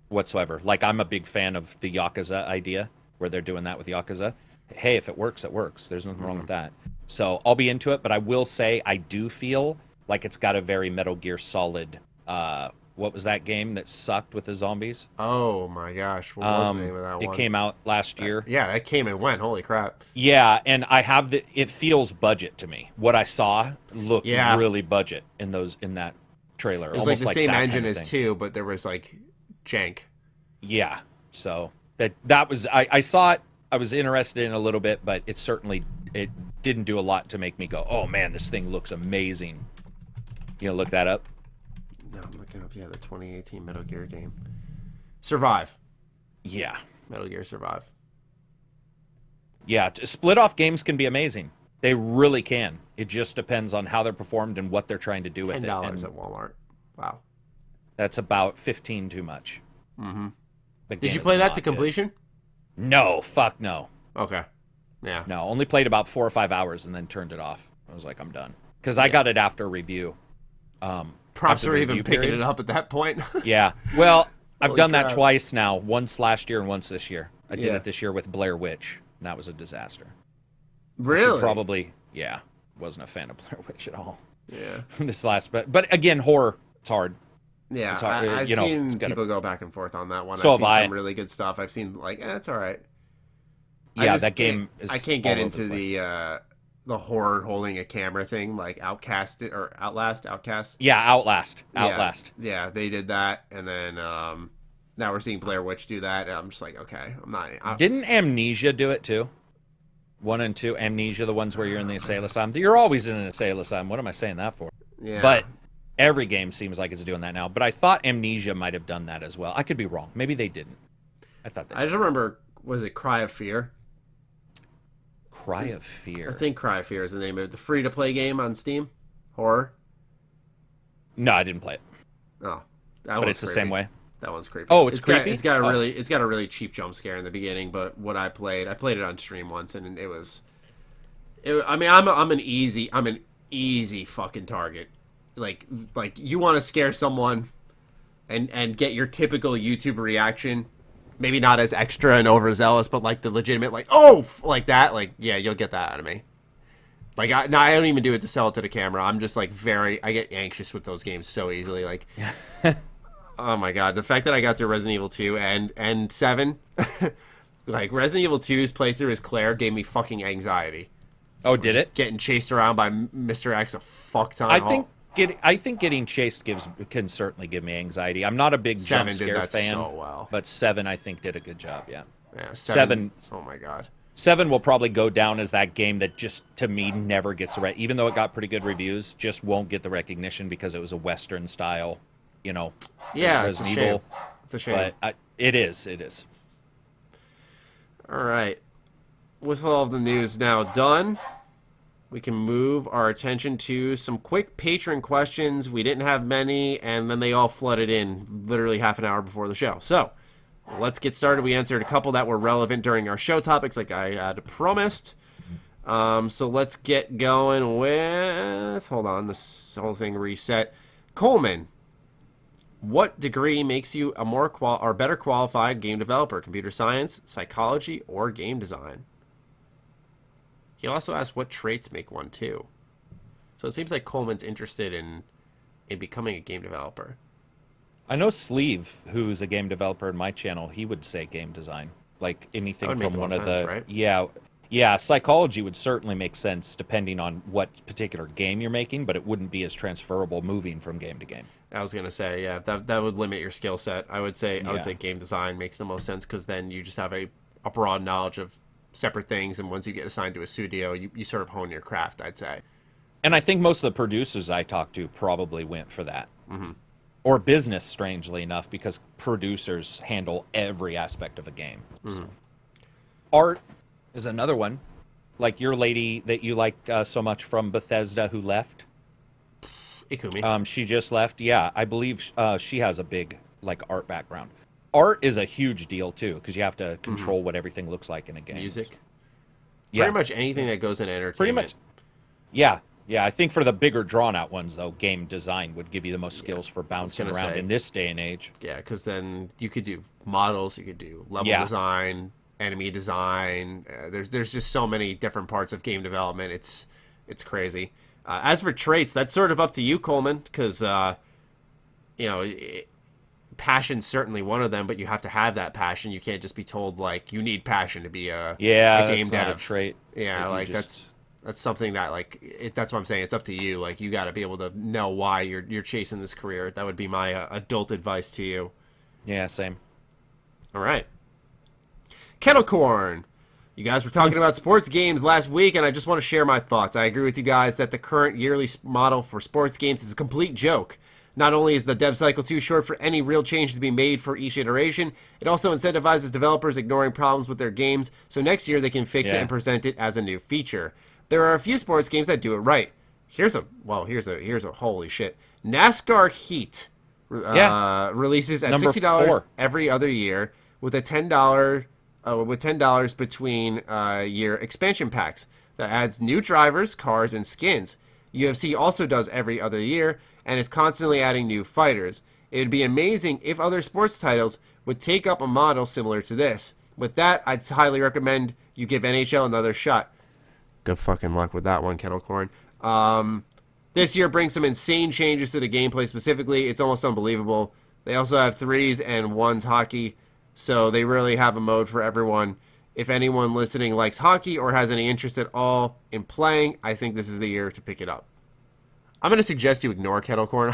[SPEAKER 2] whatsoever. Like, I'm a big fan of the Yakuza idea where they're doing that with Yakuza. Hey, if it works, it works. There's nothing wrong with that. So I'll be into it, but I will say I do feel like it's got a very Metal Gear Solid. What was that game that sucked with the zombies?
[SPEAKER 1] Oh my gosh, what was the name of that one?
[SPEAKER 2] It came out last year.
[SPEAKER 1] Yeah, that came and went. Holy crap.
[SPEAKER 2] Yeah, and it feels budget to me. What I saw looked really budget in that trailer.
[SPEAKER 1] It was like the same engine as 2, but there was like jank.
[SPEAKER 2] Yeah, so that was I saw it. I was interested in a little bit, but it didn't do a lot to make me go, oh man, this thing looks amazing. You know, look that up.
[SPEAKER 1] No, I'm looking up, the 2018 Metal Gear game. Survive.
[SPEAKER 2] Yeah.
[SPEAKER 1] Metal Gear Survive.
[SPEAKER 2] Yeah, split-off games can be amazing. They really can. It just depends on how they're performed and what they're trying to do with it.
[SPEAKER 1] $10 at Walmart. Wow.
[SPEAKER 2] That's about 15 too much.
[SPEAKER 1] Mm-hmm. Did you play that to completion?
[SPEAKER 2] No, fuck no.
[SPEAKER 1] Okay. Yeah.
[SPEAKER 2] No, only played about 4 or 5 hours and then turned it off. I was like, I'm done. Because I got it after review.
[SPEAKER 1] Props for even picking it up at that point.
[SPEAKER 2] Yeah. Well, I've done that twice now. Once last year and once this year. I did it this year with Blair Witch, and that was a disaster.
[SPEAKER 1] Really?
[SPEAKER 2] Probably, yeah. Wasn't a fan of Blair Witch at all.
[SPEAKER 1] Yeah.
[SPEAKER 2] But again, horror, it's hard.
[SPEAKER 1] Yeah,
[SPEAKER 2] it's hard.
[SPEAKER 1] I've seen people go back and forth on that one.
[SPEAKER 2] So
[SPEAKER 1] I've seen some really good stuff. I've seen it's all right.
[SPEAKER 2] Yeah, that game is.
[SPEAKER 1] I can't get into the horror holding a camera thing like Outlast.
[SPEAKER 2] Yeah, Outlast.
[SPEAKER 1] Yeah, they did that, and then now we're seeing Blair Witch do that. And I'm just like, okay,
[SPEAKER 2] Didn't Amnesia do it too? 1 and 2, Amnesia, the ones where you're in the asylum. You're always in an asylum. What am I saying that for?
[SPEAKER 1] Yeah.
[SPEAKER 2] But every game seems like it's doing that now. But I thought Amnesia might have done that as well. I could be wrong. Maybe they didn't. I just
[SPEAKER 1] remember, was it Cry of Fear?
[SPEAKER 2] Cry of Fear.
[SPEAKER 1] I think Cry of Fear is the name of it. The free-to-play game on Steam? Horror?
[SPEAKER 2] No, I didn't play it.
[SPEAKER 1] Oh.
[SPEAKER 2] But it's the same way?
[SPEAKER 1] That one's creepy.
[SPEAKER 2] Oh, it's creepy?
[SPEAKER 1] It's got a really cheap jump scare in the beginning, but what I played it on stream once, and I'm an easy fucking target. Like you want to scare someone and get your typical YouTube reaction, maybe not as extra and overzealous, but like the legitimate, like, oh, like that, like, yeah, you'll get that out of me. Like, I don't even do it to sell it to the camera. I'm just like I get anxious with those games so easily. Like, oh my God, the fact that I got through Resident Evil 2 and 7, like Resident Evil 2's playthrough as Claire gave me fucking anxiety.
[SPEAKER 2] Oh, did it?
[SPEAKER 1] Getting chased around by Mr. X a fuck ton.
[SPEAKER 2] I think getting chased can certainly give me anxiety. I'm not a big jump scare fan,
[SPEAKER 1] so well.
[SPEAKER 2] But 7 I think did a good job. Yeah.
[SPEAKER 1] Yeah. 7. Oh my God.
[SPEAKER 2] 7 will probably go down as that game that just, to me, never gets the even though it got pretty good reviews, just won't get the recognition because it was a Western style,
[SPEAKER 1] Yeah, it's a shame. It's a shame.
[SPEAKER 2] But it is.
[SPEAKER 1] All right. With all of the news now done, we can move our attention to some quick patron questions. We didn't have many, and then they all flooded in literally half an hour before the show. So let's get started. We answered a couple that were relevant during our show topics like I had promised. So let's get going with... Hold on, this whole thing reset. Coleman, what degree makes you a more better qualified game developer? Computer science, psychology, or game design? He also asked what traits make one too. So it seems like Coleman's interested in becoming a game developer.
[SPEAKER 2] I know Sleeve, who's a game developer in my channel, he would say game design. Like anything from one of the...
[SPEAKER 1] Right?
[SPEAKER 2] Yeah, psychology would certainly make sense depending on what particular game you're making, but it wouldn't be as transferable moving from game to game.
[SPEAKER 1] I was going to say, yeah, that would limit your skill set. I would say game design makes the most sense because then you just have a broad knowledge of separate things, and once you get assigned to a studio, you sort of hone your craft, I'd say.
[SPEAKER 2] And I think most of the producers I talked to probably went for that.
[SPEAKER 1] Mm-hmm.
[SPEAKER 2] Or business, strangely enough, because producers handle every aspect of a game.
[SPEAKER 1] Mm-hmm.
[SPEAKER 2] So. Art is another one. Like your lady that you like so much from Bethesda who left.
[SPEAKER 1] Ikumi.
[SPEAKER 2] She just left. Yeah, I believe she has a big art background. Art is a huge deal too, because you have to control what everything looks like in a game.
[SPEAKER 1] Music. Yeah. Pretty much anything that goes in entertainment.
[SPEAKER 2] Pretty much. Yeah. I think for the bigger drawn-out ones, though, game design would give you the most skills for bouncing around in this day and age.
[SPEAKER 1] Yeah, because then you could do models, you could do level design, enemy design. There's just so many different parts of game development. It's crazy. As for traits, that's sort of up to you, Coleman, because passion's certainly one of them, but you have to have that passion. You can't just be told like you need passion to be a game dev.
[SPEAKER 2] Not a trait.
[SPEAKER 1] Yeah, like that's something that that's what I'm saying. It's up to you. Like you got to be able to know why you're chasing this career. That would be my adult advice to you.
[SPEAKER 2] Yeah, same.
[SPEAKER 1] All right. Kettle Corn. You guys were talking about sports games last week, and I just want to share my thoughts. I agree with you guys that the current yearly model for sports games is a complete joke. Not only is the dev cycle too short for any real change to be made for each iteration, it also incentivizes developers ignoring problems with their games, so next year they can fix it and present it as a new feature. there are a few sports games that do it right. Here's a holy shit. NASCAR Heat releases at $60 every other year with a $10 between year expansion packs that adds new drivers, cars, and skins. UFC also does every other year and is constantly adding new fighters. It would be amazing if other sports titles would take up a model similar to this. With that, I'd highly recommend you give NHL another shot. Good fucking luck with that one, Kettle Corn. This year brings some insane changes to the gameplay specifically. It's almost unbelievable. They also have 3s and 1s hockey, so they really have a mode for everyone. If anyone listening likes hockey or has any interest at all in playing, I think this is the year to pick it up. I'm going to suggest you ignore Kettle Corn.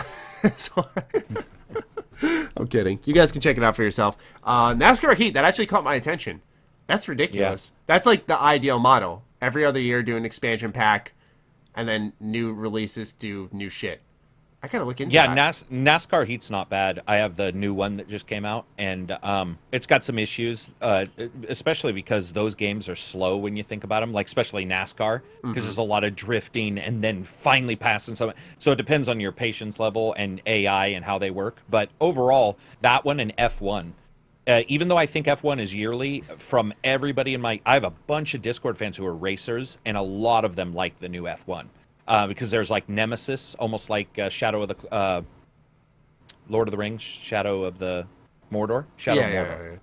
[SPEAKER 1] I'm kidding. You guys can check it out for yourself. NASCAR Heat, that actually caught my attention. That's ridiculous. Yeah. That's like the ideal model. Every other year do an expansion pack, and then new releases do new shit. I gotta look into that.
[SPEAKER 2] Yeah, NASCAR Heat's not bad. I have the new one that just came out, and it's got some issues, especially because those games are slow when you think about them, like especially NASCAR, because there's a lot of drifting and then finally passing some. So it depends on your patience level and AI and how they work. But overall, that one and F1, even though I think F1 is yearly, from everybody I have a bunch of Discord fans who are racers, and a lot of them like the new F1. Because there's like Nemesis, almost like Shadow of the Lord of the Rings, Shadow of the Mordor. Shadow of Mordor. Yeah.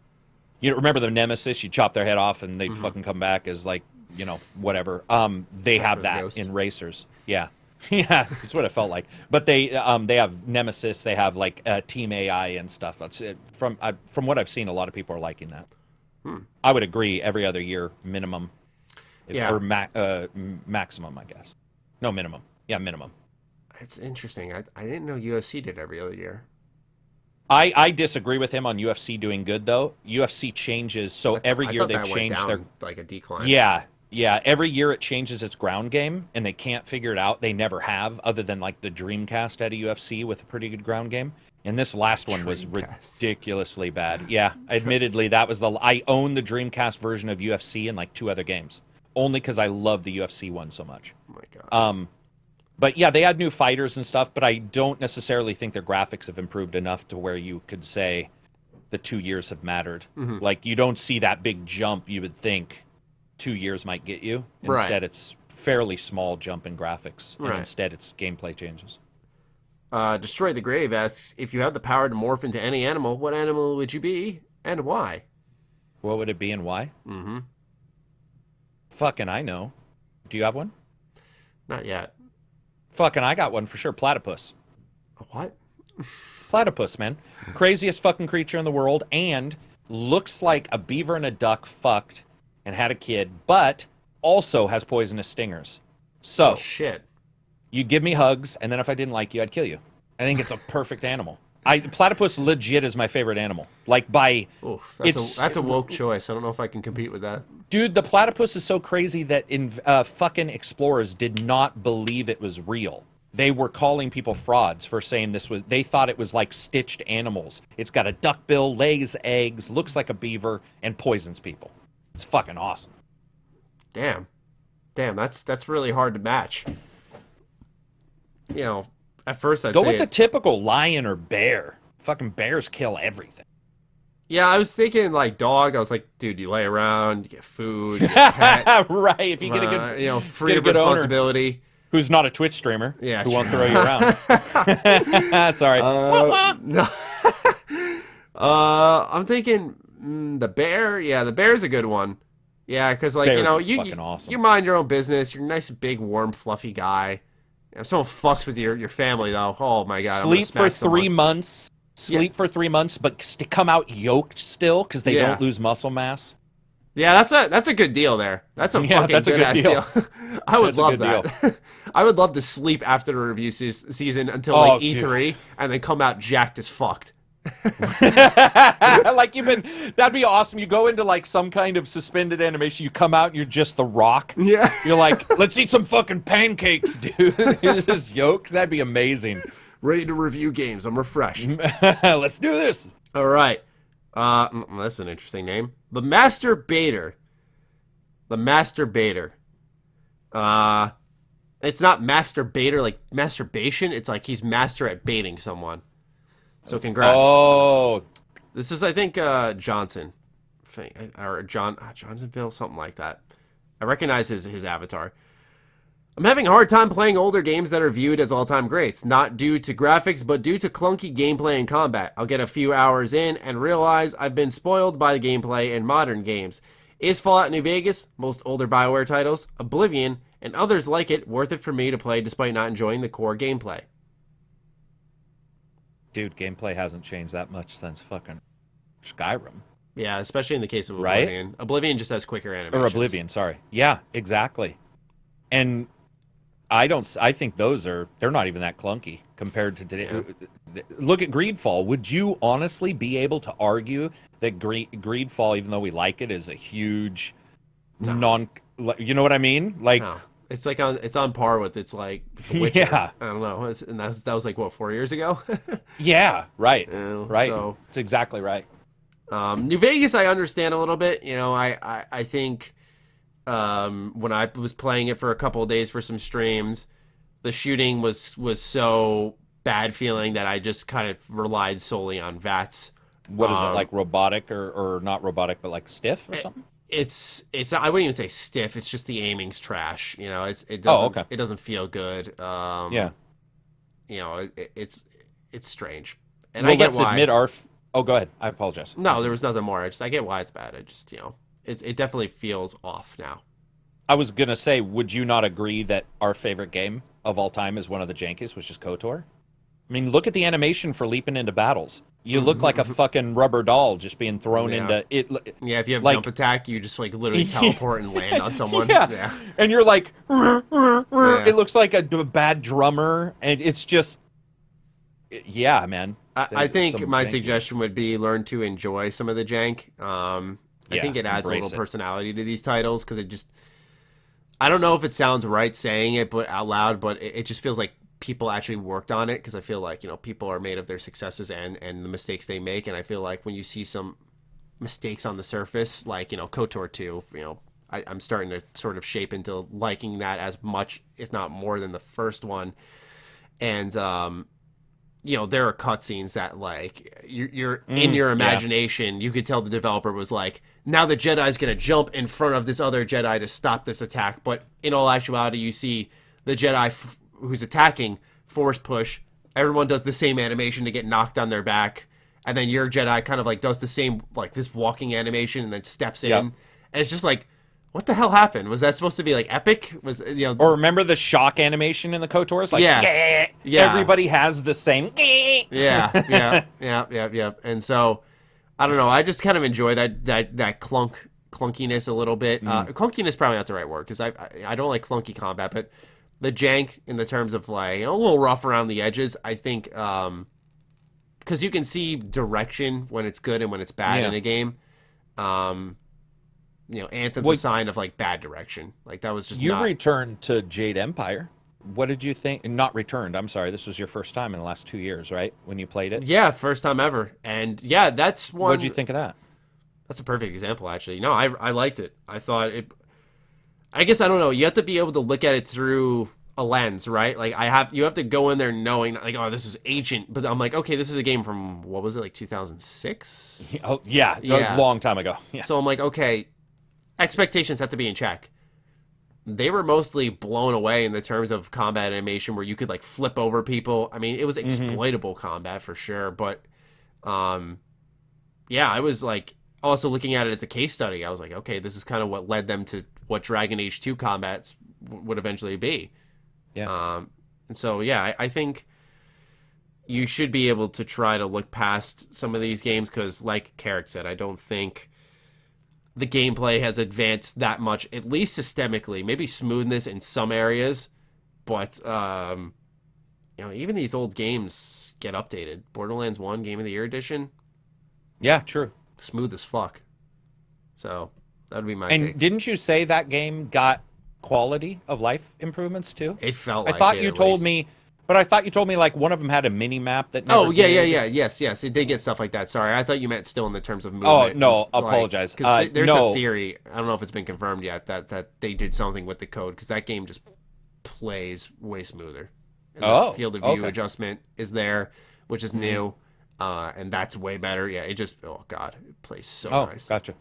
[SPEAKER 2] You remember the Nemesis? You chop their head off and they'd fucking come back as like, whatever. They have that in racers. Yeah. Yeah, that's what it felt like. But they have Nemesis. They have like Team AI and stuff. That's it. From what I've seen, a lot of people are liking that. I would agree. Every other year minimum, or maximum, I guess. No, minimum. Yeah, minimum.
[SPEAKER 1] It's interesting. I didn't know UFC did every other year.
[SPEAKER 2] I disagree with him on UFC doing good, though. UFC changes, so every year they change their...
[SPEAKER 1] like a decline.
[SPEAKER 2] Yeah. Every year it changes its ground game, and they can't figure it out. They never have, other than like the Dreamcast at a UFC with a pretty good ground game. And this last one was ridiculously bad. Yeah, admittedly, I own the Dreamcast version of UFC and like 2 other games. Only because I love the UFC one so much.
[SPEAKER 1] Oh my god.
[SPEAKER 2] But yeah, they add new fighters and stuff, but I don't necessarily think their graphics have improved enough to where you could say the 2 years have mattered. Like, you don't see that big jump you would think 2 years might get you. Instead, it's fairly small jump in graphics. And instead, it's gameplay changes.
[SPEAKER 1] Destroy the Grave asks, if you had the power to morph into any animal, what animal would you be and why?
[SPEAKER 2] What would it be and why? Fucking I know. Do you have one?
[SPEAKER 1] Not yet.
[SPEAKER 2] Fucking I got one for sure. Platypus.
[SPEAKER 1] A what?
[SPEAKER 2] Platypus, man. Craziest fucking creature in the world, and looks like a beaver and a duck fucked and had a kid, but also has poisonous stingers. So,
[SPEAKER 1] shit.
[SPEAKER 2] You give me hugs, and then if I didn't like you, I'd kill you. I think it's a perfect animal. Platypus legit is my favorite animal. Like
[SPEAKER 1] that's a woke choice. I don't know if I can compete with that.
[SPEAKER 2] Dude, the platypus is so crazy that fucking explorers did not believe it was real. They were calling people frauds for saying they thought it was like stitched animals. It's got a duck bill, lays eggs, looks like a beaver, and poisons people. It's fucking awesome.
[SPEAKER 1] Damn, that's really hard to match. At first I'd
[SPEAKER 2] go with the typical lion or bear. Fucking bears kill everything.
[SPEAKER 1] Yeah, I was thinking like dog. I was like, dude, you lay around, you get food, you get pet.
[SPEAKER 2] Right, if you get a good,
[SPEAKER 1] free of responsibility.
[SPEAKER 2] Who's not a Twitch streamer?
[SPEAKER 1] Yeah,
[SPEAKER 2] who won't throw you around. Sorry.
[SPEAKER 1] No. I'm thinking the bear. Yeah, the bear's a good one. Yeah, because like
[SPEAKER 2] awesome.
[SPEAKER 1] You mind your own business. You're a nice, big, warm, fluffy guy. If someone fucks with your family, though, oh my god,
[SPEAKER 2] Sleep for 3 months. Sleep for 3 months, but to come out yoked still because they don't lose muscle mass.
[SPEAKER 1] Yeah, that's a good deal there. That's a fucking good ass deal. I would love that. I would love to sleep after the review season until like E3 and then come out jacked as fucked.
[SPEAKER 2] Like that'd be awesome. You go into like some kind of suspended animation, you come out and you're just The Rock.
[SPEAKER 1] Yeah.
[SPEAKER 2] You're like, let's eat some fucking pancakes, dude. You're just yoked. That'd be amazing.
[SPEAKER 1] Ready to review games. I'm refreshed.
[SPEAKER 2] Let's do this.
[SPEAKER 1] All right. That's an interesting name. The Masturbator. It's not masturbator like masturbation. It's like he's master at baiting someone. So congrats.
[SPEAKER 2] Oh,
[SPEAKER 1] this is I think Johnson, or Johnsonville, something like that. I recognize his avatar. I'm having a hard time playing older games that are viewed as all-time greats, not due to graphics, but due to clunky gameplay and combat. I'll get a few hours in and realize I've been spoiled by the gameplay in modern games. Is Fallout New Vegas, most older BioWare titles, Oblivion, and others like it worth it for me to play despite not enjoying the core gameplay?
[SPEAKER 2] Dude, gameplay hasn't changed that much since fucking Skyrim.
[SPEAKER 1] Yeah, especially in the case of Oblivion. Right? Oblivion just has quicker animations.
[SPEAKER 2] Or Oblivion, sorry. Yeah, exactly. And I think they're not even that clunky compared to today. Yeah. Look at Greedfall. Would you honestly be able to argue that Greedfall, even though we like it, is a huge you know what I mean? Like, no.
[SPEAKER 1] It's like it's on par with it's like The Witcher. Yeah. I don't know. And that was like what, 4 years ago?
[SPEAKER 2] Yeah, right. Right. So it's exactly right.
[SPEAKER 1] New Vegas I understand a little bit. You know, I think when I was playing it for a couple of days for some streams, the shooting was so bad feeling that I just kind of relied solely on VATS.
[SPEAKER 2] What is it, like robotic or not robotic, but like stiff or something?
[SPEAKER 1] It's I wouldn't even say stiff. It's just the aiming's trash. You know, it doesn't feel good. Yeah. You know, it's strange. And I get why.
[SPEAKER 2] Oh, go ahead. I apologize.
[SPEAKER 1] No, there was nothing more. I get why it's bad. I just, you know, it definitely feels off now.
[SPEAKER 2] I was gonna say, would you not agree that our favorite game of all time is one of the jankiest, which is KOTOR? I mean, look at the animation for leaping into battles. You look like a fucking rubber doll just being thrown into it.
[SPEAKER 1] Yeah, if you have jump attack, you just like literally teleport and land on someone.
[SPEAKER 2] Yeah. And you're like, it looks like a bad drummer, and it's just, yeah, man.
[SPEAKER 1] I think my suggestion would be learn to enjoy some of the jank. I think it adds a little personality to these titles because it just, I don't know if it sounds right saying it but out loud, but it just feels like people actually worked on it, because I feel like, you know, people are made of their successes and the mistakes they make, and I feel like when you see some mistakes on the surface, like, you know, KOTOR 2, you know, I'm starting to sort of shape into liking that as much, if not more, than the first one. And you know, there are cutscenes that, like, you're in your imagination, you could tell the developer was like, now the Jedi's gonna jump in front of this other Jedi to stop this attack, but in all actuality you see the Jedi who's attacking force push, everyone does the same animation to get knocked on their back, and then your Jedi kind of like does the same, like this walking animation, and then steps in, and it's just like, what the hell happened? Was that supposed to be like epic? Was, you know?
[SPEAKER 2] Or remember the shock animation in the KOTORs? Like, yeah. Everybody has the same.
[SPEAKER 1] Yeah. And so, I don't know. I just kind of enjoy that clunkiness a little bit. Clunkiness is probably not the right word, because I don't like clunky combat, but the jank in the terms of, like, you know, a little rough around the edges, I think, because you can see direction when it's good and when it's bad in a game. You know, Anthem's a sign of, like, bad direction. Like, that was just
[SPEAKER 2] You returned to Jade Empire. What did you think? Not returned, I'm sorry. This was your first time in the last 2 years, right? When you played it?
[SPEAKER 1] Yeah, first time ever. And, yeah, that's one...
[SPEAKER 2] What did you think of that?
[SPEAKER 1] That's a perfect example, actually. No, I liked it. I thought it... I guess, I don't know. You have to be able to look at it through a lens, right? Like, you have to go in there knowing, like, oh, this is ancient. But I'm like, okay, this is a game from, what was it, like 2006?
[SPEAKER 2] Oh, yeah. A long time ago. Yeah.
[SPEAKER 1] So I'm like, okay... Expectations have to be in check. They were mostly blown away in the terms of combat animation, where you could, like, flip over people. I mean, it was exploitable combat for sure, but yeah, I was like also looking at it as a case study. I was like, okay, this is kind of what led them to what Dragon Age 2 combats would eventually be.
[SPEAKER 2] Yeah.
[SPEAKER 1] And so, yeah, I think you should be able to try to look past some of these games, because, like Karak said, I don't think the gameplay has advanced that much, at least systemically. Maybe smoothness in some areas, but you know, even these old games get updated. Borderlands 1 Game of the Year edition.
[SPEAKER 2] Yeah, true.
[SPEAKER 1] Smooth as fuck. So that would be my
[SPEAKER 2] take.
[SPEAKER 1] And
[SPEAKER 2] didn't you say that game got quality of life improvements too?
[SPEAKER 1] It felt like
[SPEAKER 2] I thought you told me But I thought you told me like one of them had a mini map that. Never
[SPEAKER 1] Yes. It did get stuff like that. Sorry, I thought you meant still in the terms of movement.
[SPEAKER 2] Oh no, apologize.
[SPEAKER 1] Because there's a theory. I don't know if it's been confirmed yet that they did something with the code because that game just plays way smoother. And the field of view adjustment is there, which is new, and that's way better. Yeah, it just it plays so nice.
[SPEAKER 2] Gotcha.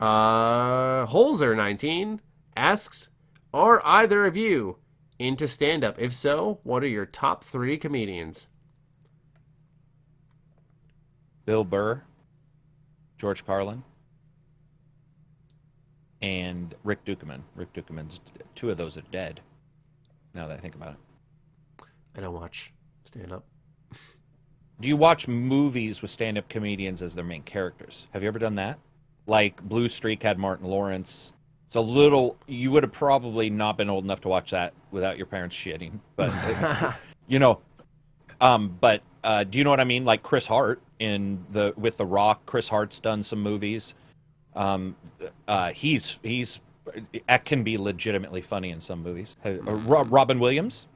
[SPEAKER 1] Holzer19 asks, are either of you into stand-up? If so, what are your top 3 comedians?
[SPEAKER 2] Bill Burr, George Carlin, and Rick Dukeman. Rick Dukeman's 2 of those are dead, now that I think about it.
[SPEAKER 1] I don't watch stand-up.
[SPEAKER 2] Do you watch movies with stand-up comedians as their main characters? Have you ever done that? Like Blue Streak had Martin Lawrence. It's a little... You would have probably not been old enough to watch that without your parents shitting. But, you know... But do you know what I mean? Like Chris Hart with The Rock. Chris Hart's done some movies. He's that can be legitimately funny in some movies. Robin Williams?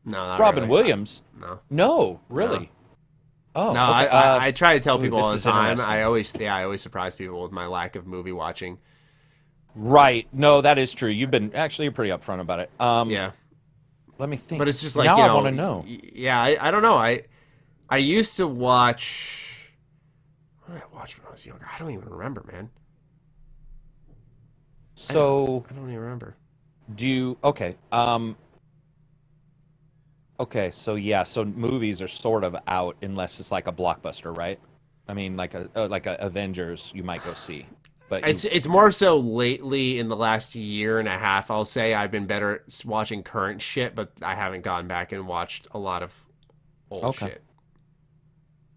[SPEAKER 1] No, not
[SPEAKER 2] Robin
[SPEAKER 1] really.
[SPEAKER 2] Williams? No, really?
[SPEAKER 1] No.
[SPEAKER 2] Oh,
[SPEAKER 1] no,
[SPEAKER 2] okay.
[SPEAKER 1] I try to tell people all the time. I always surprise people with my lack of movie watching.
[SPEAKER 2] Right. No, that is true. You're pretty upfront about it.
[SPEAKER 1] Yeah.
[SPEAKER 2] Let me think.
[SPEAKER 1] But it's just like,
[SPEAKER 2] now I want to know.
[SPEAKER 1] Yeah, I don't know. I used to watch... What did I watch when I was younger? I don't even remember, man.
[SPEAKER 2] So...
[SPEAKER 1] I don't even remember.
[SPEAKER 2] Okay. Okay, so movies are sort of out unless it's like a blockbuster, right? I mean, like a Avengers, you might go see. But
[SPEAKER 1] it's more so lately in the last year and a half. I'll say I've been better at watching current shit, but I haven't gone back and watched a lot of old shit.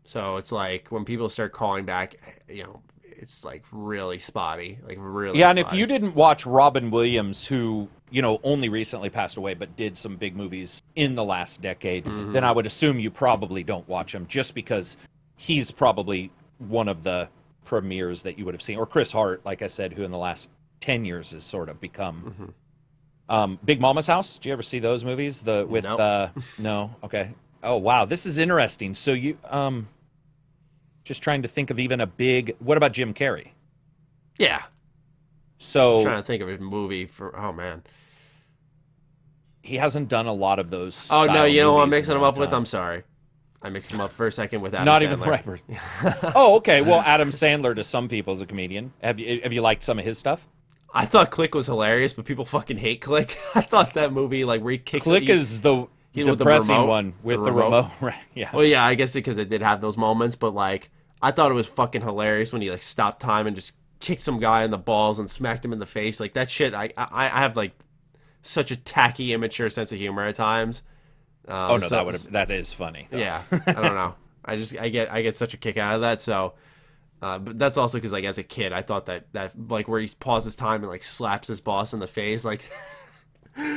[SPEAKER 1] So it's like when people start calling back, it's like really spotty, like really.
[SPEAKER 2] Yeah,
[SPEAKER 1] spotty.
[SPEAKER 2] And if you didn't watch Robin Williams, who only recently passed away, but did some big movies in the last decade, then I would assume you probably don't watch him, just because he's probably one of the premieres that you would have seen. Or Chris Hart, like I said, who in the last 10 years has sort of become Big Mama's House. Did you ever see those movies? No. Okay. Oh wow, this is interesting. So you just trying to think of even a big... What about Jim Carrey?
[SPEAKER 1] Yeah.
[SPEAKER 2] So...
[SPEAKER 1] I'm trying to think of a movie for... Oh, man.
[SPEAKER 2] He hasn't done a lot of those.
[SPEAKER 1] Oh, no, you know what I'm mixing him up with? I'm sorry. I mixed him up for a second with Adam Sandler.
[SPEAKER 2] Not even the right person. Oh, okay. Well, Adam Sandler to some people is a comedian. Have you liked some of his stuff?
[SPEAKER 1] I thought Click was hilarious, but people fucking hate Click. I thought that movie, like, where he kicks...
[SPEAKER 2] Click is the... depressing one with the remote. Right, yeah.
[SPEAKER 1] Well, yeah, I guess because it did have those moments, but like I thought it was fucking hilarious when he like stopped time and just kicked some guy in the balls and smacked him in the face. Like that shit. I have like such a tacky, immature sense of humor at times.
[SPEAKER 2] That is funny. Though.
[SPEAKER 1] Yeah, I don't know. I get such a kick out of that. So, but that's also because like as a kid, I thought that like where he pauses time and like slaps his boss in the face, like.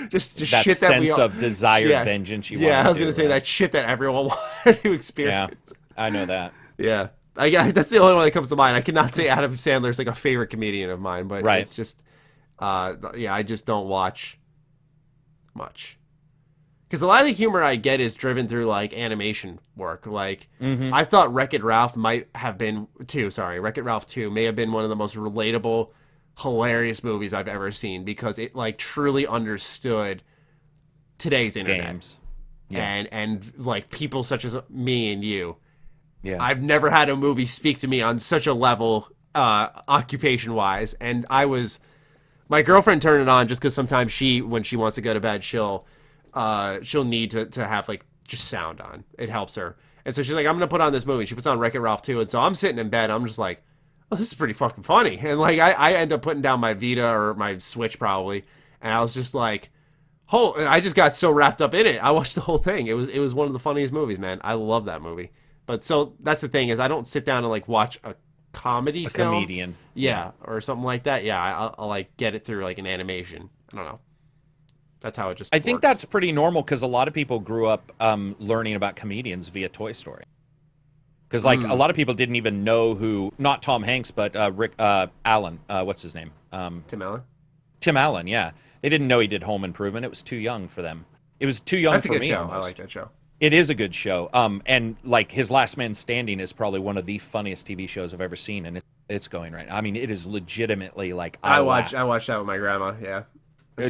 [SPEAKER 1] just
[SPEAKER 2] that
[SPEAKER 1] shit that
[SPEAKER 2] sense of desired vengeance.
[SPEAKER 1] I was gonna say that shit that everyone wanted to experience.
[SPEAKER 2] Yeah, I know that.
[SPEAKER 1] Yeah, that's the only one that comes to mind. I cannot say Adam Sandler's like a favorite comedian of mine, but it's just, I just don't watch much because a lot of the humor I get is driven through like animation work. Like I thought Wreck-It Ralph might have been Wreck-It Ralph 2 may have been one of the most relatable, hilarious movies I've ever seen because it like truly understood today's internet.
[SPEAKER 2] Games.
[SPEAKER 1] And like people such as me and you.
[SPEAKER 2] Yeah.
[SPEAKER 1] I've never had a movie speak to me on such a level occupation wise, and my girlfriend turned it on just because sometimes when she wants to go to bed she'll need to have like just sound on. It helps her. And so she's like, I'm gonna put on this movie. She puts on Wreck-It Ralph 2, and so I'm sitting in bed, I'm just like, oh, this is pretty fucking funny. And like I end up putting down my Vita or my Switch probably, and I was just like, I just got so wrapped up in it. I watched the whole thing. It was one of the funniest movies, man. I love that movie. But so that's the thing is I don't sit down and like watch a comedy film.
[SPEAKER 2] Comedian.
[SPEAKER 1] Yeah, or something like that. Yeah, I'll like get it through like an animation. I don't know. That's how it just
[SPEAKER 2] I think that's pretty normal because a lot of people grew up learning about comedians via Toy Story. Because like a lot of people didn't even know who, not Tom Hanks, but Rick Allen. What's his name?
[SPEAKER 1] Tim Allen.
[SPEAKER 2] Tim Allen. Yeah, they didn't know he did Home Improvement. It was too young for them. It was too young
[SPEAKER 1] That's
[SPEAKER 2] for me.
[SPEAKER 1] That's a good show.
[SPEAKER 2] Almost.
[SPEAKER 1] I like that show.
[SPEAKER 2] It is a good show. And like his Last Man Standing is probably one of the funniest TV shows I've ever seen, and it's going right now. I mean, it is legitimately like
[SPEAKER 1] I watched that with my grandma. Yeah,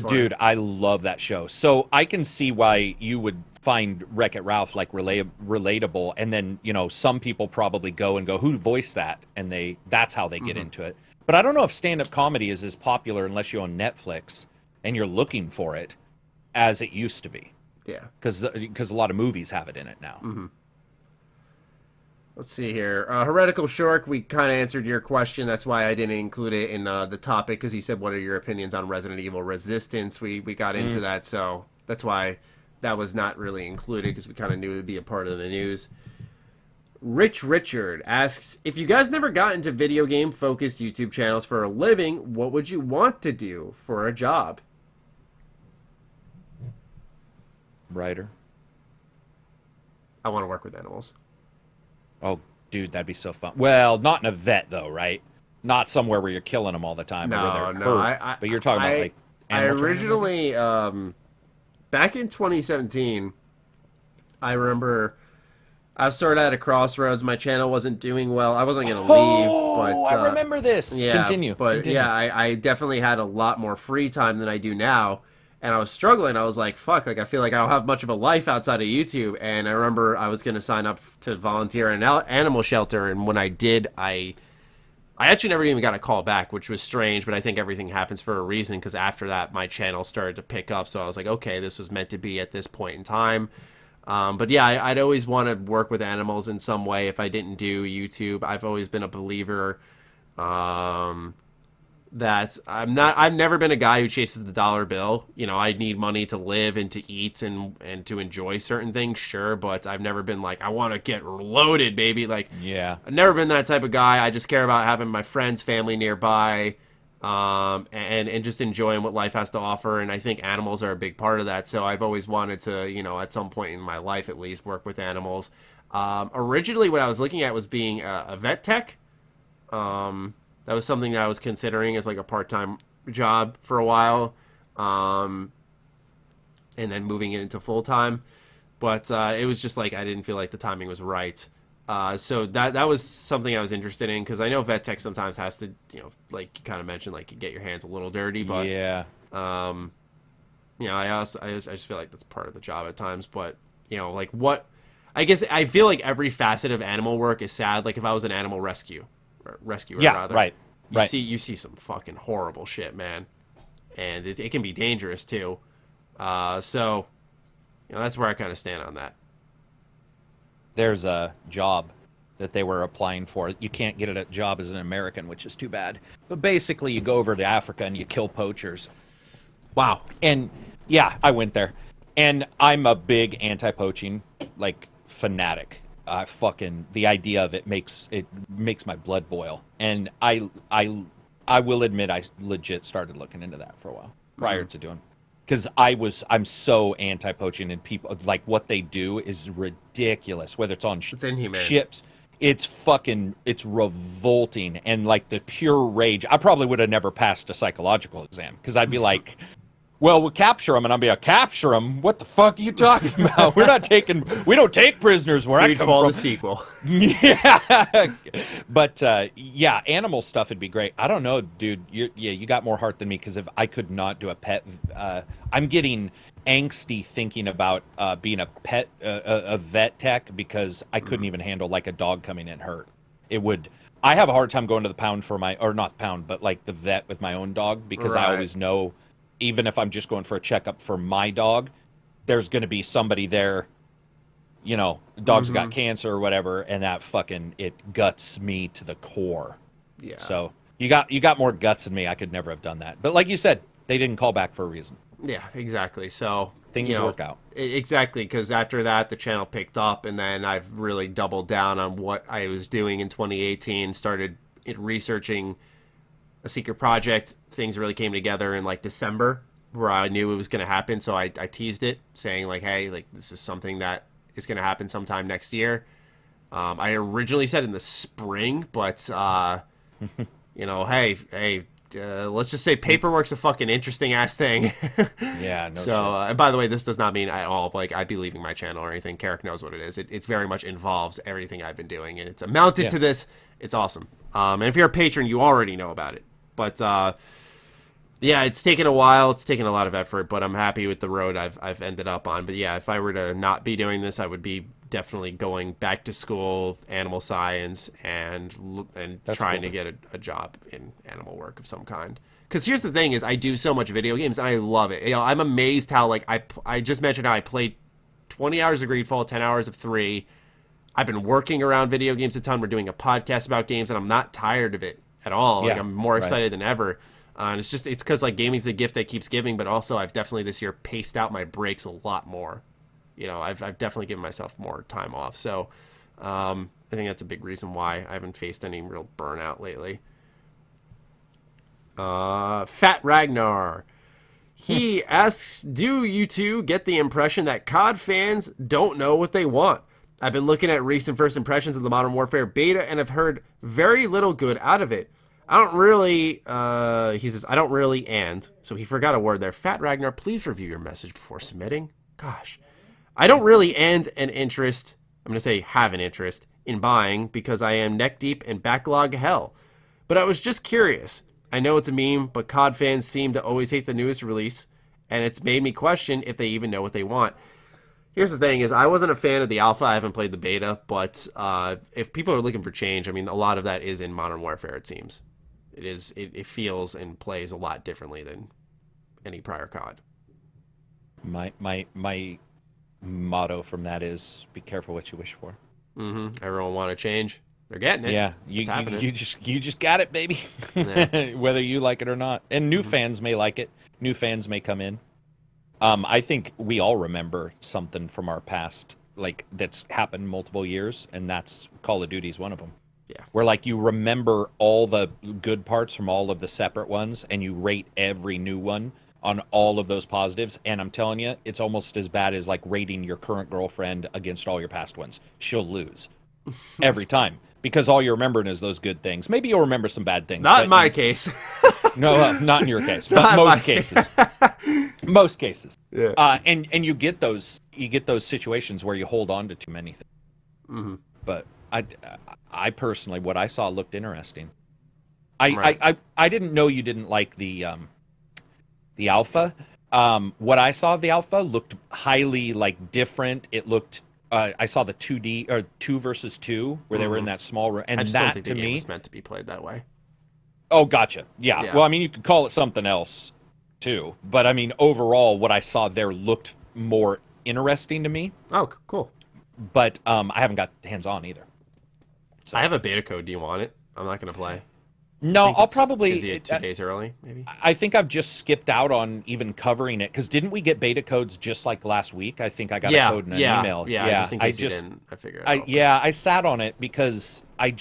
[SPEAKER 2] dude, I love that show. So I can see why you would find Wreck-It Ralph like relatable, and then some people probably go and go, who voiced that, and that's how they get into it. But I don't know if stand-up comedy is as popular unless you own Netflix and you're looking for it as it used to be.
[SPEAKER 1] Yeah,
[SPEAKER 2] because a lot of movies have it in it now.
[SPEAKER 1] Let's see here. Heretical Shork, we kind of answered your question. That's why I didn't include it in the topic, because he said, what are your opinions on Resident Evil Resistance? We got into that, so that's why that was not really included, because we kind of knew it would be a part of the news. Rich Richard asks, if you guys never got into video game-focused YouTube channels for a living, what would you want to do for a job?
[SPEAKER 2] Writer.
[SPEAKER 1] I want to work with animals.
[SPEAKER 2] Oh, dude, that'd be so fun. Well, not in a vet though, right? Not somewhere where you're killing them all the time.
[SPEAKER 1] No.
[SPEAKER 2] But you're talking about like.
[SPEAKER 1] I originally, back in 2017, I remember I was sort of at a crossroads. My channel wasn't doing well. I wasn't going to leave. But
[SPEAKER 2] I remember this.
[SPEAKER 1] Yeah,
[SPEAKER 2] Continue.
[SPEAKER 1] Yeah, I definitely had a lot more free time than I do now. And I was struggling. I was like, fuck, like I feel like I don't have much of a life outside of YouTube. And I remember I was going to sign up to volunteer in an animal shelter. And when I did, I actually never even got a call back, which was strange. But I think everything happens for a reason, because after that, my channel started to pick up. So I was like, okay, this was meant to be at this point in time. But yeah, I'd always want to work with animals in some way if I didn't do YouTube. I've always been a believer that I've never been a guy who chases the dollar bill. I need money to live and to eat and to enjoy certain things, sure, but I've never been like, I want to get loaded, baby. Like,
[SPEAKER 2] yeah,
[SPEAKER 1] I've never been that type of guy. I just care about having my friends, family nearby, and just enjoying what life has to offer. And I think animals are a big part of that. So I've always wanted to, at some point in my life at least, work with animals. Originally what I was looking at was being a vet tech. That was something that I was considering as like a part-time job for a while, and then moving it into full-time. But it was just like I didn't feel like the timing was right. So that was something I was interested in, because I know vet tech sometimes has to, like you kind of mentioned, like you get your hands a little dirty. But
[SPEAKER 2] yeah,
[SPEAKER 1] I just feel like that's part of the job at times. But like what, I guess I feel like every facet of animal work is sad. Like if I was an animal rescuer, rather.
[SPEAKER 2] Right.
[SPEAKER 1] You see some fucking horrible shit, man, and it can be dangerous too. So that's where I kind of stand on that.
[SPEAKER 2] There's a job that they were applying for. You can't get it at job as an American, which is too bad. But basically, you go over to Africa and you kill poachers.
[SPEAKER 1] Wow.
[SPEAKER 2] And yeah, I went there, and I'm a big anti-poaching like fanatic. The idea of it makes my blood boil, and I will admit I legit started looking into that for a while prior to doing, because I'm so anti-poaching, and people like what they do is ridiculous. Whether it's on
[SPEAKER 1] it's inhumane.
[SPEAKER 2] Ships, it's revolting, and like the pure rage. I probably would have never passed a psychological exam, because I'd be like, well, we'll capture them, and I'll be like, capture them? What the fuck are you talking about? We don't take prisoners where I come from.
[SPEAKER 1] The sequel.
[SPEAKER 2] Yeah. But, yeah, animal stuff would be great. I don't know, dude. You got more heart than me, because if I could not do a pet, I'm getting angsty thinking about being a vet tech, because I couldn't even handle, like, a dog coming in hurt. I have a hard time going to the pound or not pound, but, like, the vet with my own dog, because I always know, even if I'm just going for a checkup for my dog, there's going to be somebody there, dogs got cancer or whatever, and that it guts me to the core.
[SPEAKER 1] Yeah.
[SPEAKER 2] So you got more guts than me. I could never have done that. But like you said, they didn't call back for a reason.
[SPEAKER 1] Yeah, exactly. So
[SPEAKER 2] things work out.
[SPEAKER 1] Exactly, because after that, the channel picked up, and then I've really doubled down on what I was doing in 2018, started researching a secret project. Things really came together in like December, where I knew it was going to happen. So I teased it, saying like, hey, like this is something that is going to happen sometime next year. I originally said in the spring, but hey, let's just say paperwork's a fucking interesting ass thing.
[SPEAKER 2] Yeah, no
[SPEAKER 1] so, and by the way, this does not mean at all like I'd be leaving my channel or anything. Karak knows what it is. It very much involves everything I've been doing, and it's amounted to this. It's awesome. And if you're a patron, you already know about it. But yeah, it's taken a while. It's taken a lot of effort, but I'm happy with the road I've ended up on. But yeah, if I were to not be doing this, I would be definitely going back to school, animal science, and trying to get a job in animal work of some kind. Because here's the thing: is I do so much video games and I love it. I'm amazed how like I just mentioned how I played 20 hours of Greedfall, 10 hours of 3. I've been working around video games a ton. We're doing a podcast about games, and I'm not tired of it at all. Like I'm more excited than ever. And it's because like gaming's the gift that keeps giving, but also I've definitely this year paced out my breaks a lot more. I've definitely given myself more time off. So I think that's a big reason why I haven't faced any real burnout lately. Fat Ragnar. He asks, do you two get the impression that COD fans don't know what they want? I've been looking at recent first impressions of the Modern Warfare beta and have heard very little good out of it. I don't really, he says, I don't really, and, so he forgot a word there. Fat Ragnar, please review your message before submitting. Gosh. I don't really have an interest in buying because I am neck deep in backlog hell. But I was just curious. I know it's a meme, but COD fans seem to always hate the newest release, and it's made me question if they even know what they want. Here's the thing is I wasn't a fan of the alpha. I haven't played the beta, but if people are looking for change, I mean, a lot of that is in Modern Warfare, it seems. It feels and plays a lot differently than any prior COD.
[SPEAKER 2] My motto from that is be careful what you wish for.
[SPEAKER 1] Mm-hmm. Everyone want to change. They're getting it.
[SPEAKER 2] Yeah, you just got it, baby. Yeah. Whether you like it or not. And new fans may like it. New fans may come in. I think we all remember something from our past, like that's happened multiple years, and that's Call of Duty is one of them.
[SPEAKER 1] Yeah.
[SPEAKER 2] Where like you remember all the good parts from all of the separate ones, and you rate every new one on all of those positives. And I'm telling you, it's almost as bad as like rating your current girlfriend against all your past ones. She'll lose every time because all you're remembering is those good things. Maybe you'll remember some bad things.
[SPEAKER 1] Not in my case.
[SPEAKER 2] No, not in your case, but most cases. Most cases.
[SPEAKER 1] Yeah.
[SPEAKER 2] And you get those situations where you hold on to too many things.
[SPEAKER 1] Mm-hmm.
[SPEAKER 2] But I personally, what I saw looked interesting. I didn't know you didn't like the alpha. What I saw of the alpha looked highly like different. It looked. I saw the 2D or 2 versus 2 where they were in that small room, and
[SPEAKER 1] I just
[SPEAKER 2] that
[SPEAKER 1] don't think
[SPEAKER 2] to
[SPEAKER 1] the game
[SPEAKER 2] me
[SPEAKER 1] was meant to be played that way.
[SPEAKER 2] Oh, gotcha. Yeah. Well, I mean, you could call it something else too, but I mean, overall, what I saw there looked more interesting to me.
[SPEAKER 1] Oh, cool.
[SPEAKER 2] But I haven't got hands on either.
[SPEAKER 1] So. I have a beta code. Do you want it? I'm not going to play.
[SPEAKER 2] No, I'll probably
[SPEAKER 1] gives you 2 days early, maybe.
[SPEAKER 2] I think I've just skipped out on even covering it because didn't we get beta codes just like last week? I think I got a code in an email.
[SPEAKER 1] Yeah, just in case you didn't. I figured it out.
[SPEAKER 2] I sat on it because I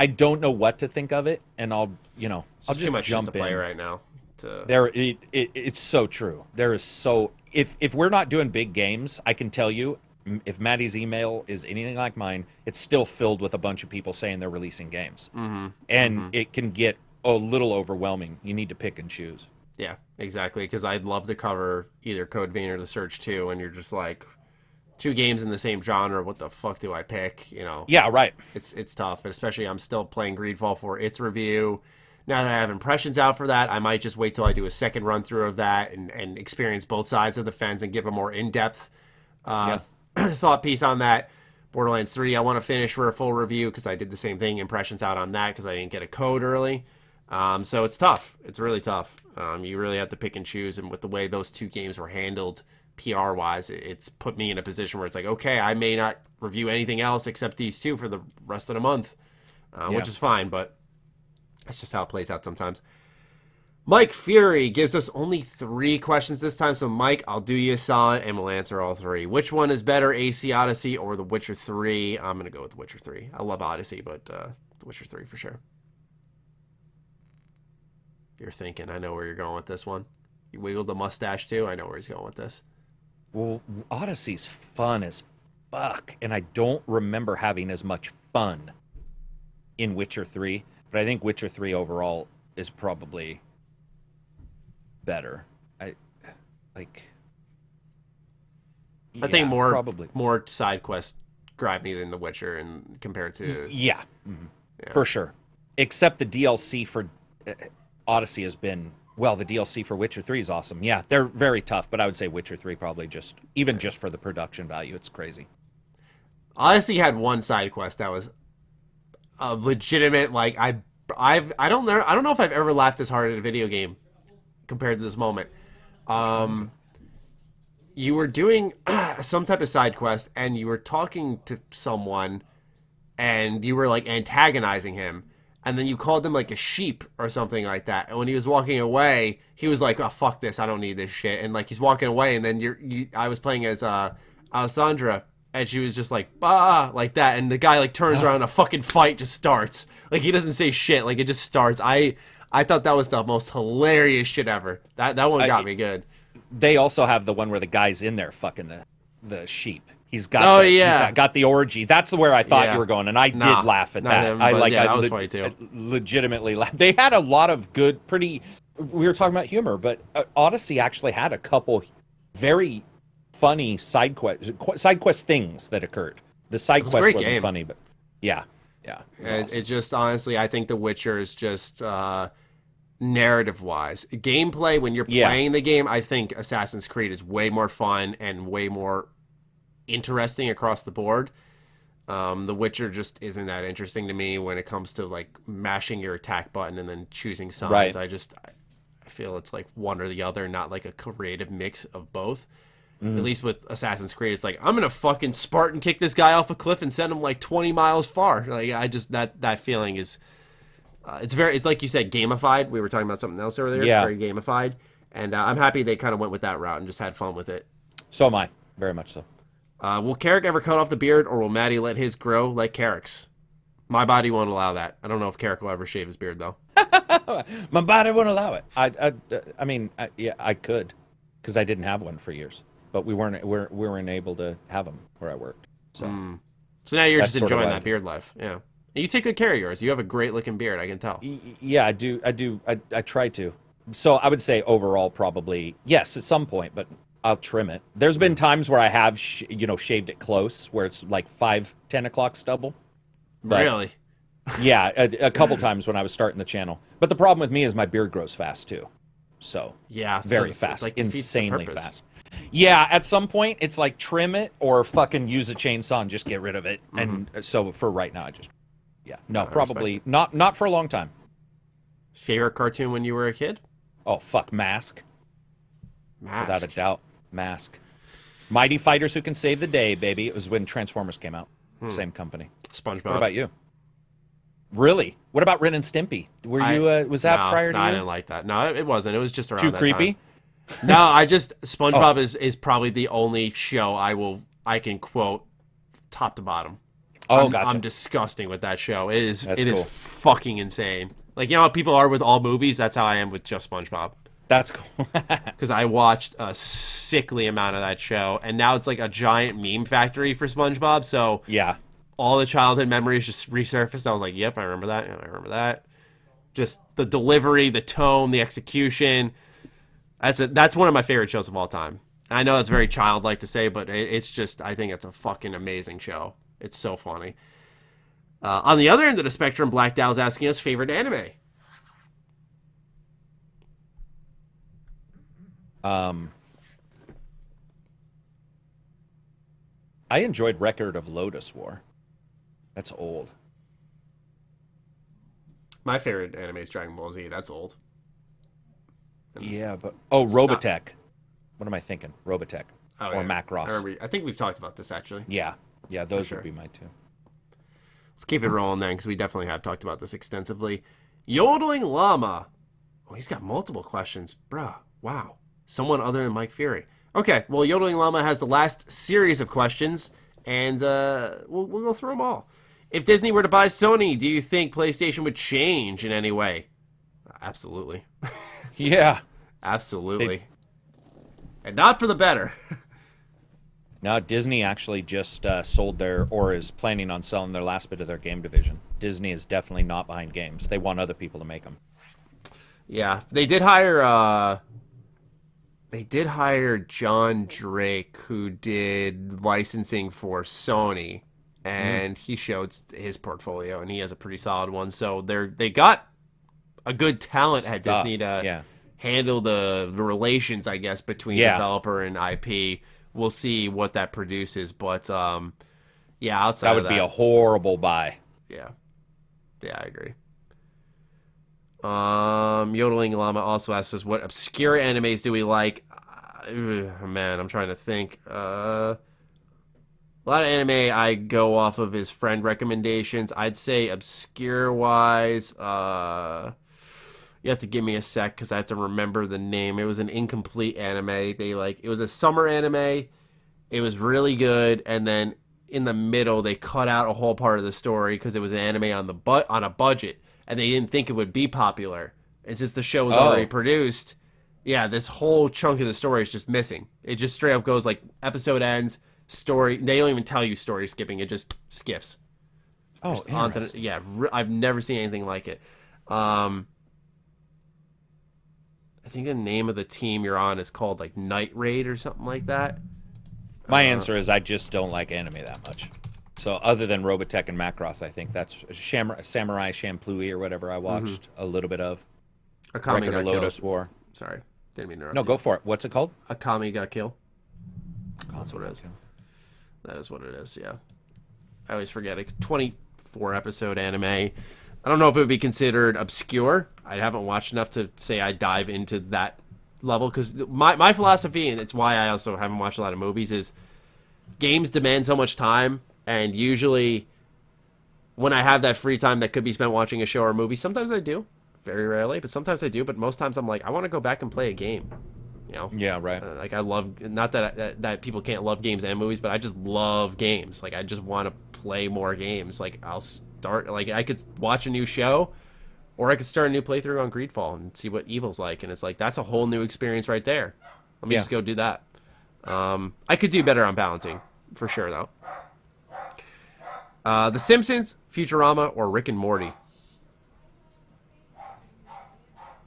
[SPEAKER 2] don't know what to think of it, and I'll just
[SPEAKER 1] too much
[SPEAKER 2] jump
[SPEAKER 1] shit to play right now.
[SPEAKER 2] It's so true. There is so if we're not doing big games, I can tell you. If Maddie's email is anything like mine, it's still filled with a bunch of people saying they're releasing games.
[SPEAKER 1] Mm-hmm.
[SPEAKER 2] And it can get a little overwhelming. You need to pick and choose.
[SPEAKER 1] Yeah, exactly. Because I'd love to cover either Code Vein or The Surge 2, and you're just like, 2 games in the same genre, what the fuck do I pick?
[SPEAKER 2] Yeah, right.
[SPEAKER 1] It's tough, and especially I'm still playing Greedfall for its review. Now that I have impressions out for that, I might just wait till I do a second run-through of that and experience both sides of the fence and give a more in-depth thought piece on that. Borderlands 3 I want to finish for a full review because I did the same thing, impressions out on that because I didn't get a code early. So it's tough. It's really tough. You really have to pick and choose, and with the way those 2 games were handled PR-wise, it's put me in a position where it's like, okay, I may not review anything else except these 2 for the rest of the month, which is fine, but that's just how it plays out sometimes. Mike Fury gives us only 3 questions this time. So, Mike, I'll do you a solid and we'll answer all 3. Which one is better, AC Odyssey or The Witcher 3? I'm going to go with The Witcher 3. I love Odyssey, but The Witcher 3 for sure. You're thinking, I know where you're going with this one. You wiggled the mustache too. I know where he's going with this.
[SPEAKER 2] Well, Odyssey's fun as fuck, and I don't remember having as much fun in Witcher 3. But I think Witcher 3 overall is probably better. I
[SPEAKER 1] think more side quests grab me than The Witcher, and compared to
[SPEAKER 2] yeah, for sure. Except the DLC for Odyssey has been, well, the DLC for Witcher 3 is awesome. Yeah, they're very tough, but I would say Witcher 3 probably just for the production value, it's crazy.
[SPEAKER 1] Odyssey had one side quest that was a legitimate, like, I don't know if I've ever laughed as hard at a video game compared to this moment. You were doing some type of side quest, and you were talking to someone, and you were like antagonizing him, and then you called him like a sheep or something like that. And when he was walking away, he was like, "Oh, fuck this! I don't need this shit." And like he's walking away, and then I was playing as Alessandra, and she was just like, "Bah," like that, and the guy like turns around, and a fucking fight just starts. Like he doesn't say shit, like it just starts. I thought that was the most hilarious shit ever. That one got me good.
[SPEAKER 2] They also have the one where the guy's in there fucking the sheep. He's got he's got the orgy. That's where I thought you were going, and I did laugh at that.
[SPEAKER 1] That was funny too.
[SPEAKER 2] I legitimately laughed. They had a lot of good, we were talking about humor, but Odyssey actually had a couple very funny side quest things that occurred. The side quest wasn't funny, but yeah.
[SPEAKER 1] It just, honestly, I think The Witcher is just narrative-wise. Gameplay, when you're playing the game, I think Assassin's Creed is way more fun and way more interesting across the board. The Witcher just isn't that interesting to me when it comes to like mashing your attack button and then choosing sides. I feel it's like one or the other, not like a creative mix of both. At least with Assassin's Creed, it's like, I'm gonna fucking Spartan kick this guy off a cliff and send him like 20 miles far. Like I just that feeling is it's like you said, gamified. We were talking about something else earlier. It's very gamified, and I'm happy they kind of went with that route and just had fun with it.
[SPEAKER 2] So am I, very much so.
[SPEAKER 1] Will Karak ever cut off the beard, or will Matty let his grow like Karak's? My body won't allow that. I don't know if Karak will ever shave his beard, though.
[SPEAKER 2] My body won't allow it. I mean, I could, because I didn't have one for years, but we weren't able to have them where I worked. So
[SPEAKER 1] now you're just enjoying that beard life. Yeah, you take good care of yours. You have a great looking beard, I can tell.
[SPEAKER 2] Yeah, I do. I try to. So I would say overall, probably yes at some point, but I'll trim it. There's been times where I have, shaved it close, where it's like 5-10 o'clock stubble. But,
[SPEAKER 1] really?
[SPEAKER 2] Yeah, a couple times when I was starting the channel. But the problem with me is my beard grows fast too. So very fast, it's like insanely fast. Yeah, at some point it's like trim it or fucking use a chainsaw and just get rid of it. And so for right now, probably not for a long time.
[SPEAKER 1] Favorite cartoon when you were a kid?
[SPEAKER 2] Oh fuck, Mask. Without a doubt. Mask. Mighty Fighters Who Can Save the Day, baby. It was when Transformers came out. Same company.
[SPEAKER 1] SpongeBob.
[SPEAKER 2] What about you? Really? What about Ren and Stimpy? Were you? Was that prior to you?
[SPEAKER 1] I didn't like that. No, it wasn't. It was just around
[SPEAKER 2] too
[SPEAKER 1] that
[SPEAKER 2] creepy.
[SPEAKER 1] Time. No, SpongeBob is probably the only show I can quote top to bottom.
[SPEAKER 2] Oh, gotcha.
[SPEAKER 1] I'm disgusting with that show. It is fucking insane. Like, you know how people are with all movies? That's how I am with just SpongeBob.
[SPEAKER 2] That's cool.
[SPEAKER 1] Because I watched a sickly amount of that show, and now it's like a giant meme factory for SpongeBob. So
[SPEAKER 2] yeah,
[SPEAKER 1] all the childhood memories just resurfaced. I was like, yep, I remember that. I remember that. Just the delivery, the tone, the execution. That's one of my favorite shows of all time. I know that's very childlike to say, but it's just, I think it's a fucking amazing show. It's so funny. On the other end of the spectrum, Black Dow's asking us favorite anime.
[SPEAKER 2] I enjoyed Record of Lodoss War. That's old.
[SPEAKER 1] My favorite anime is Dragon Ball Z. That's old.
[SPEAKER 2] Yeah, but Robotech. What am I thinking? Robotech or Macross.
[SPEAKER 1] I think we've talked about this actually.
[SPEAKER 2] Yeah, those would be my two.
[SPEAKER 1] Let's keep it rolling then, because we definitely have talked about this extensively. Yodeling Llama. Oh, he's got multiple questions, bruh. Wow. Someone other than Mike Fury. Okay, well, Yodeling Llama has the last series of questions, and we'll go through them all. If Disney were to buy Sony, do you think PlayStation would change in any way? Absolutely.
[SPEAKER 2] Yeah.
[SPEAKER 1] Absolutely. And not for the better.
[SPEAKER 2] No, Disney actually just sold or is planning on selling their last bit of their game division. Disney is definitely not behind games. They want other people to make them.
[SPEAKER 1] Yeah, they did hire John Drake, who did licensing for Sony, and he showed his portfolio, and he has a pretty solid one. So they got a good talent head. Just need to handle the relations, I guess, between developer and IP. We'll see what that produces, but outside
[SPEAKER 2] that would be a horrible buy.
[SPEAKER 1] Yeah, I agree. Yodeling Llama also asks us, what obscure animes do we like? Man, I'm trying to think. A lot of anime I go off of is friend recommendations. I'd say obscure wise, you have to give me a sec because I have to remember the name. It was an incomplete anime. It was a summer anime. It was really good, and then in the middle they cut out a whole part of the story because it was an anime on a budget. And they didn't think it would be popular. And since the show was already produced, this whole chunk of the story is just missing. It just straight up goes like episode ends, story. They don't even tell you story skipping. It just skips.
[SPEAKER 2] Oh,
[SPEAKER 1] just interesting. I've never seen anything like it. I think the name of the team you're on is called like Night Raid or something like that.
[SPEAKER 2] My answer is I just don't like anime that much. So other than Robotech and Macross, I think that's Samurai Champloo or whatever I watched a little bit of.
[SPEAKER 1] Akame got
[SPEAKER 2] Lotus
[SPEAKER 1] killed.
[SPEAKER 2] War.
[SPEAKER 1] Sorry, didn't mean to interrupt.
[SPEAKER 2] No, go for it. What's it called?
[SPEAKER 1] Akame got killed. That's what it is. That is what it is. Yeah, I always forget it. 24 episode anime. I don't know if it would be considered obscure. I haven't watched enough to say I dive into that level because my philosophy, and it's why I also haven't watched a lot of movies, is games demand so much time. And usually, when I have that free time that could be spent watching a show or a movie, sometimes I do. Very rarely, but sometimes I do. But most times I'm like, I want to go back and play a game. You know?
[SPEAKER 2] Yeah, right.
[SPEAKER 1] Like I love, not that people can't love games and movies, but I just love games. Like I just want to play more games. Like I'll start, like I could watch a new show, or I could start a new playthrough on Greedfall and see what Evil's like. And it's like, that's a whole new experience right there. Let me just go do that. I could do better on balancing, for sure, though. The Simpsons, Futurama, or Rick and Morty?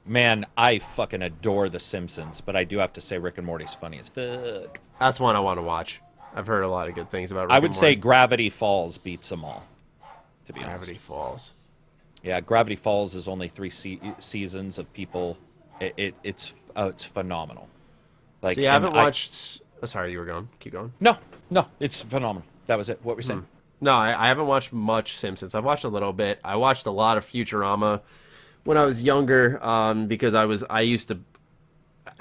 [SPEAKER 2] Man, I fucking adore The Simpsons, but I do have to say Rick and Morty's funny as fuck.
[SPEAKER 1] That's one I want to watch. I've heard a lot of good things about Rick
[SPEAKER 2] I would say Gravity Falls beats them all, to be honest.
[SPEAKER 1] Gravity Falls.
[SPEAKER 2] Yeah, Gravity Falls is only 3 seasons of people. It's phenomenal.
[SPEAKER 1] Like, see, I haven't watched... sorry, you were going. Keep going.
[SPEAKER 2] No, it's phenomenal. That was it. What were you saying?
[SPEAKER 1] No, I haven't watched much Simpsons. I've watched a little bit. I watched a lot of Futurama when I was younger, because I used to...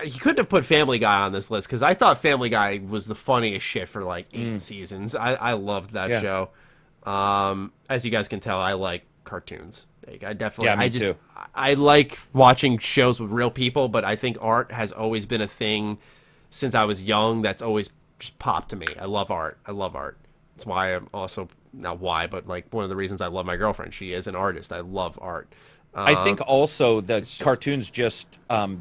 [SPEAKER 1] You couldn't have put Family Guy on this list, because I thought Family Guy was the funniest shit for like 8 seasons. I loved that show. As you guys can tell, I like cartoons. Like, I definitely...
[SPEAKER 2] too.
[SPEAKER 1] I like watching shows with real people, but I think art has always been a thing since I was young that's always just popped to me. I love art. That's why I'm also... Not why, but like one of the reasons I love my girlfriend. She is an artist. I love art.
[SPEAKER 2] I think also the cartoons just,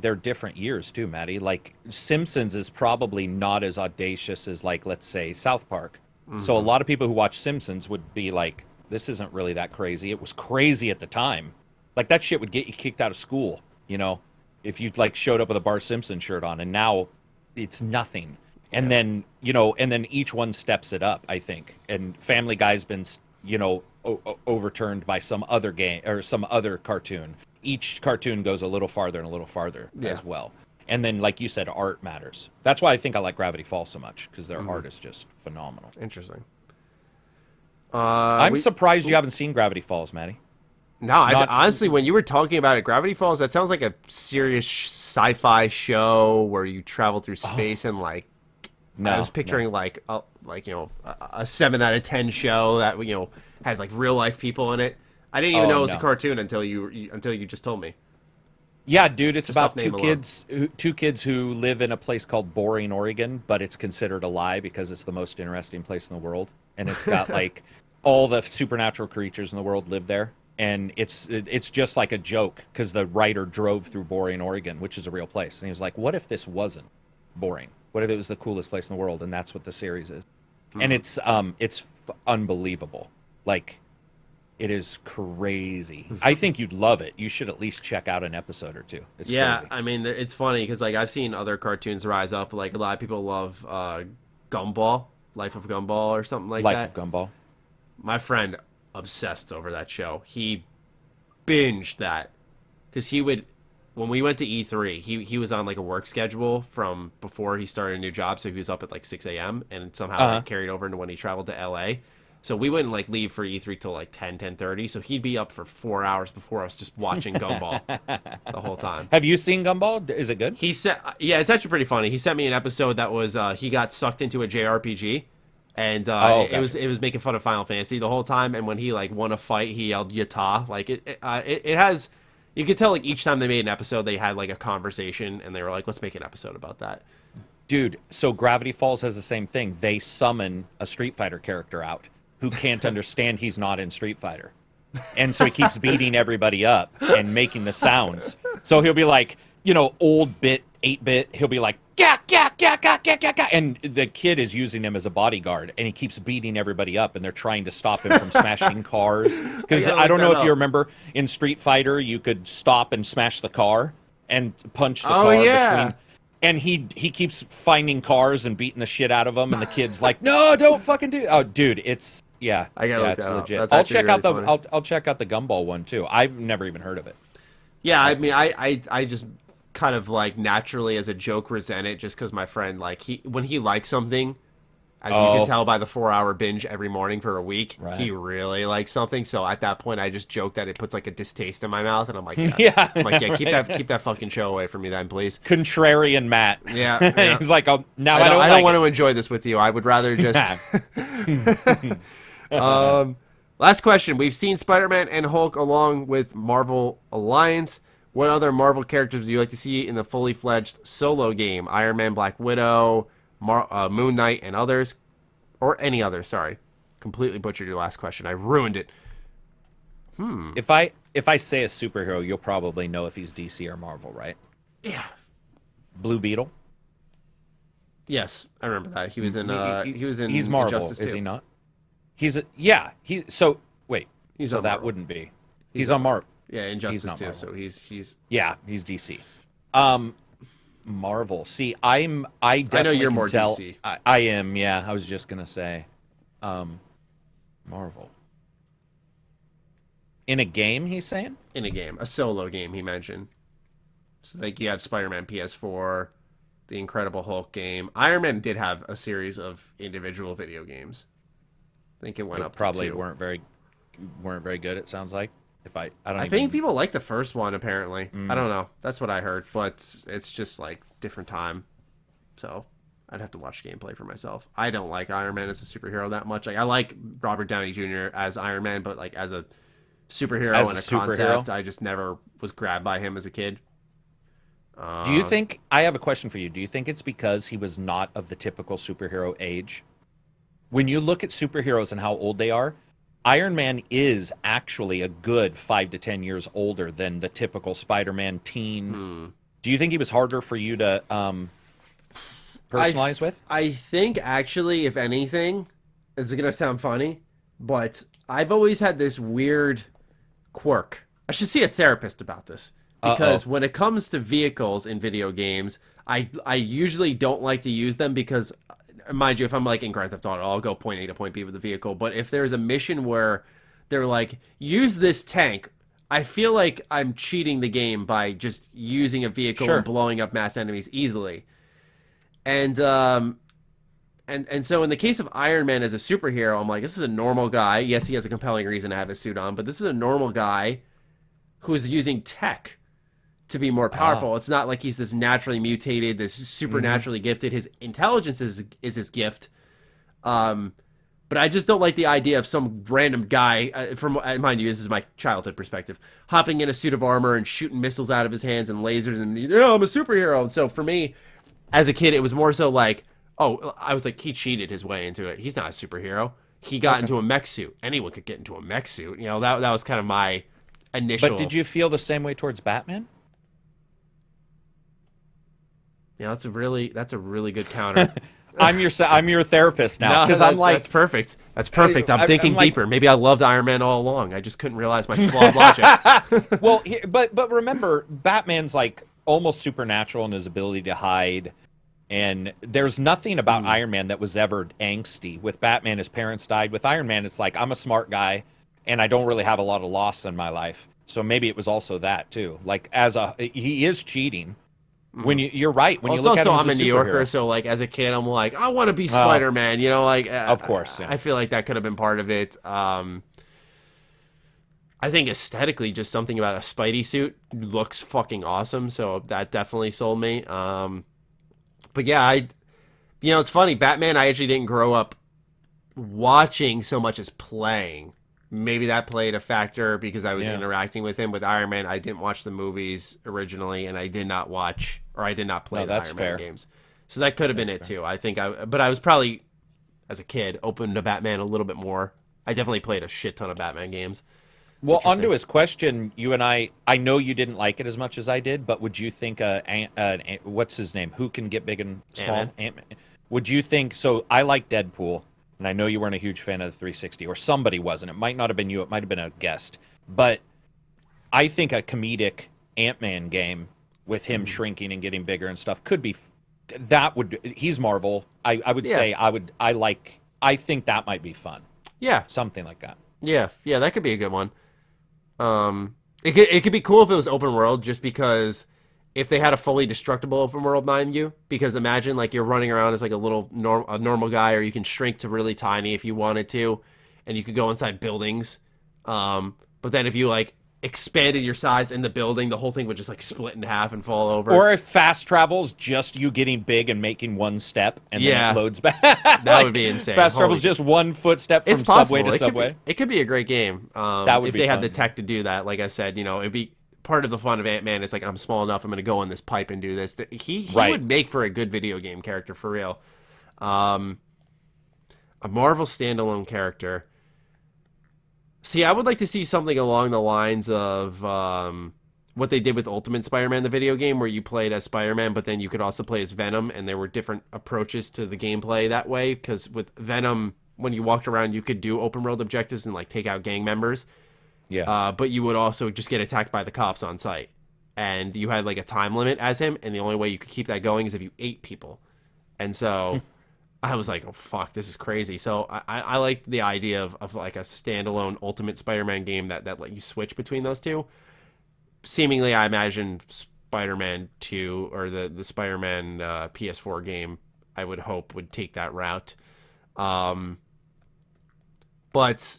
[SPEAKER 2] they're different years too, Matty. Like, Simpsons is probably not as audacious as, like, let's say, South Park. So a lot of people who watch Simpsons would be like, this isn't really that crazy. It was crazy at the time. Like, that shit would get you kicked out of school, you know, if you, like, showed up with a Bart Simpson shirt on. And now it's nothing. And then, you know, and then each one steps it up, I think. And Family Guy's been, you know, overturned by some other game or some other cartoon. Each cartoon goes a little farther and a little farther as well. And then, like you said, art matters. That's why I think I like Gravity Falls so much, because their art is just phenomenal.
[SPEAKER 1] Interesting.
[SPEAKER 2] I'm surprised you haven't seen Gravity Falls, Matty.
[SPEAKER 1] No, honestly, when you were talking about it, Gravity Falls, that sounds like a serious sci-fi show where you travel through space and like. I was picturing like you know, a 7 out of 10 show that, you know, had like real life people in it. I didn't even know it was a cartoon until you just told me.
[SPEAKER 2] Yeah, dude, it's about two kids who live in a place called Boring, Oregon, but it's considered a lie because it's the most interesting place in the world, and it's got like all the supernatural creatures in the world live there, and it's just like a joke because the writer drove through Boring, Oregon, which is a real place, and he was like, "What if this wasn't boring? What if it was the coolest place in the world?" And that's what the series is, and it's unbelievable. Like, It is crazy. I think you'd love it. You should at least check out an episode or two. It's
[SPEAKER 1] yeah,
[SPEAKER 2] crazy.
[SPEAKER 1] I mean, it's funny because like I've seen other cartoons rise up. Like a lot of people love Gumball, Life of Gumball, or something like that.
[SPEAKER 2] Life of Gumball.
[SPEAKER 1] My friend obsessed over that show. He binged that because he would. When we went to E3, he was on like a work schedule from before he started a new job, so he was up at like 6 a.m. and somehow like, carried over into when he traveled to LA. So we wouldn't like leave for E3 till like 10:30. So he'd be up for 4 hours before us just watching Gumball the whole time.
[SPEAKER 2] Have you seen Gumball? Is it good?
[SPEAKER 1] He said, yeah, it's actually pretty funny. He sent me an episode that was he got sucked into a JRPG, and it was making fun of Final Fantasy the whole time. And when he like won a fight, he yelled "Yata!" Like it has. You could tell like each time they made an episode, they had like a conversation, and they were like, "Let's make an episode about that."
[SPEAKER 2] Dude, so Gravity Falls has the same thing. They summon a Street Fighter character out who can't understand he's not in Street Fighter. And so he keeps beating everybody up and making the sounds. So he'll be like, old bit, 8-bit, he'll be like, gah, gah, gah, gah, gah, gah, gah. And the kid is using him as a bodyguard, and he keeps beating everybody up, and they're trying to stop him from smashing cars. Because I don't know if you remember, in Street Fighter, you could stop and smash the car and punch the car between. And he keeps finding cars and beating the shit out of them, and the kid's like, "No, don't fucking do." Oh, dude, it's I gotta look that up. Legit. I'll check out I'll check out the Gumball one too. I've never even heard of it.
[SPEAKER 1] Yeah, I mean, I just kind of like naturally as a joke resent it just because my friend like when he likes something, as you can tell by the 4-hour binge every morning for a week, he really likes something. So at that point, I just joke that it puts like a distaste in my mouth, and I'm like, keep that fucking show away from me, then, please.
[SPEAKER 2] Contrarian Matt.
[SPEAKER 1] Yeah.
[SPEAKER 2] He's like, oh, now
[SPEAKER 1] I don't want to enjoy this with you. I would rather just. Last question. We've seen Spider-Man and Hulk along with Marvel Alliance. What other Marvel characters would you like to see in the fully fledged solo game? Iron Man, Black Widow, Moon Knight, and others, or any others. Sorry, completely butchered your last question. I ruined it.
[SPEAKER 2] If I say a superhero, you'll probably know if he's DC or Marvel, right?
[SPEAKER 1] Yeah.
[SPEAKER 2] Blue Beetle.
[SPEAKER 1] Yes, I remember that. He was in.
[SPEAKER 2] He's Marvel,
[SPEAKER 1] Injustice
[SPEAKER 2] is
[SPEAKER 1] 2.
[SPEAKER 2] he not? Wait. So that
[SPEAKER 1] Marvel.
[SPEAKER 2] wouldn't be. He's on Marvel.
[SPEAKER 1] Yeah, Injustice 2.
[SPEAKER 2] Marvel.
[SPEAKER 1] So he's.
[SPEAKER 2] Yeah, he's DC. Marvel. See, I definitely
[SPEAKER 1] I know you're
[SPEAKER 2] can
[SPEAKER 1] more
[SPEAKER 2] tell,
[SPEAKER 1] DC.
[SPEAKER 2] I am. Yeah, I was just gonna say, Marvel. In a game, he's saying.
[SPEAKER 1] In a game, a solo game, he mentioned. So like you have Spider-Man PS4, the Incredible Hulk game. Iron Man did have a series of individual video games. I think it went up.
[SPEAKER 2] Probably
[SPEAKER 1] to 2.
[SPEAKER 2] weren't very good. It sounds like.
[SPEAKER 1] I think people like the first one apparently. I don't know. That's what I heard, but it's just like different time. So I'd have to watch gameplay for myself. I don't like Iron Man as a superhero that much. Like I like Robert Downey Jr. as Iron Man, but like as a superhero and a concept, I just never was grabbed by him as a kid.
[SPEAKER 2] Do you think, I have a question for you. Do you think it's because he was not of the typical superhero age? When you look at superheroes and how old they are, Iron Man is actually a good 5 to 10 years older than the typical Spider-Man teen. Do you think he was harder for you to personalize with?
[SPEAKER 1] I think actually, if anything, it's going to sound funny, but I've always had this weird quirk. I should see a therapist about this. Because when it comes to vehicles in video games, I usually don't like to use them because, mind you, if I'm like in Grand Theft Auto, I'll go point A to point B with the vehicle. But if there's a mission where they're like, use this tank, I feel like I'm cheating the game by just using a vehicle and blowing up mass enemies easily. And so in the case of Iron Man as a superhero, I'm like, this is a normal guy. Yes, he has a compelling reason to have his suit on, but this is a normal guy who's using tech to be more powerful. It's not like he's this naturally mutated, this supernaturally gifted. His intelligence is his gift. But I just don't like the idea of some random guy, from mind you, this is my childhood perspective, hopping in a suit of armor and shooting missiles out of his hands and lasers and, I'm a superhero. And so for me, as a kid, it was more so like, I was like, he cheated his way into it. He's not a superhero. He got into a mech suit. Anyone could get into a mech suit. That was kind of my initial.
[SPEAKER 2] But did you feel the same way towards Batman?
[SPEAKER 1] Yeah, that's a really good counter.
[SPEAKER 2] I'm your therapist now, because I'm like,
[SPEAKER 1] that's perfect. That's perfect. I'm thinking deeper. Maybe I loved Iron Man all along. I just couldn't realize my flawed logic.
[SPEAKER 2] Well, but remember, Batman's like almost supernatural in his ability to hide, and there's nothing about Iron Man that was ever angsty. With Batman, his parents died. With Iron Man, it's like, I'm a smart guy, and I don't really have a lot of loss in my life. So maybe it was also that too. Like, he is cheating. When you're right. When you look at him as
[SPEAKER 1] I'm a New Yorker, so like as a kid, I'm like, I want to be Spider-Man. You know, like
[SPEAKER 2] of course. Yeah.
[SPEAKER 1] I feel like that could have been part of it. I think aesthetically, just something about a Spidey suit looks fucking awesome. So that definitely sold me. But yeah, it's funny. Batman, I actually didn't grow up watching so much as playing. Maybe that played a factor because I was interacting with him. With Iron Man, I didn't watch the movies originally, and I did not play the Iron Man games. So that could have been it too. I think but I was probably, as a kid, open to Batman a little bit more. I definitely played a shit ton of Batman games.
[SPEAKER 2] Well, onto his question, you and I know you didn't like it as much as I did, but would you think, what's his name? Who can get big and small? Ant-Man. Would you think, so I like Deadpool, and I know you weren't a huge fan of the 360, or somebody wasn't. It might not have been you. It might have been a guest. But I think a comedic Ant-Man game with him shrinking and getting bigger and stuff could be, he's Marvel. I would say I think that might be fun.
[SPEAKER 1] Yeah.
[SPEAKER 2] Something like that.
[SPEAKER 1] Yeah, that could be a good one. It could be cool if it was open world, just because if they had a fully destructible open world, mind you, because imagine like you're running around as like a normal guy, or you can shrink to really tiny if you wanted to, and you could go inside buildings. But then if you like expanded your size in the building, the whole thing would just like split in half and fall over.
[SPEAKER 2] Or if fast travel's just you getting big and making one step and then it loads back.
[SPEAKER 1] That would be insane.
[SPEAKER 2] Fast travel's just one footstep from subway to subway.
[SPEAKER 1] It could be a great game. If they had the tech to do that. Like I said, it'd be part of the fun of Ant-Man is like, I'm small enough, I'm going to go in this pipe and do this. He would make for a good video game character, for real. A Marvel standalone character. See, I would like to see something along the lines of what they did with Ultimate Spider-Man, the video game, where you played as Spider-Man, but then you could also play as Venom, and there were different approaches to the gameplay that way, because with Venom, when you walked around, you could do open-world objectives and like take out gang members. Yeah. But you would also just get attacked by the cops on site. And you had like a time limit as him, and the only way you could keep that going is if you ate people. And so I was like, oh, fuck, this is crazy. So I like the idea of like a standalone Ultimate Spider-Man game that let you switch between those two. Seemingly, I imagine Spider-Man 2 or the Spider-Man PS4 game, I would hope, would take that route. But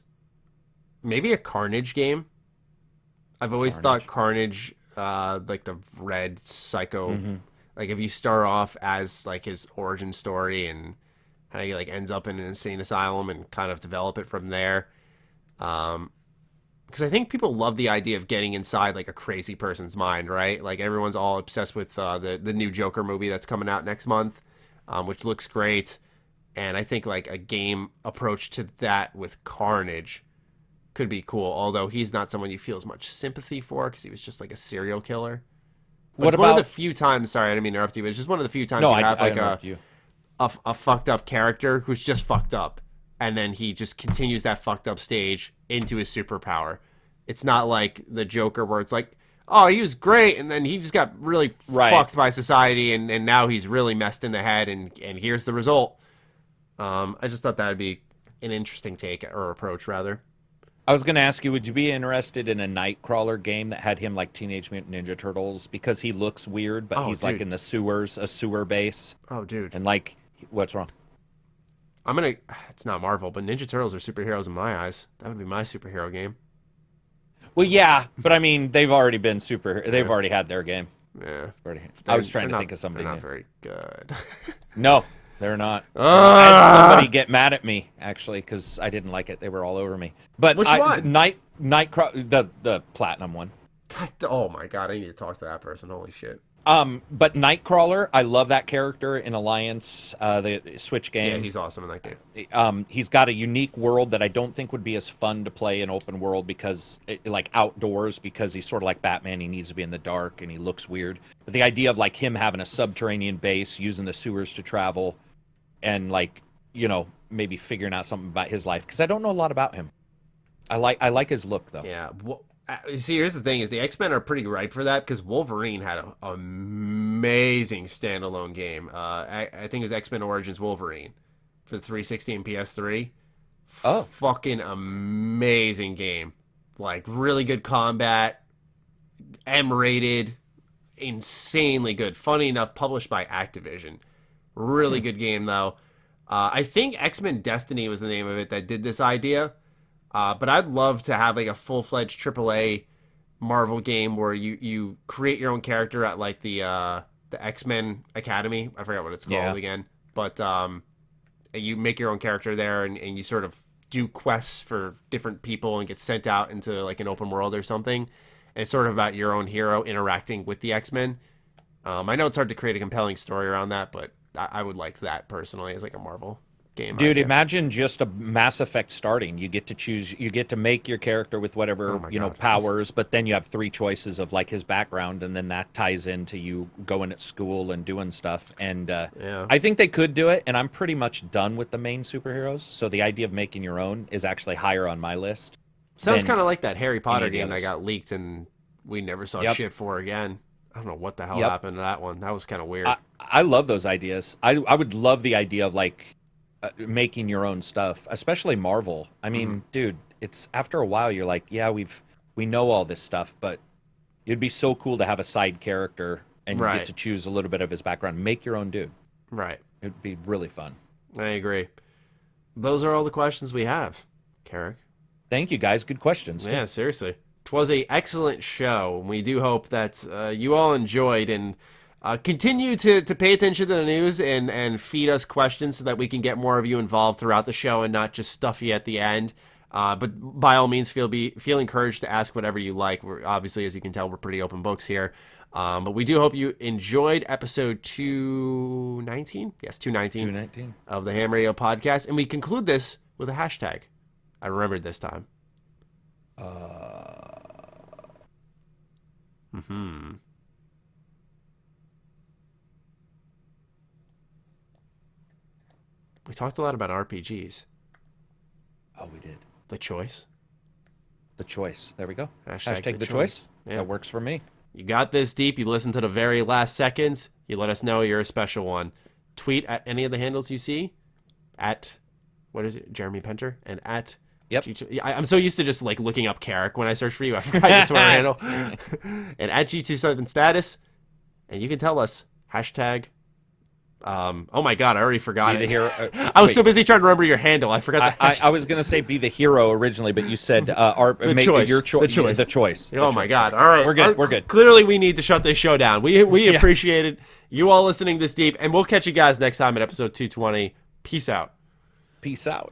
[SPEAKER 1] maybe a Carnage game. I've always thought Carnage, like the red psycho, like if you start off as like his origin story and how he like ends up in an insane asylum and kind of develop it from there. Because I think people love the idea of getting inside like a crazy person's mind, right? Like everyone's all obsessed with the new Joker movie that's coming out next month, which looks great. And I think like a game approach to that with Carnage could be cool, although he's not someone you feel as much sympathy for because he was just like a serial killer. But it's one of the few times, sorry, I didn't mean to interrupt you, but it's just one of the few times you have like a fucked up character who's just fucked up, and then he just continues that fucked up stage into his superpower. It's not like the Joker where it's like, oh, he was great, and then he just got really fucked by society, and now he's really messed in the head, and here's the result. I just thought that would be an interesting take, or approach, rather.
[SPEAKER 2] I was going to ask you, would you be interested in a Nightcrawler game that had him like Teenage Mutant Ninja Turtles? Because he looks weird, but he's like in the sewers, a sewer base.
[SPEAKER 1] Oh, dude.
[SPEAKER 2] And like, what's wrong?
[SPEAKER 1] It's not Marvel, but Ninja Turtles are superheroes in my eyes. That would be my superhero game.
[SPEAKER 2] Well, yeah, but I mean, they've already been they've already had their game.
[SPEAKER 1] Yeah.
[SPEAKER 2] I was trying to think of something.
[SPEAKER 1] They're not very good.
[SPEAKER 2] No. They're not. I had somebody get mad at me, actually, because I didn't like it. They were all over me. But
[SPEAKER 1] which one?
[SPEAKER 2] Nightcrawler, the platinum one.
[SPEAKER 1] Oh my god, I need to talk to that person. Holy shit.
[SPEAKER 2] But Nightcrawler, I love that character in Alliance, the Switch game.
[SPEAKER 1] Yeah, he's awesome in that game.
[SPEAKER 2] He's got a unique world that I don't think would be as fun to play in open world because, like outdoors, because he's sort of like Batman. He needs to be in the dark and he looks weird. But the idea of like him having a subterranean base, using the sewers to travel, and like, you know, maybe figuring out something about his life, because I don't know a lot about him. I like his look though.
[SPEAKER 1] Yeah. Well, see, here's the thing: is the X-Men are pretty ripe for that, because Wolverine had an amazing standalone game. I think it was X-Men Origins Wolverine for the 360 and PS3.
[SPEAKER 2] Oh,
[SPEAKER 1] fucking amazing game! Like really good combat, M-rated, insanely good. Funny enough, published by Activision. Really good game though. I think X-Men Destiny was the name of it that did this idea. But I'd love to have like a full-fledged AAA Marvel game where you create your own character at like the X-Men Academy. I forgot what it's called again. But you make your own character there, and you sort of do quests for different people and get sent out into like an open world or something. And it's sort of about your own hero interacting with the X-Men. I know it's hard to create a compelling story around that, but I would like that personally as like a Marvel game.
[SPEAKER 2] Dude, imagine just a Mass Effect starting. You get to choose, you get to make your character with whatever, powers, but then you have 3 choices of like his background, and then that ties into you going at school and doing stuff. And I think they could do it, and I'm pretty much done with the main superheroes. So the idea of making your own is actually higher on my list.
[SPEAKER 1] Sounds kind of like that Harry Potter game that got leaked and we never saw shit for again. I don't know what the hell happened to that one. That was kind of weird.
[SPEAKER 2] I love those ideas. I would love the idea of like making your own stuff, especially Marvel. I mean, dude, it's after a while you're like, yeah, we know all this stuff, but it'd be so cool to have a side character and you get to choose a little bit of his background. Make your own dude.
[SPEAKER 1] Right.
[SPEAKER 2] It'd be really fun.
[SPEAKER 1] I agree. Those are all the questions we have, Karak.
[SPEAKER 2] Thank you, guys. Good questions.
[SPEAKER 1] Yeah, seriously. It was an excellent show, and we do hope that you all enjoyed, and continue to pay attention to the news and feed us questions so that we can get more of you involved throughout the show and not just stuff you at the end. But by all means, feel encouraged to ask whatever you like. We're obviously, as you can tell, we're pretty open books here. But we do hope you enjoyed episode 219. Yes, 219 of the H.A.M Radio Podcast. And we conclude this with a hashtag. I remembered this time. We talked a lot about RPGs.
[SPEAKER 2] Oh, we did.
[SPEAKER 1] The choice.
[SPEAKER 2] The choice. There we go.
[SPEAKER 1] Hashtag
[SPEAKER 2] the choice. Yeah. That works for me.
[SPEAKER 1] You got this deep. You listened to the very last seconds. You let us know you're a special one. Tweet at any of the handles you see. At, what is it? Jeremy Penter. And at...
[SPEAKER 2] Yep.
[SPEAKER 1] I'm so used to just like looking up Karak when I search for you. I forgot your Twitter handle. And at G27 status. And you can tell us hashtag. Oh my God, I already forgot it. I was so busy trying to remember your handle. I forgot
[SPEAKER 2] I was going to say be the hero originally, but you said the choice. The choice.
[SPEAKER 1] Oh my God. All right.
[SPEAKER 2] We're good.
[SPEAKER 1] Clearly we need to shut this show down. We appreciate it. You all listening this deep, and we'll catch you guys next time at episode 220. Peace out.
[SPEAKER 2] Peace out.